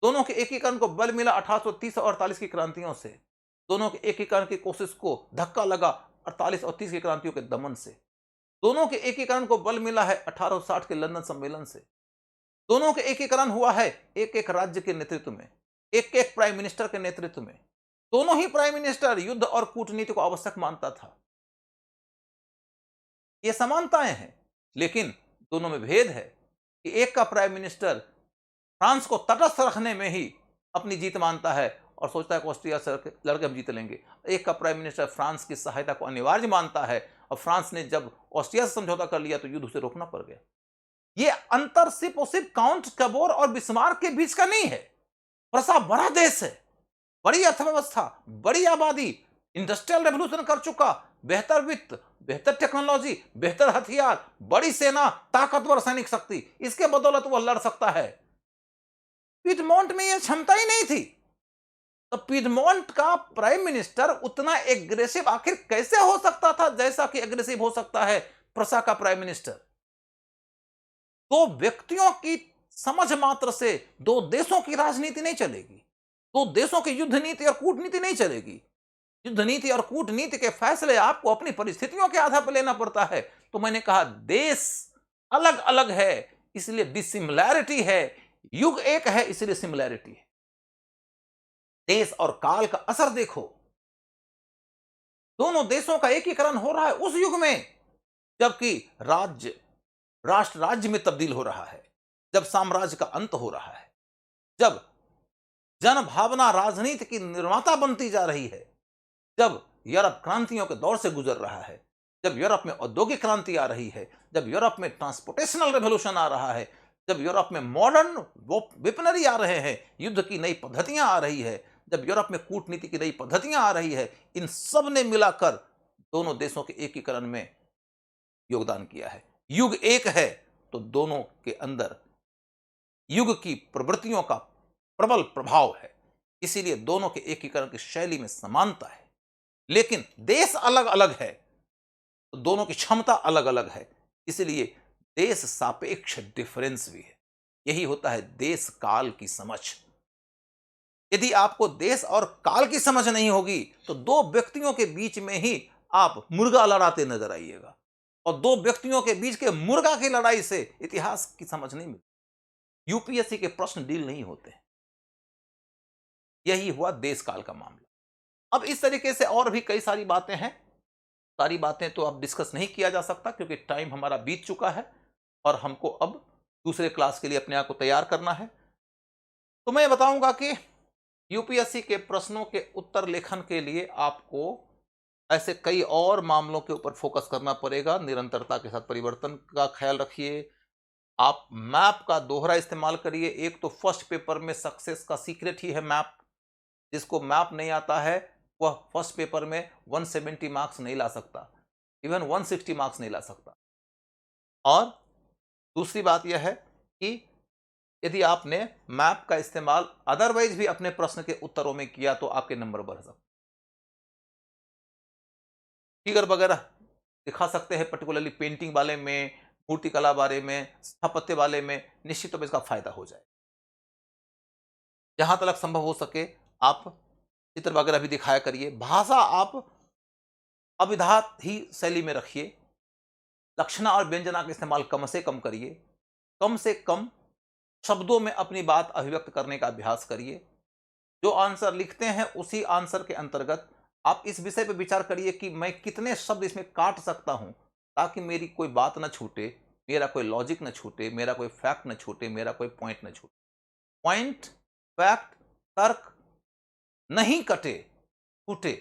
दोनों के एकीकरण को बल मिला 1830 और 48 की क्रांतियों से। दोनों के एकीकरण की कोशिश को धक्का लगा 48 और 30 की क्रांतियों के दमन से। दोनों के एकीकरण को बल मिला है 1860 के लंदन सम्मेलन से। दोनों के एकीकरण हुआ है एक एक राज्य के नेतृत्व में, एक एक प्राइम मिनिस्टर के नेतृत्व में। दोनों ही प्राइम मिनिस्टर युद्ध और कूटनीति को आवश्यक मानता था। ये समानताएं हैं, लेकिन दोनों में भेद है कि एक का प्राइम मिनिस्टर फ्रांस को तटस्थ रखने में ही अपनी जीत मानता है और सोचता है कि ऑस्ट्रिया से लड़के हम जीत लेंगे। एक का प्राइम मिनिस्टर फ्रांस की सहायता को अनिवार्य मानता है, और फ्रांस ने जब ऑस्ट्रिया से समझौता कर लिया तो युद्ध से रोकना पड़ गया। ये अंतर सिर्फ और सिर्फ काउंट कबोर और बिस्मार्क के बीच का नहीं है। प्रसा बड़ा देश है, बड़ी अर्थव्यवस्था, बड़ी आबादी, इंडस्ट्रियल रेवोल्यूशन कर चुका, बेहतर वित्त, बेहतर टेक्नोलॉजी, बेहतर हथियार, बड़ी सेना, ताकतवर सैनिक शक्ति, इसके बदौलत वह लड़ सकता है। पिडमोंट में यह क्षमता ही नहीं थी। तो पिडमोंट का प्राइम मिनिस्टर उतना एग्रेसिव आखिर कैसे हो सकता था जैसा कि एग्रेसिव हो सकता है प्रसा का प्राइम मिनिस्टर? दो व्यक्तियों की समझ मात्र से दो देशों की राजनीति नहीं चलेगी, दो देशों की युद्ध नीति और कूटनीति नहीं चलेगी। युद्ध नीति और कूटनीति के फैसले आपको अपनी परिस्थितियों के आधार पर लेना पड़ता है। तो मैंने कहा देश अलग अलग है इसलिए डिसिमिलैरिटी है, युग एक है इसलिए सिमिलैरिटी है। देश और काल का असर देखो, दोनों देशों का एकीकरण हो रहा है उस युग में जबकि राष्ट्र राज्य में तब्दील हो रहा है, जब साम्राज्य का अंत हो रहा है, जब जन भावना राजनीति की निर्माता बनती जा रही है, जब यूरोप क्रांतियों के दौर से गुजर रहा है, जब यूरोप में औद्योगिक क्रांति आ रही है, जब यूरोप में ट्रांसपोर्टेशनल रेवोल्यूशन आ रहा है, जब यूरोप में मॉडर्न वेपनरी आ रहे हैं, युद्ध की नई पद्धतियां आ रही है, जब यूरोप में कूटनीति की नई पद्धतियां आ रही है, इन सब ने मिलाकर दोनों देशों के एकीकरण में योगदान किया है। युग एक है तो दोनों के अंदर युग की प्रवृत्तियों का प्रबल प्रभाव है, इसीलिए दोनों के एकीकरण की शैली में समानता है। लेकिन देश अलग अलग है तो दोनों की क्षमता अलग अलग है, इसलिए देश सापेक्ष डिफरेंस भी है। यही होता है देश काल की समझ। यदि आपको देश और काल की समझ नहीं होगी तो दो व्यक्तियों के बीच में ही आप मुर्गा लड़ाते नजर आइएगा, और दो व्यक्तियों के बीच के मुर्गा की लड़ाई से इतिहास की समझ नहीं मिलती। यूपीएससी के प्रश्न डील नहीं होते हैं। यही हुआ देश काल का मामला। अब इस तरीके से और भी कई सारी बातें हैं। सारी बातें तो अब डिस्कस नहीं किया जा सकता क्योंकि टाइम हमारा बीत चुका है और हमको अब दूसरे क्लास के लिए अपने आप को तैयार करना है। तो मैं बताऊंगा कि यूपीएससी के प्रश्नों के उत्तर लेखन के लिए आपको ऐसे कई और मामलों के ऊपर फोकस करना पड़ेगा। निरंतरता के साथ परिवर्तन का ख्याल रखिए। आप मैप का दोहरा इस्तेमाल करिए। एक तो फर्स्ट पेपर में सक्सेस का सीक्रेट ही है मैप। जिसको मैप नहीं आता है वह फर्स्ट पेपर में 170 मार्क्स नहीं ला सकता, इवन 160 मार्क्स नहीं ला सकता। और दूसरी बात यह है कि यदि आपने मैप का इस्तेमाल अदरवाइज भी अपने प्रश्न के उत्तरों में किया तो आपके नंबर बढ़ सकते, फिगर वगैरह दिखा सकते हैं, पर्टिकुलरली पेंटिंग वाले में, मूर्तिकला बारे में, स्थापत्य वाले में, निश्चित तौर पर इसका फायदा हो जाए। जहां तक संभव हो सके आप चित्र वगैरह भी दिखाया करिए। भाषा आप अभिधात ही शैली में रखिए। लक्षणा और व्यंजना का इस्तेमाल कम से कम करिए। कम से कम शब्दों में अपनी बात अभिव्यक्त करने का अभ्यास करिए। जो आंसर लिखते हैं उसी आंसर के अंतर्गत आप इस विषय पर विचार करिए कि मैं कितने शब्द इसमें काट सकता हूं ताकि मेरी कोई बात न छूटे, मेरा कोई लॉजिक न छूटे, मेरा कोई फैक्ट न छूटे, मेरा कोई पॉइंट न छूटे। पॉइंट, फैक्ट, तर्क नहीं कटे, छूटे,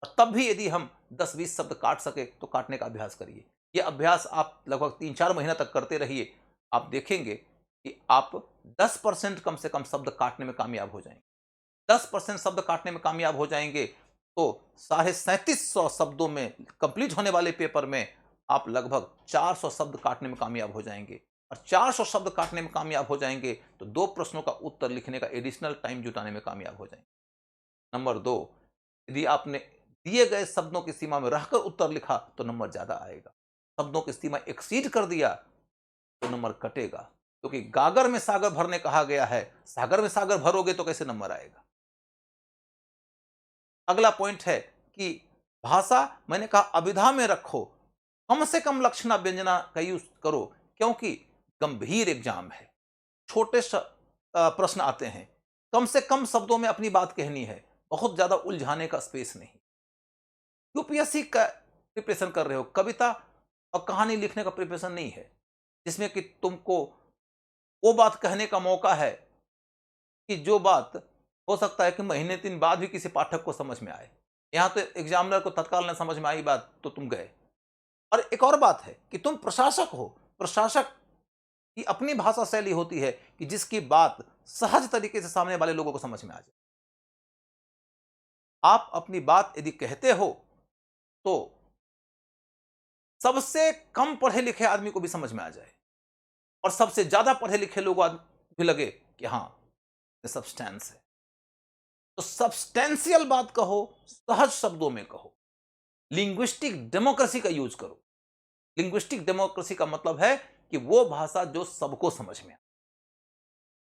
और तब भी यदि हम 10-20 शब्द काट सके तो काटने का अभ्यास करिए। यह अभ्यास आप लगभग 3-4 महीना तक करते रहिए। आप देखेंगे कि आप 10% कम से कम शब्द काटने में कामयाब हो जाएंगे। 10% शब्द काटने में कामयाब हो जाएंगे तो 3750 शब्दों में कंप्लीट होने वाले पेपर में आप लगभग 400 शब्द काटने में कामयाब हो जाएंगे। और 400 शब्द काटने में कामयाब हो जाएंगे तो 2 प्रश्नों का उत्तर लिखने का एडिशनल टाइम जुटाने में कामयाब हो जाएंगे। नंबर 2, यदि आपने दिए गए शब्दों की सीमा में रहकर उत्तर लिखा तो नंबर ज्यादा आएगा। शब्दों की सीमा एक्सीड कर दिया तो नंबर कटेगा, क्योंकि गागर में सागर भरने कहा गया है। सागर में सागर भरोगे तो कैसे नंबर आएगा। अगला पॉइंट है कि भाषा, मैंने कहा अभिधा में रखो, कम से कम लक्षणा व्यंजना का यूज करो, क्योंकि गंभीर एग्जाम है। छोटे प्रश्न आते हैं, कम से कम शब्दों में अपनी बात कहनी है, बहुत ज्यादा उलझाने का स्पेस नहीं। यूपीएससी का प्रिपरेशन कर रहे हो, कविता और कहानी लिखने का प्रिपरेशन नहीं है जिसमें कि तुमको वो बात कहने का मौका है कि जो बात हो सकता है कि महीने 3 बाद भी किसी पाठक को समझ में आए। यहां तो एग्जामिनर को तत्काल न समझ में आई बात तो तुम गए। और एक और बात है कि तुम प्रशासक हो। प्रशासक की अपनी भाषा शैली होती है कि जिसकी बात सहज तरीके से सामने वाले लोगों को समझ में आ जाए। आप अपनी बात यदि कहते हो तो सबसे कम पढ़े लिखे आदमी को भी समझ में आ जाए और सबसे ज्यादा पढ़े लिखे लोग भी लगे कि हाँ सब्सटेंस है। तो सब्सटेंशियल बात कहो, सहज शब्दों में कहो। लिंग्विस्टिक डेमोक्रेसी का यूज करो। लिंग्विस्टिक डेमोक्रेसी का मतलब है कि वो भाषा जो सबको समझ में आए।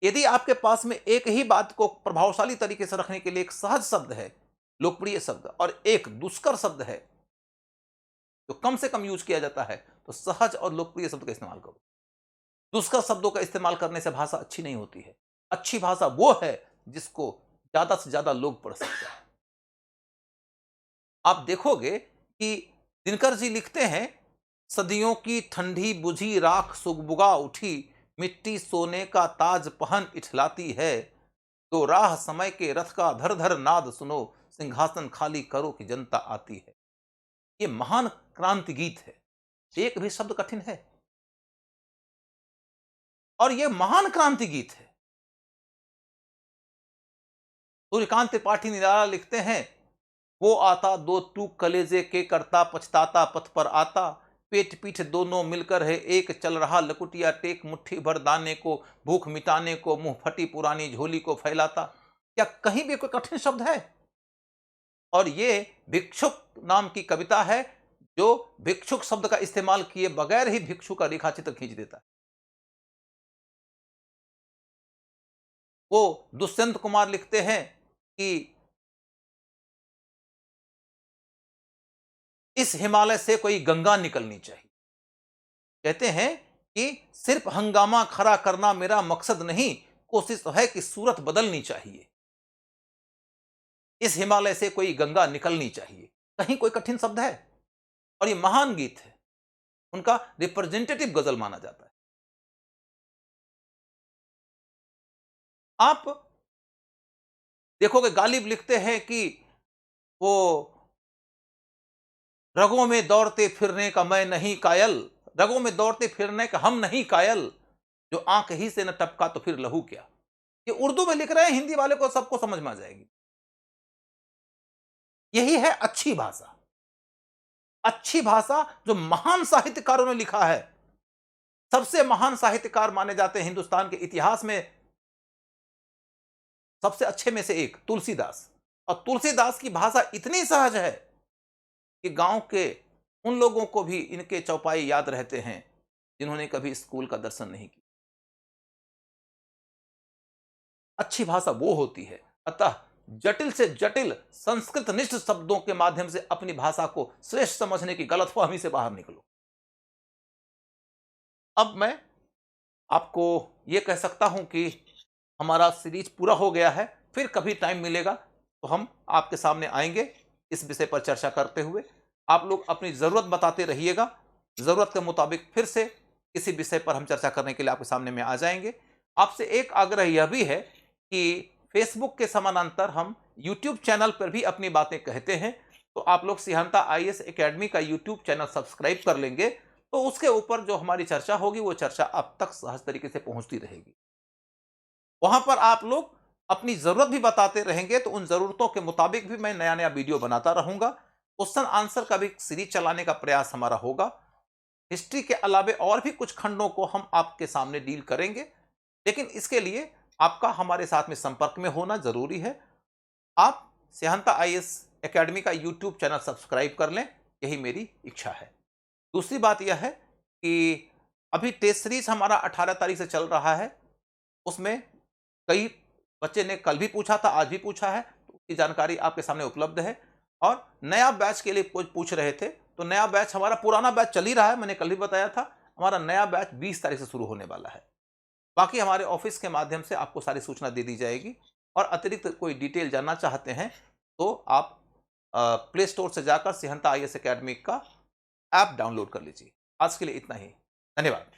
यदि आपके पास में एक ही बात को प्रभावशाली तरीके से रखने के लिए एक सहज शब्द है, लोकप्रिय शब्द, और एक दुष्कर शब्द है जो कम से कम यूज किया जाता है, तो सहज और लोकप्रिय शब्द का इस्तेमाल करो। दुष्कर शब्दों का इस्तेमाल करने से भाषा अच्छी नहीं होती है। अच्छी भाषा वो है जिसको ज्यादा से ज्यादा लोग पढ़ सकते हैं। आप देखोगे कि दिनकर जी लिखते हैं, सदियों की ठंडी बुझी राख सुगबुगा उठी, मिट्टी सोने का ताज पहन इठलाती है, तो राह समय के रथ का धर धर नाद सुनो, सिंहासन खाली करो कि जनता आती है। ये महान क्रांति गीत है। एक भी शब्द कठिन है और यह महान क्रांति गीत है। सूर्यकांत त्रिपाठी निराला लिखते हैं, वो आता दो टूक कलेजे के करता, पछताता पथ पर आता, पेट पीठ दोनों मिलकर है एक, चल रहा लकुटिया टेक, मुट्ठी भर दाने को भूख मिटाने को, मुंह फटी पुरानी झोली को फैलाता। क्या कहीं भी कोई कठिन शब्द है? और ये भिक्षुक नाम की कविता है जो भिक्षुक शब्द का इस्तेमाल किए बगैर ही भिक्षु का रेखाचित्र खींच देता है। वो दुष्यंत कुमार लिखते हैं कि इस हिमालय से कोई गंगा निकलनी चाहिए। कहते हैं कि सिर्फ हंगामा खड़ा करना मेरा मकसद नहीं, कोशिश तो है कि सूरत बदलनी चाहिए। इस हिमालय से कोई गंगा निकलनी चाहिए। कहीं कोई कठिन शब्द है? और ये महान गीत है, उनका रिप्रेजेंटेटिव गजल माना जाता है। आप देखोगे गालिब लिखते हैं कि वो रगों में दौड़ते फिरने का मैं नहीं कायल, रगों में दौड़ते फिरने का हम नहीं कायल, जो आंख ही से न टपका तो फिर लहू क्या। ये उर्दू में लिख रहे हैं, हिंदी वाले को सबको समझ में आ जाएगी। यही है अच्छी भाषा। अच्छी भाषा जो महान साहित्यकारों ने लिखा है। सबसे महान साहित्यकार माने जाते हैं हिंदुस्तान के इतिहास में, सबसे अच्छे में से एक तुलसीदास। और तुलसीदास की भाषा इतनी सहज है कि गांव के उन लोगों को भी इनके चौपाई याद रहते हैं जिन्होंने कभी स्कूल का दर्शन नहीं किया। अच्छी भाषा वो होती है। अतः जटिल से जटिल संस्कृत निष्ठ शब्दों के माध्यम से अपनी भाषा को श्रेष्ठ समझने की गलतफहमी से बाहर निकलो। अब मैं आपको यह कह सकता हूं कि हमारा सीरीज पूरा हो गया है। फिर कभी टाइम मिलेगा तो हम आपके सामने आएंगे इस विषय पर चर्चा करते हुए। आप लोग अपनी ज़रूरत बताते रहिएगा। ज़रूरत के मुताबिक फिर से किसी विषय पर हम चर्चा करने के लिए आपके सामने में आ जाएंगे। आपसे एक आग्रह यह भी है कि फेसबुक के समानांतर हम यूट्यूब चैनल पर भी अपनी बातें कहते हैं। तो आप लोग सिहंता आईएएस एकेडमी का यूट्यूब चैनल सब्सक्राइब कर लेंगे तो उसके ऊपर जो हमारी चर्चा होगी वो चर्चा आप तक सहज तरीके से पहुंचती रहेगी। वहां पर आप लोग अपनी जरूरत भी बताते रहेंगे तो उन जरूरतों के मुताबिक भी मैं नया नया वीडियो बनाता रहूंगा। क्वेश्चन आंसर का भी सीरीज चलाने का प्रयास हमारा होगा। हिस्ट्री के अलावे और भी कुछ खंडों को हम आपके सामने डील करेंगे, लेकिन इसके लिए आपका हमारे साथ में संपर्क में होना जरूरी है। आप सिहंता आईएएस एकेडमी का यूट्यूब चैनल सब्सक्राइब कर लें, यही मेरी इच्छा है। दूसरी बात यह है कि अभी टेस्ट सीरीज हमारा 18 तारीख से चल रहा है। उसमें कई बच्चे ने कल भी पूछा था, आज भी पूछा है, तो उसकी जानकारी आपके सामने उपलब्ध है। और नया बैच के लिए कुछ पूछ रहे थे, तो नया बैच, हमारा पुराना बैच चल ही रहा है, मैंने कल भी बताया था। हमारा नया बैच 20 तारीख से शुरू होने वाला है। बाकी हमारे ऑफिस के माध्यम से आपको सारी सूचना दे दी जाएगी। और अतिरिक्त कोई डिटेल जानना चाहते हैं तो आप प्ले स्टोर से जाकर सिहंता आईएएस एकेडमी का ऐप डाउनलोड कर लीजिए। आज के लिए इतना ही। धन्यवाद।